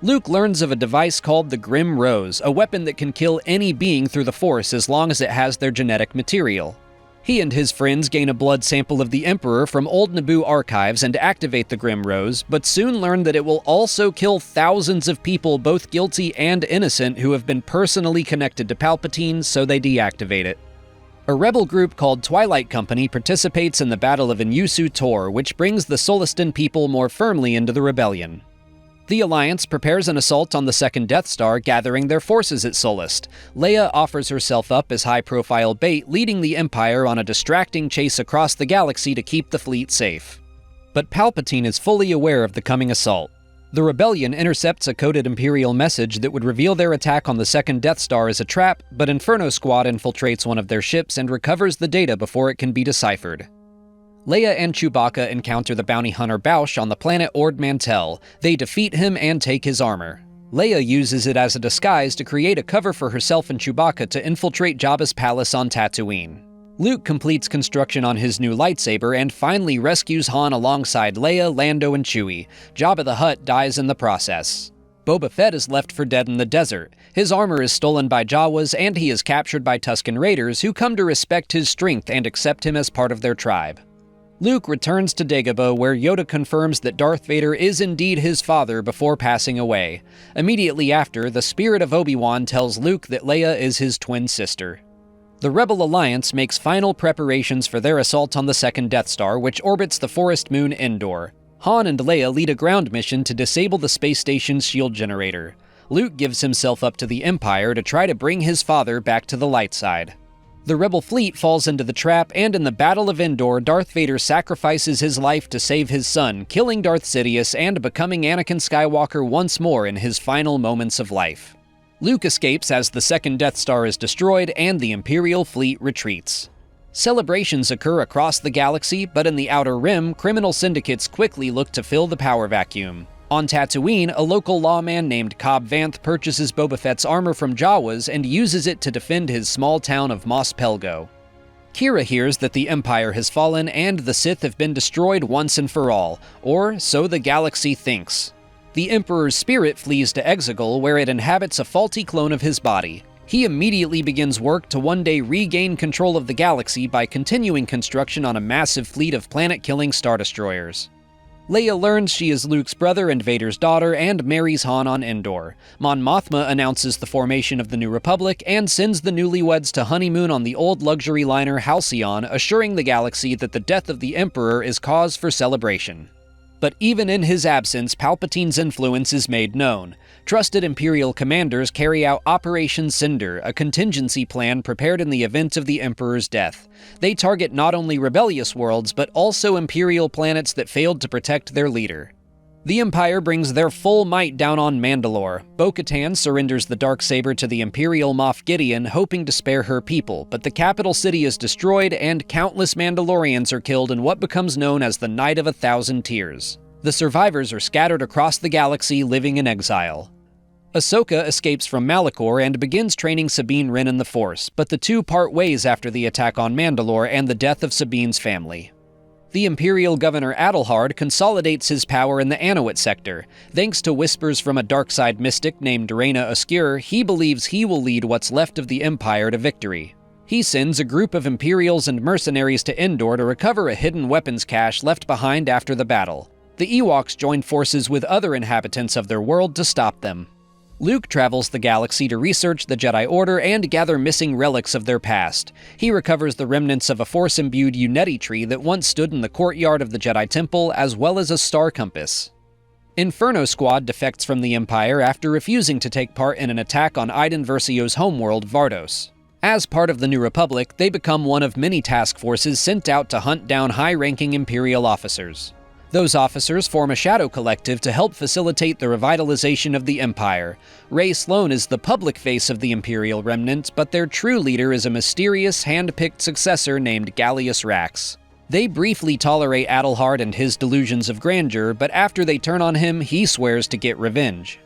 Luke learns of a device called the Grim Rose, a weapon that can kill any being through the Force as long as it has their genetic material. He and his friends gain a blood sample of the Emperor from old Naboo archives and activate the Grim Rose, but soon learn that it will also kill thousands of people, both guilty and innocent, who have been personally connected to Palpatine, so they deactivate it. A rebel group called Twilight Company participates in the Battle of Inyusu Tor, which brings the Solistan people more firmly into the rebellion. The Alliance prepares an assault on the second Death Star, gathering their forces at Solist. Leia offers herself up as high-profile bait, leading the Empire on a distracting chase across the galaxy to keep the fleet safe. But Palpatine is fully aware of the coming assault. The rebellion intercepts a coded Imperial message that would reveal their attack on the second Death Star as a trap, but Inferno Squad infiltrates one of their ships and recovers the data before it can be deciphered. Leia and Chewbacca encounter the bounty hunter Boushh on the planet Ord Mantell. They defeat him and take his armor. Leia uses it as a disguise to create a cover for herself and Chewbacca to infiltrate Jabba's palace on Tatooine. Luke completes construction on his new lightsaber and finally rescues Han alongside Leia, Lando, and Chewie. Jabba the Hutt dies in the process. Boba Fett is left for dead in the desert. His armor is stolen by Jawas, and he is captured by Tusken Raiders, who come to respect his strength and accept him as part of their tribe. Luke returns to Dagobah, where Yoda confirms that Darth Vader is indeed his father before passing away. Immediately after, the spirit of Obi-Wan tells Luke that Leia is his twin sister. The Rebel Alliance makes final preparations for their assault on the second Death Star, which orbits the forest moon Endor. Han and Leia lead a ground mission to disable the space station's shield generator. Luke gives himself up to the Empire to try to bring his father back to the light side. The Rebel fleet falls into the trap, and in the Battle of Endor, Darth Vader sacrifices his life to save his son, killing Darth Sidious and becoming Anakin Skywalker once more in his final moments of life. Luke escapes as the second Death Star is destroyed and the Imperial fleet retreats. Celebrations occur across the galaxy, but in the Outer Rim, criminal syndicates quickly look to fill the power vacuum. On Tatooine, a local lawman named Cobb Vanth purchases Boba Fett's armor from Jawas and uses it to defend his small town of Mos Pelgo. Kira hears that the Empire has fallen and the Sith have been destroyed once and for all, or so the galaxy thinks. The Emperor's spirit flees to Exegol, where it inhabits a faulty clone of his body. He immediately begins work to one day regain control of the galaxy by continuing construction on a massive fleet of planet-killing Star Destroyers. Leia learns she is Luke's brother and Vader's daughter and marries Han on Endor. Mon Mothma announces the formation of the New Republic and sends the newlyweds to honeymoon on the old luxury liner Halcyon, assuring the galaxy that the death of the Emperor is cause for celebration. But even in his absence, Palpatine's influence is made known. Trusted Imperial commanders carry out Operation Cinder, a contingency plan prepared in the event of the Emperor's death. They target not only rebellious worlds, but also Imperial planets that failed to protect their leader. The Empire brings their full might down on Mandalore. Bo-Katan surrenders the Darksaber to the Imperial Moff Gideon, hoping to spare her people, but the capital city is destroyed and countless Mandalorians are killed in what becomes known as the Night of 1,000 Tears. The survivors are scattered across the galaxy, living in exile. Ahsoka escapes from Malachor and begins training Sabine Wren in the Force, but the two part ways after the attack on Mandalore and the death of Sabine's family. The Imperial Governor Adelhard consolidates his power in the Anowit sector. Thanks to whispers from a dark-side mystic named Reyna Oscure, he believes he will lead what's left of the Empire to victory. He sends a group of Imperials and mercenaries to Endor to recover a hidden weapons cache left behind after the battle. The Ewoks join forces with other inhabitants of their world to stop them. Luke travels the galaxy to research the Jedi Order and gather missing relics of their past. He recovers the remnants of a Force-imbued Uneti tree that once stood in the courtyard of the Jedi Temple, as well as a star compass. Inferno Squad defects from the Empire after refusing to take part in an attack on Iden Versio's homeworld, Vardos. As part of the New Republic, they become one of many task forces sent out to hunt down high-ranking Imperial officers. Those officers form a shadow collective to help facilitate the revitalization of the Empire. Rey Sloane is the public face of the Imperial remnant, but their true leader is a mysterious, hand-picked successor named Gallius Rax. They briefly tolerate Adelhard and his delusions of grandeur, but after they turn on him, he swears to get revenge.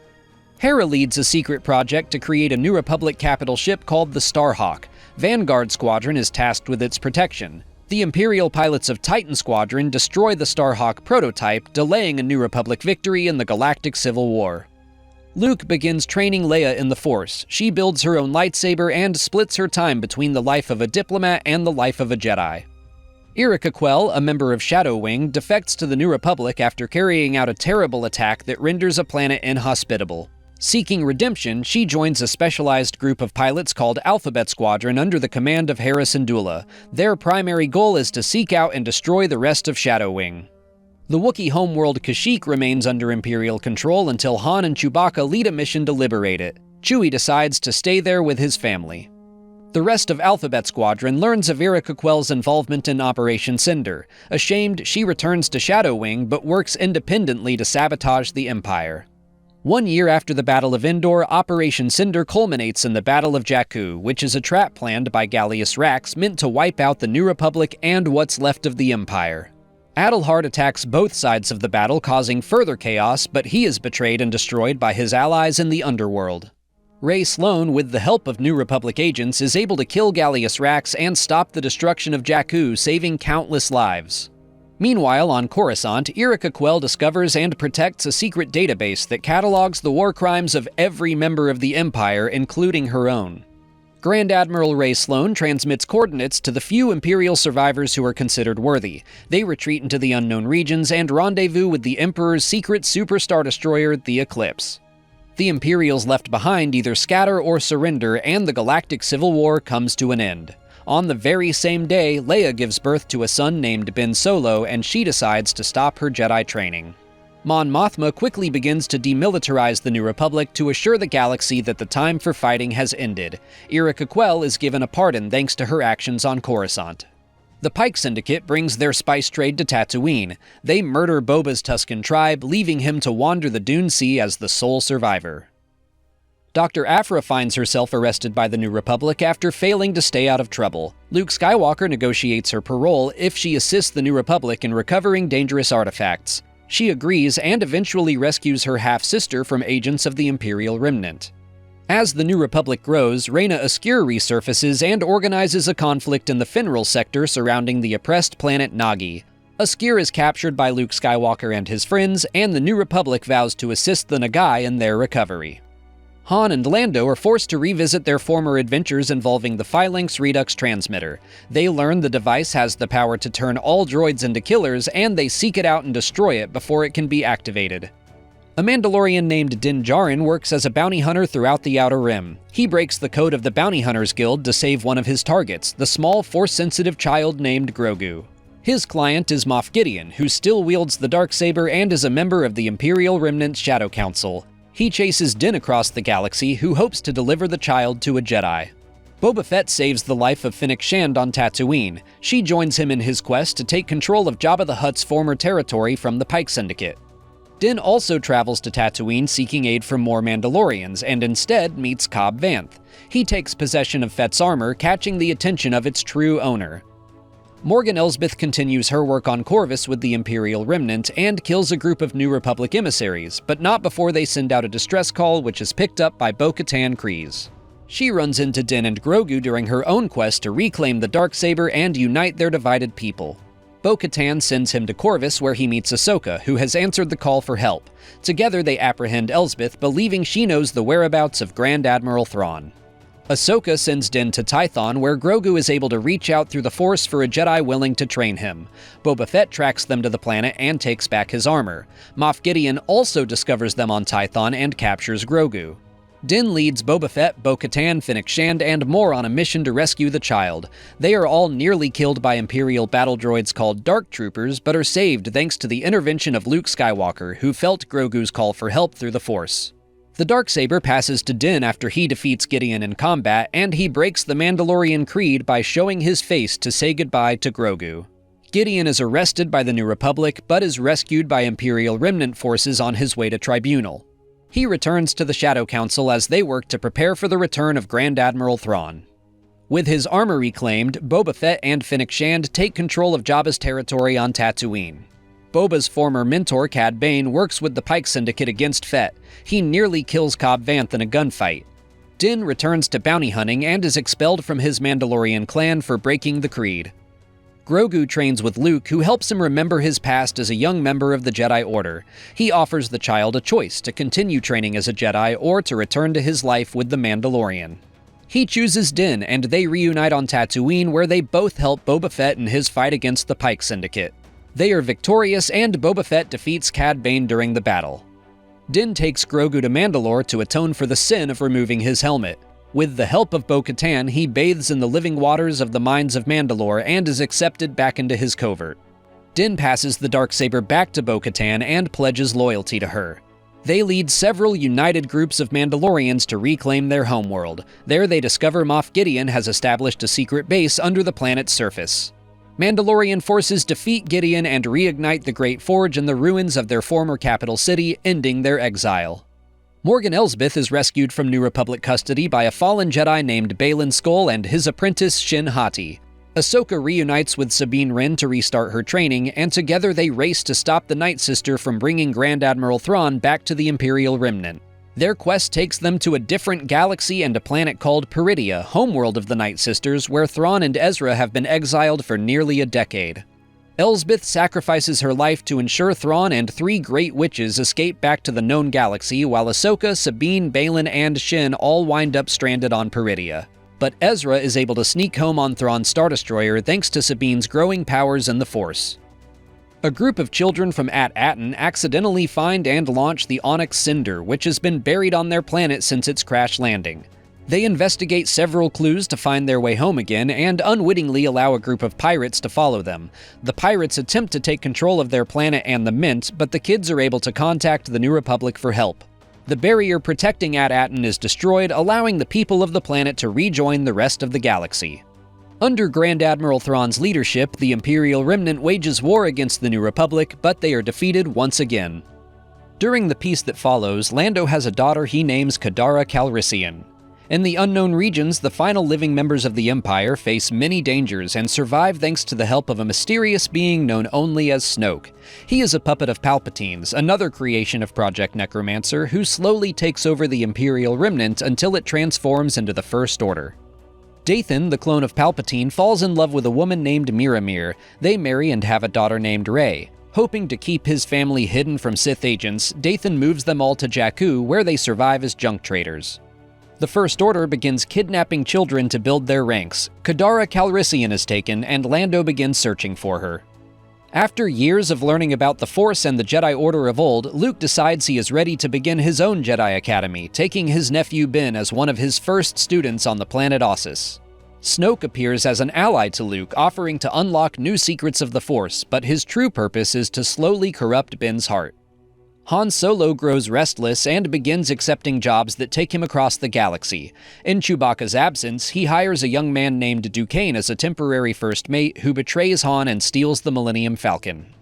Hera leads a secret project to create a New Republic capital ship called the Starhawk. Vanguard Squadron is tasked with its protection. The Imperial pilots of Titan Squadron destroy the Starhawk prototype, delaying a New Republic victory in the Galactic Civil War. Luke begins training Leia in the Force. She builds her own lightsaber and splits her time between the life of a diplomat and the life of a Jedi. Yrica Quell, a member of Shadow Wing, defects to the New Republic after carrying out a terrible attack that renders a planet inhospitable. Seeking redemption, she joins a specialized group of pilots called Alphabet Squadron under the command of Hera Syndulla. Their primary goal is to seek out and destroy the rest of Shadow Wing. The Wookiee homeworld Kashyyyk remains under Imperial control until Han and Chewbacca lead a mission to liberate it. Chewie decides to stay there with his family. The rest of Alphabet Squadron learns of Yrica Quell's involvement in Operation Cinder. Ashamed, she returns to Shadow Wing but works independently to sabotage the Empire. 1 year after the Battle of Endor, Operation Cinder culminates in the Battle of Jakku, which is a trap planned by Gallius Rax meant to wipe out the New Republic and what's left of the Empire. Adelhard attacks both sides of the battle, causing further chaos, but he is betrayed and destroyed by his allies in the underworld. Rey Sloane, with the help of New Republic agents, is able to kill Gallius Rax and stop the destruction of Jakku, saving countless lives. Meanwhile, on Coruscant, Yrica Quell discovers and protects a secret database that catalogs the war crimes of every member of the Empire, including her own. Grand Admiral Rey Sloane transmits coordinates to the few Imperial survivors who are considered worthy. They retreat into the unknown regions and rendezvous with the Emperor's secret super star destroyer, the Eclipse. The Imperials left behind either scatter or surrender, and the Galactic Civil War comes to an end. On the very same day, Leia gives birth to a son named Ben Solo, and she decides to stop her Jedi training. Mon Mothma quickly begins to demilitarize the New Republic to assure the galaxy that the time for fighting has ended. Yrica Quell is given a pardon thanks to her actions on Coruscant. The Pike Syndicate brings their spice trade to Tatooine. They murder Boba's Tusken tribe, leaving him to wander the Dune Sea as the sole survivor. Dr. Aphra finds herself arrested by the New Republic after failing to stay out of trouble. Luke Skywalker negotiates her parole if she assists the New Republic in recovering dangerous artifacts. She agrees and eventually rescues her half-sister from agents of the Imperial Remnant. As the New Republic grows, Reyna Ascure resurfaces and organizes a conflict in the Finral sector surrounding the oppressed planet Nagi. Ascure is captured by Luke Skywalker and his friends, and the New Republic vows to assist the Nagai in their recovery. Han and Lando are forced to revisit their former adventures involving the Phalanx Redux transmitter. They learn the device has the power to turn all droids into killers, and they seek it out and destroy it before it can be activated. A Mandalorian named Din Djarin works as a bounty hunter throughout the Outer Rim. He breaks the code of the Bounty Hunters Guild to save one of his targets, the small, Force-sensitive child named Grogu. His client is Moff Gideon, who still wields the Darksaber and is a member of the Imperial Remnant Shadow Council. He chases Din across the galaxy, who hopes to deliver the child to a Jedi. Boba Fett saves the life of Fennec Shand on Tatooine. She joins him in his quest to take control of Jabba the Hutt's former territory from the Pike Syndicate. Din also travels to Tatooine seeking aid from more Mandalorians, and instead meets Cobb Vanth. He takes possession of Fett's armor, catching the attention of its true owner. Morgan Elsbeth continues her work on Corvus with the Imperial Remnant and kills a group of New Republic emissaries, but not before they send out a distress call, which is picked up by Bo-Katan Kryze. She runs into Din and Grogu during her own quest to reclaim the Darksaber and unite their divided people. Bo-Katan sends him to Corvus, where he meets Ahsoka, who has answered the call for help. Together they apprehend Elsbeth, believing she knows the whereabouts of Grand Admiral Thrawn. Ahsoka sends Din to Tython, where Grogu is able to reach out through the Force for a Jedi willing to train him. Boba Fett tracks them to the planet and takes back his armor. Moff Gideon also discovers them on Tython and captures Grogu. Din leads Boba Fett, Bo-Katan, Fennec Shand, and more on a mission to rescue the child. They are all nearly killed by Imperial battle droids called Dark Troopers, but are saved thanks to the intervention of Luke Skywalker, who felt Grogu's call for help through the Force. The Darksaber passes to Din after he defeats Gideon in combat, and he breaks the Mandalorian creed by showing his face to say goodbye to Grogu. Gideon is arrested by the New Republic, but is rescued by Imperial Remnant forces on his way to Tribunal. He returns to the Shadow Council as they work to prepare for the return of Grand Admiral Thrawn. With his armor reclaimed, Boba Fett and Fennec Shand take control of Jabba's territory on Tatooine. Boba's former mentor, Cad Bane, works with the Pike Syndicate against Fett. He nearly kills Cobb Vanth in a gunfight. Din returns to bounty hunting and is expelled from his Mandalorian clan for breaking the creed. Grogu trains with Luke, who helps him remember his past as a young member of the Jedi Order. He offers the child a choice to continue training as a Jedi or to return to his life with the Mandalorian. He chooses Din, and they reunite on Tatooine, where they both help Boba Fett in his fight against the Pike Syndicate. They are victorious, and Boba Fett defeats Cad Bane during the battle. Din takes Grogu to Mandalore to atone for the sin of removing his helmet. With the help of Bo-Katan, he bathes in the living waters of the mines of Mandalore and is accepted back into his covert. Din passes the Darksaber back to Bo-Katan and pledges loyalty to her. They lead several united groups of Mandalorians to reclaim their homeworld. There they discover Moff Gideon has established a secret base under the planet's surface. Mandalorian forces defeat Gideon and reignite the Great Forge in the ruins of their former capital city, ending their exile. Morgan Elsbeth is rescued from New Republic custody by a fallen Jedi named Baylan Skoll and his apprentice Shin Hati. Ahsoka reunites with Sabine Wren to restart her training, and together they race to stop the Night Sister from bringing Grand Admiral Thrawn back to the Imperial Remnant. Their quest takes them to a different galaxy and a planet called Peridia, homeworld of the Night Sisters, where Thrawn and Ezra have been exiled for nearly a decade. Elsbeth sacrifices her life to ensure Thrawn and 3 great witches escape back to the known galaxy, while Ahsoka, Sabine, Baylan, and Shin all wind up stranded on Peridia. But Ezra is able to sneak home on Thrawn's Star Destroyer thanks to Sabine's growing powers in the Force. A group of children from At-Aten accidentally find and launch the Onyx Cinder, which has been buried on their planet since its crash landing. They investigate several clues to find their way home again, and unwittingly allow a group of pirates to follow them. The pirates attempt to take control of their planet and the Mint, but the kids are able to contact the New Republic for help. The barrier protecting At-Aten is destroyed, allowing the people of the planet to rejoin the rest of the galaxy. Under Grand Admiral Thrawn's leadership, the Imperial Remnant wages war against the New Republic, but they are defeated once again. During the peace that follows, Lando has a daughter he names Kadara Calrissian. In the unknown regions, the final living members of the Empire face many dangers and survive thanks to the help of a mysterious being known only as Snoke. He is a puppet of Palpatine's, another creation of Project Necromancer, who slowly takes over the Imperial Remnant until it transforms into the First Order. Dathan, the clone of Palpatine, falls in love with a woman named Miramir. They marry and have a daughter named Rey. Hoping to keep his family hidden from Sith agents, Dathan moves them all to Jakku, where they survive as junk traders. The First Order begins kidnapping children to build their ranks. Kadara Calrissian is taken, and Lando begins searching for her. After years of learning about the Force and the Jedi Order of old, Luke decides he is ready to begin his own Jedi Academy, taking his nephew Ben as one of his first students on the planet Ossus. Snoke appears as an ally to Luke, offering to unlock new secrets of the Force, but his true purpose is to slowly corrupt Ben's heart. Han Solo grows restless and begins accepting jobs that take him across the galaxy. In Chewbacca's absence, he hires a young man named Duquesne as a temporary first mate who betrays Han and steals the Millennium Falcon.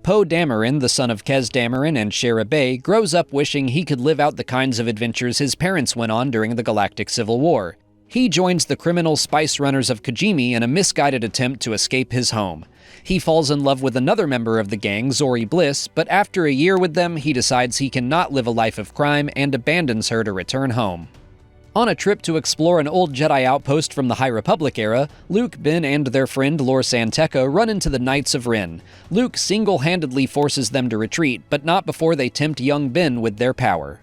Poe Dameron, the son of Kez Dameron and Shara Bey, grows up wishing he could live out the kinds of adventures his parents went on during the Galactic Civil War. He joins the criminal spice runners of Kijimi in a misguided attempt to escape his home. He falls in love with another member of the gang, Zori Bliss, but after a year with them, he decides he cannot live a life of crime and abandons her to return home. On a trip to explore an old Jedi outpost from the High Republic era, Luke, Ben, and their friend Lor San Tekka run into the Knights of Ren. Luke single-handedly forces them to retreat, but not before they tempt young Ben with their power.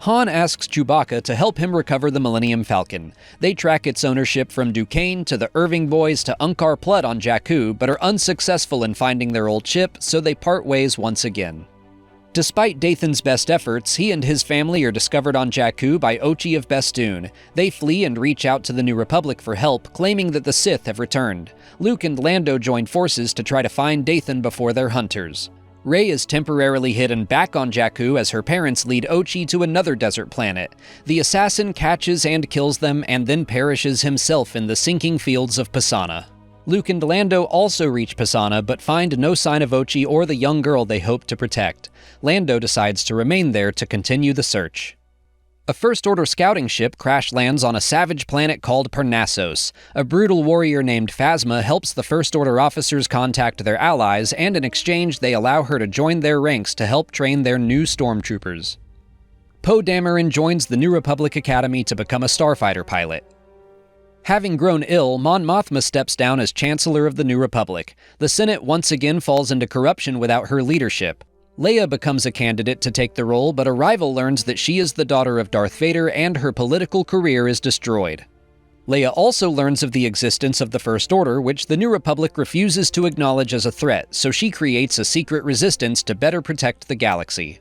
Han asks Chewbacca to help him recover the Millennium Falcon. They track its ownership from Duquesne to the Irving Boys to Unkar Plutt on Jakku, but are unsuccessful in finding their old ship, so they part ways once again. Despite Dathan's best efforts, he and his family are discovered on Jakku by Ochi of Bestoon. They flee and reach out to the New Republic for help, claiming that the Sith have returned. Luke and Lando join forces to try to find Dathan before their hunters. Rey is temporarily hidden back on Jakku as her parents lead Ochi to another desert planet. The assassin catches and kills them and then perishes himself in the sinking fields of Pisana. Luke and Lando also reach Pisana but find no sign of Ochi or the young girl they hope to protect. Lando decides to remain there to continue the search. A First Order scouting ship crash lands on a savage planet called Parnassos. A brutal warrior named Phasma helps the First Order officers contact their allies, and in exchange they allow her to join their ranks to help train their new stormtroopers. Poe Dameron joins the New Republic Academy to become a starfighter pilot. Having grown ill, Mon Mothma steps down as Chancellor of the New Republic. The Senate once again falls into corruption without her leadership. Leia becomes a candidate to take the role, but a rival learns that she is the daughter of Darth Vader and her political career is destroyed. Leia also learns of the existence of the First Order, which the New Republic refuses to acknowledge as a threat, so she creates a secret resistance to better protect the galaxy.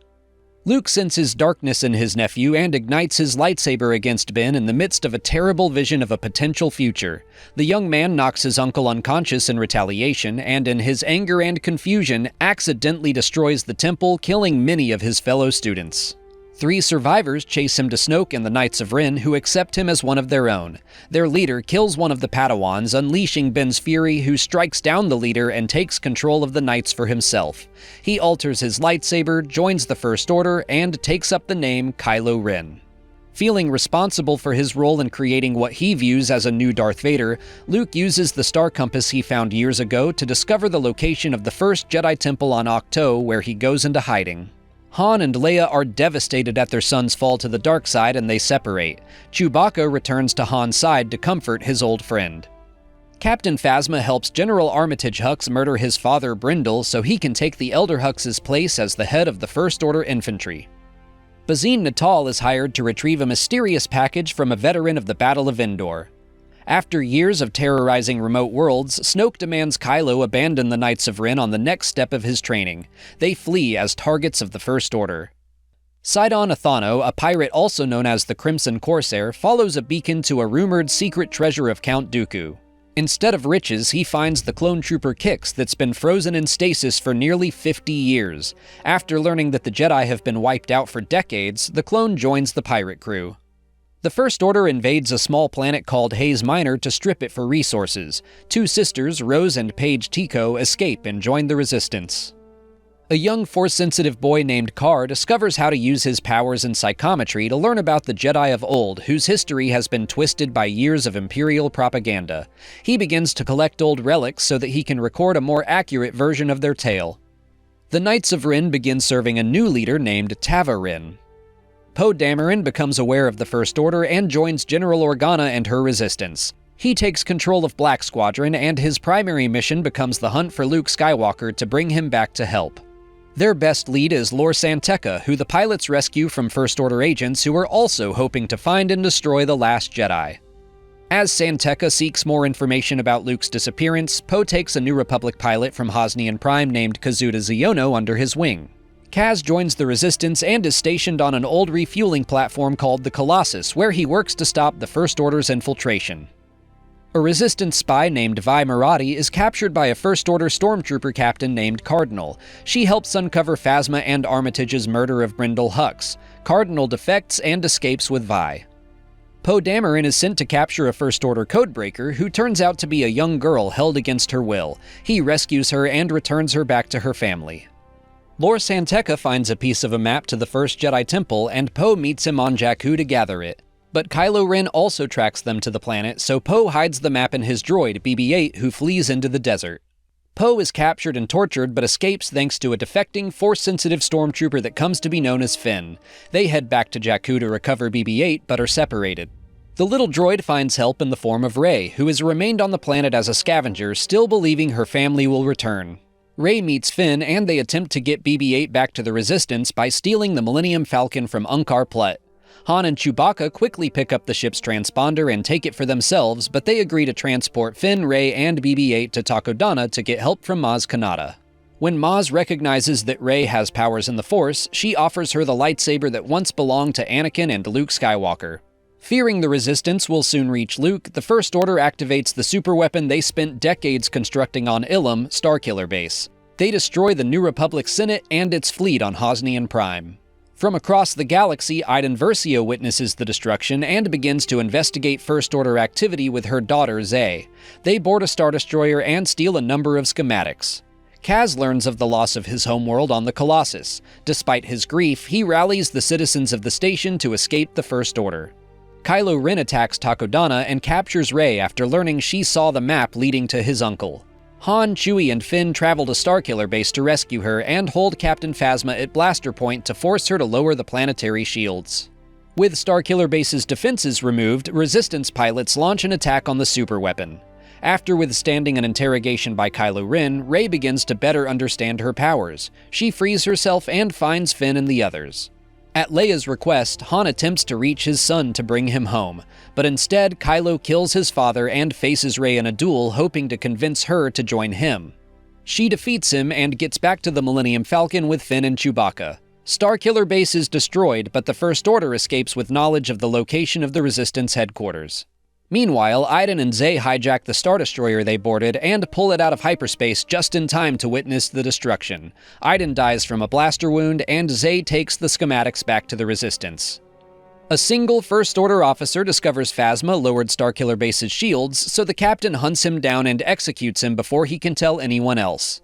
Luke senses darkness in his nephew and ignites his lightsaber against Ben in the midst of a terrible vision of a potential future. The young man knocks his uncle unconscious in retaliation, and in his anger and confusion, accidentally destroys the temple, killing many of his fellow students. 3 survivors chase him to Snoke and the Knights of Ren, who accept him as one of their own. Their leader kills one of the Padawans, unleashing Ben's fury, who strikes down the leader and takes control of the Knights for himself. He alters his lightsaber, joins the First Order, and takes up the name Kylo Ren. Feeling responsible for his role in creating what he views as a new Darth Vader, Luke uses the star compass he found years ago to discover the location of the first Jedi Temple on Ahch-To, where he goes into hiding. Han and Leia are devastated at their son's fall to the dark side and they separate. Chewbacca returns to Han's side to comfort his old friend. Captain Phasma helps General Armitage Hux murder his father Brindle so he can take the Elder Hux's place as the head of the First Order infantry. Bazine Natal is hired to retrieve a mysterious package from a veteran of the Battle of Endor. After years of terrorizing remote worlds, Snoke demands Kylo abandon the Knights of Ren on the next step of his training. They flee as targets of the First Order. Sidon Athano, a pirate also known as the Crimson Corsair, follows a beacon to a rumored secret treasure of Count Dooku. Instead of riches, he finds the clone trooper Kix that's been frozen in stasis for nearly 50 years. After learning that the Jedi have been wiped out for decades, the clone joins the pirate crew. The First Order invades a small planet called Hayes Minor to strip it for resources. 2 sisters, Rose and Paige Tico, escape and join the Resistance. A young Force-sensitive boy named Karr discovers how to use his powers in psychometry to learn about the Jedi of old, whose history has been twisted by years of Imperial propaganda. He begins to collect old relics so that he can record a more accurate version of their tale. The Knights of Ren begin serving a new leader named Tava Ren. Poe Dameron becomes aware of the First Order and joins General Organa and her resistance. He takes control of Black Squadron, and his primary mission becomes the hunt for Luke Skywalker to bring him back to help. Their best lead is Lor San Tekka, who the pilots rescue from First Order agents who are also hoping to find and destroy the Last Jedi. As San Tekka seeks more information about Luke's disappearance, Poe takes a New Republic pilot from Hosnian Prime named Kazuda Xiono under his wing. Kaz joins the Resistance and is stationed on an old refueling platform called the Colossus, where he works to stop the First Order's infiltration. A Resistance spy named Vi Marati is captured by a First Order stormtrooper captain named Cardinal. She helps uncover Phasma and Armitage's murder of Brindle Hux. Cardinal defects and escapes with Vi. Poe Dameron is sent to capture a First Order codebreaker who turns out to be a young girl held against her will. He rescues her and returns her back to her family. Lor San Tekka finds a piece of a map to the first Jedi Temple, and Poe meets him on Jakku to gather it. But Kylo Ren also tracks them to the planet, so Poe hides the map in his droid, BB-8, who flees into the desert. Poe is captured and tortured, but escapes thanks to a defecting, Force-sensitive stormtrooper that comes to be known as Finn. They head back to Jakku to recover BB-8, but are separated. The little droid finds help in the form of Rey, who has remained on the planet as a scavenger, still believing her family will return. Rey meets Finn, and they attempt to get BB-8 back to the Resistance by stealing the Millennium Falcon from Unkar Plutt. Han and Chewbacca quickly pick up the ship's transponder and take it for themselves, but they agree to transport Finn, Rey, and BB-8 to Takodana to get help from Maz Kanata. When Maz recognizes that Rey has powers in the Force, she offers her the lightsaber that once belonged to Anakin and Luke Skywalker. Fearing the Resistance will soon reach Luke, the First Order activates the superweapon they spent decades constructing on Ilum, Starkiller Base. They destroy the New Republic Senate and its fleet on Hosnian Prime. From across the galaxy, Iden Versio witnesses the destruction and begins to investigate First Order activity with her daughter, Zay. They board a Star Destroyer and steal a number of schematics. Kaz learns of the loss of his homeworld on the Colossus. Despite his grief, he rallies the citizens of the station to escape the First Order. Kylo Ren attacks Takodana and captures Rey after learning she saw the map leading to his uncle. Han, Chewie, and Finn travel to Starkiller Base to rescue her and hold Captain Phasma at Blaster Point to force her to lower the planetary shields. With Starkiller Base's defenses removed, Resistance pilots launch an attack on the superweapon. After withstanding an interrogation by Kylo Ren, Rey begins to better understand her powers. She frees herself and finds Finn and the others. At Leia's request, Han attempts to reach his son to bring him home, but instead Kylo kills his father and faces Rey in a duel, hoping to convince her to join him. She defeats him and gets back to the Millennium Falcon with Finn and Chewbacca. Starkiller Base is destroyed, but the First Order escapes with knowledge of the location of the Resistance headquarters. Meanwhile, Iden and Zay hijack the Star Destroyer they boarded and pull it out of hyperspace just in time to witness the destruction. Iden dies from a blaster wound, and Zay takes the schematics back to the Resistance. A single First Order officer discovers Phasma lowered Starkiller Base's shields, so the captain hunts him down and executes him before he can tell anyone else.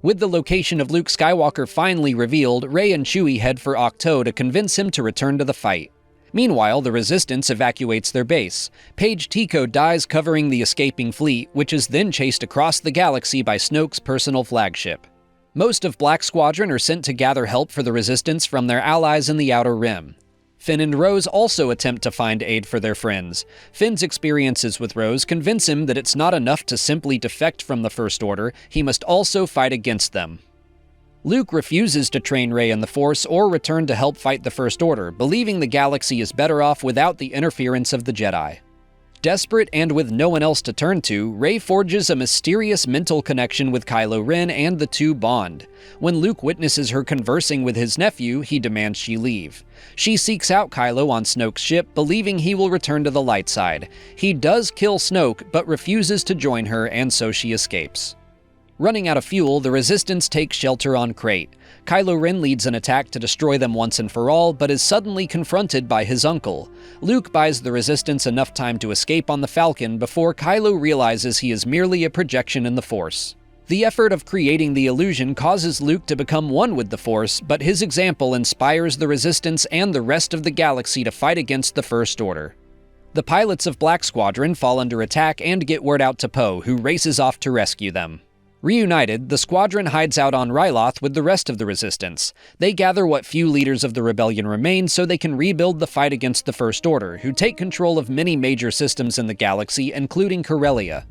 With the location of Luke Skywalker finally revealed, Rey and Chewie head for Ahch-To to convince him to return to the fight. Meanwhile, the Resistance evacuates their base. Paige Tico dies covering the escaping fleet, which is then chased across the galaxy by Snoke's personal flagship. Most of Black Squadron are sent to gather help for the Resistance from their allies in the Outer Rim. Finn and Rose also attempt to find aid for their friends. Finn's experiences with Rose convince him that it's not enough to simply defect from the First Order, he must also fight against them. Luke refuses to train Rey in the Force or return to help fight the First Order, believing the galaxy is better off without the interference of the Jedi. Desperate and with no one else to turn to, Rey forges a mysterious mental connection with Kylo Ren and the two bond. When Luke witnesses her conversing with his nephew, he demands she leave. She seeks out Kylo on Snoke's ship, believing he will return to the light side. He does kill Snoke, but refuses to join her, and so she escapes. Running out of fuel, the Resistance takes shelter on Crate. Kylo Ren leads an attack to destroy them once and for all, but is suddenly confronted by his uncle. Luke buys the Resistance enough time to escape on the Falcon before Kylo realizes he is merely a projection in the Force. The effort of creating the illusion causes Luke to become one with the Force, but his example inspires the Resistance and the rest of the galaxy to fight against the First Order. The pilots of Black Squadron fall under attack and get word out to Poe, who races off to rescue them. Reunited, the squadron hides out on Ryloth with the rest of the Resistance. They gather what few leaders of the rebellion remain so they can rebuild the fight against the First Order, who take control of many major systems in the galaxy, including Corellia.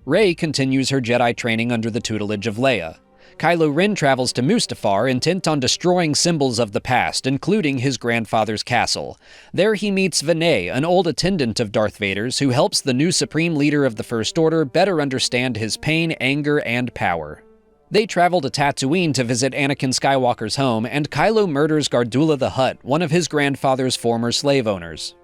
Rey continues her Jedi training under the tutelage of Leia. Kylo Ren travels to Mustafar, intent on destroying symbols of the past, including his grandfather's castle. There he meets Vinay, an old attendant of Darth Vader's, who helps the new Supreme Leader of the First Order better understand his pain, anger, and power. They travel to Tatooine to visit Anakin Skywalker's home, and Kylo murders Gardulla the Hutt, one of his grandfather's former slave owners.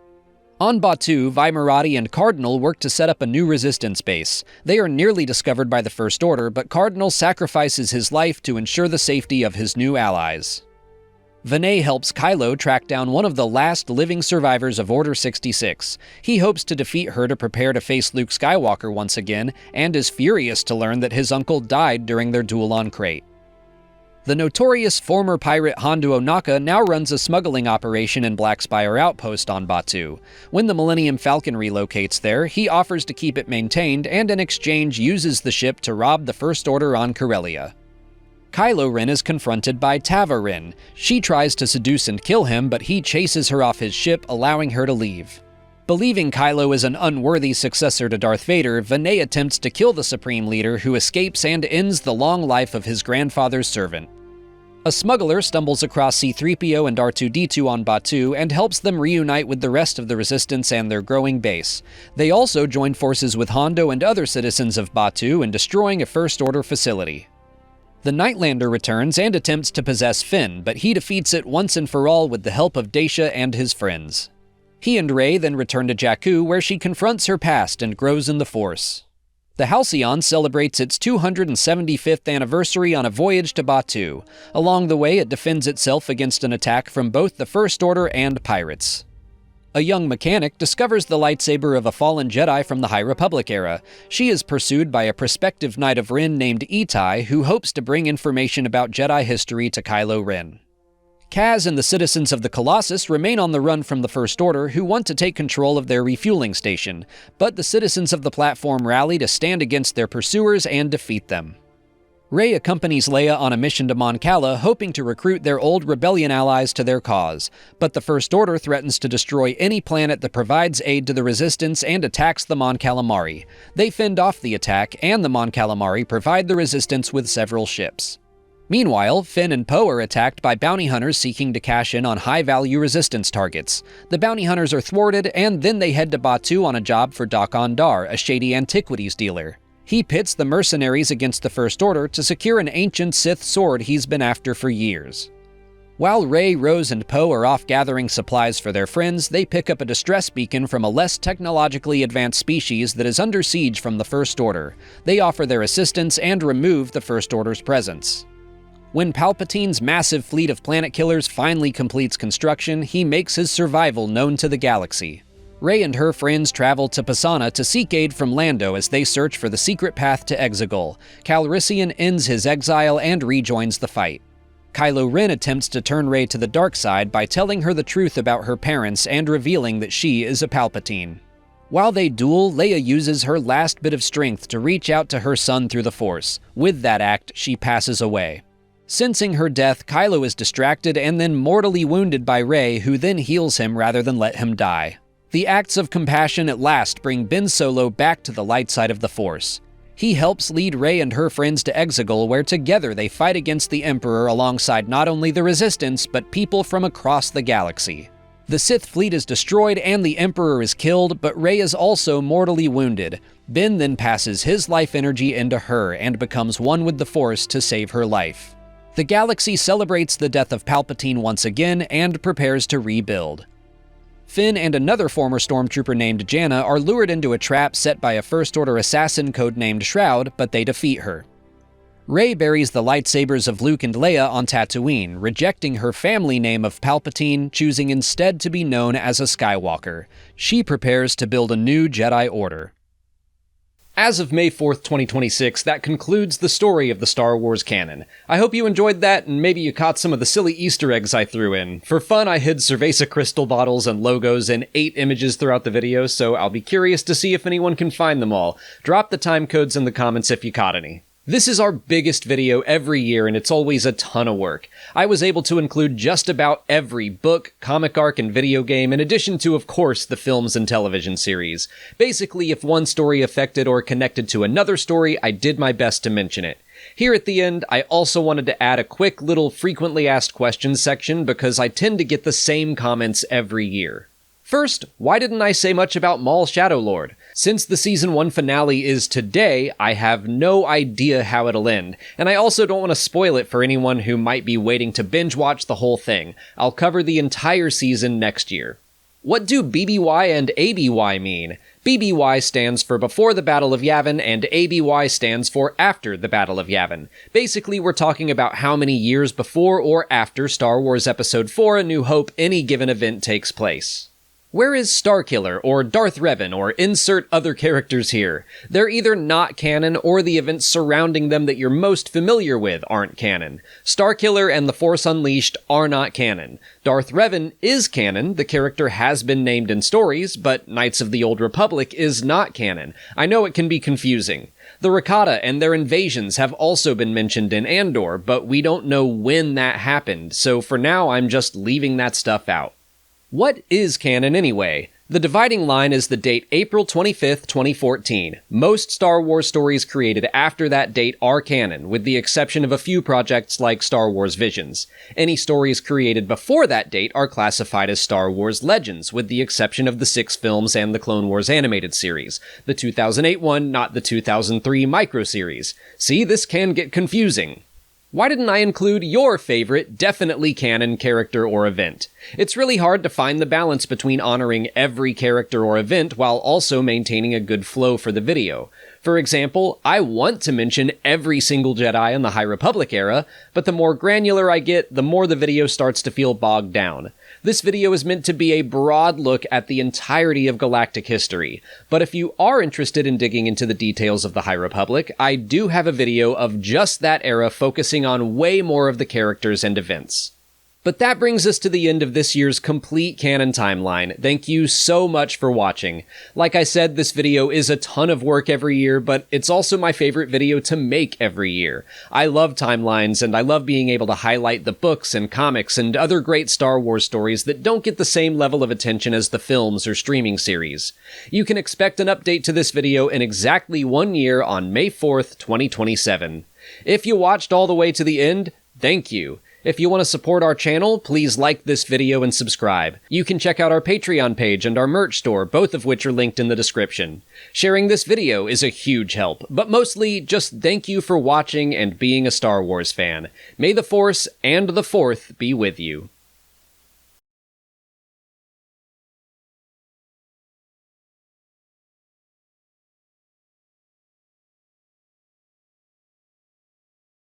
On Batuu, Vi Moradi and Cardinal work to set up a new Resistance base. They are nearly discovered by the First Order, but Cardinal sacrifices his life to ensure the safety of his new allies. Vinay helps Kylo track down one of the last living survivors of Order 66. He hopes to defeat her to prepare to face Luke Skywalker once again, and is furious to learn that his uncle died during their duel on Crate. The notorious former pirate Hondo Ohnaka now runs a smuggling operation in Black Spire Outpost on Batuu. When the Millennium Falcon relocates there, he offers to keep it maintained and in exchange uses the ship to rob the First Order on Corellia. Kylo Ren is confronted by Tava Ren. She tries to seduce and kill him, but he chases her off his ship, allowing her to leave. Believing Kylo is an unworthy successor to Darth Vader, Vinay attempts to kill the Supreme Leader, who escapes and ends the long life of his grandfather's servant. A smuggler stumbles across C-3PO and R2-D2 on Batuu and helps them reunite with the rest of the Resistance and their growing base. They also join forces with Hondo and other citizens of Batuu in destroying a First Order facility. The Nightlander returns and attempts to possess Finn, but he defeats it once and for all with the help of Dacia and his friends. He and Rey then return to Jakku, where she confronts her past and grows in the Force. The Halcyon celebrates its 275th anniversary on a voyage to Batuu. Along the way, it defends itself against an attack from both the First Order and pirates. A young mechanic discovers the lightsaber of a fallen Jedi from the High Republic era. She is pursued by a prospective Knight of Ren named Itai, who hopes to bring information about Jedi history to Kylo Ren. Kaz and the citizens of the Colossus remain on the run from the First Order, who want to take control of their refueling station, but the citizens of the platform rally to stand against their pursuers and defeat them. Rey accompanies Leia on a mission to Mon Cala, hoping to recruit their old rebellion allies to their cause, but the First Order threatens to destroy any planet that provides aid to the Resistance and attacks the Mon Calamari. They fend off the attack, and the Mon Calamari provide the Resistance with several ships. Meanwhile, Finn and Poe are attacked by bounty hunters seeking to cash in on high-value Resistance targets. The bounty hunters are thwarted, and then they head to Batuu on a job for Dakon Dar, a shady antiquities dealer. He pits the mercenaries against the First Order to secure an ancient Sith sword he's been after for years. While Rey, Rose, and Poe are off gathering supplies for their friends, they pick up a distress beacon from a less technologically advanced species that is under siege from the First Order. They offer their assistance and remove the First Order's presence. When Palpatine's massive fleet of planet killers finally completes construction, he makes his survival known to the galaxy. Rey and her friends travel to Pasaana to seek aid from Lando as they search for the secret path to Exegol. Calrissian ends his exile and rejoins the fight. Kylo Ren attempts to turn Rey to the dark side by telling her the truth about her parents and revealing that she is a Palpatine. While they duel, Leia uses her last bit of strength to reach out to her son through the Force. With that act, she passes away. Sensing her death, Kylo is distracted and then mortally wounded by Rey, who then heals him rather than let him die. The acts of compassion at last bring Ben Solo back to the light side of the Force. He helps lead Rey and her friends to Exegol, where together they fight against the Emperor alongside not only the Resistance, but people from across the galaxy. The Sith fleet is destroyed and the Emperor is killed, but Rey is also mortally wounded. Ben then passes his life energy into her and becomes one with the Force to save her life. The galaxy celebrates the death of Palpatine once again and prepares to rebuild. Finn and another former stormtrooper named Janna are lured into a trap set by a First Order assassin codenamed Shroud, but they defeat her. Rey buries the lightsabers of Luke and Leia on Tatooine, rejecting her family name of Palpatine, choosing instead to be known as a Skywalker. She prepares to build a new Jedi Order. As of May 4th, 2026, that concludes the story of the Star Wars canon. I hope you enjoyed that, and maybe you caught some of the silly Easter eggs I threw in. For fun, I hid Cerveza crystal bottles and logos in 8 images throughout the video, so I'll be curious to see if anyone can find them all. Drop the time codes in the comments if you caught any. This is our biggest video every year, and it's always a ton of work. I was able to include just about every book, comic arc, and video game, in addition to, of course, the films and television series. Basically, if one story affected or connected to another story, I did my best to mention it. Here at the end, I also wanted to add a quick little frequently asked questions section because I tend to get the same comments every year. First, why didn't I say much about Maul Shadowlord? Since the Season 1 finale is today, I have no idea how it'll end, and I also don't want to spoil it for anyone who might be waiting to binge watch the whole thing. I'll cover the entire season next year. What do BBY and ABY mean? BBY stands for Before the Battle of Yavin, and ABY stands for After the Battle of Yavin. Basically, we're talking about how many years before or after Star Wars Episode 4 A New Hope any given event takes place. Where is Starkiller, or Darth Revan, or insert other characters here? They're either not canon, or the events surrounding them that you're most familiar with aren't canon. Starkiller and the Force Unleashed are not canon. Darth Revan is canon, the character has been named in stories, but Knights of the Old Republic is not canon. I know it can be confusing. The Rakata and their invasions have also been mentioned in Andor, but we don't know when that happened, so for now I'm just leaving that stuff out. What is canon anyway? The dividing line is the date April 25th, 2014. Most Star Wars stories created after that date are canon, with the exception of a few projects like Star Wars Visions. Any stories created before that date are classified as Star Wars Legends, with the exception of the 6 films and the Clone Wars animated series. The 2008 one, not the 2003 micro-series. See, this can get confusing. Why didn't I include your favorite, definitely canon character or event? It's really hard to find the balance between honoring every character or event while also maintaining a good flow for the video. For example, I want to mention every single Jedi in the High Republic era, but the more granular I get, the more the video starts to feel bogged down. This video is meant to be a broad look at the entirety of galactic history, but if you are interested in digging into the details of the High Republic, I do have a video of just that era focusing on way more of the characters and events. But that brings us to the end of this year's complete canon timeline. Thank you so much for watching. Like I said, this video is a ton of work every year, but it's also my favorite video to make every year. I love timelines, and I love being able to highlight the books and comics and other great Star Wars stories that don't get the same level of attention as the films or streaming series. You can expect an update to this video in exactly 1 year on May 4th, 2027. If you watched all the way to the end, thank you. If you want to support our channel, please like this video and subscribe. You can check out our Patreon page and our merch store, both of which are linked in the description. Sharing this video is a huge help, but mostly just thank you for watching and being a Star Wars fan. May the Force and the Fourth be with you.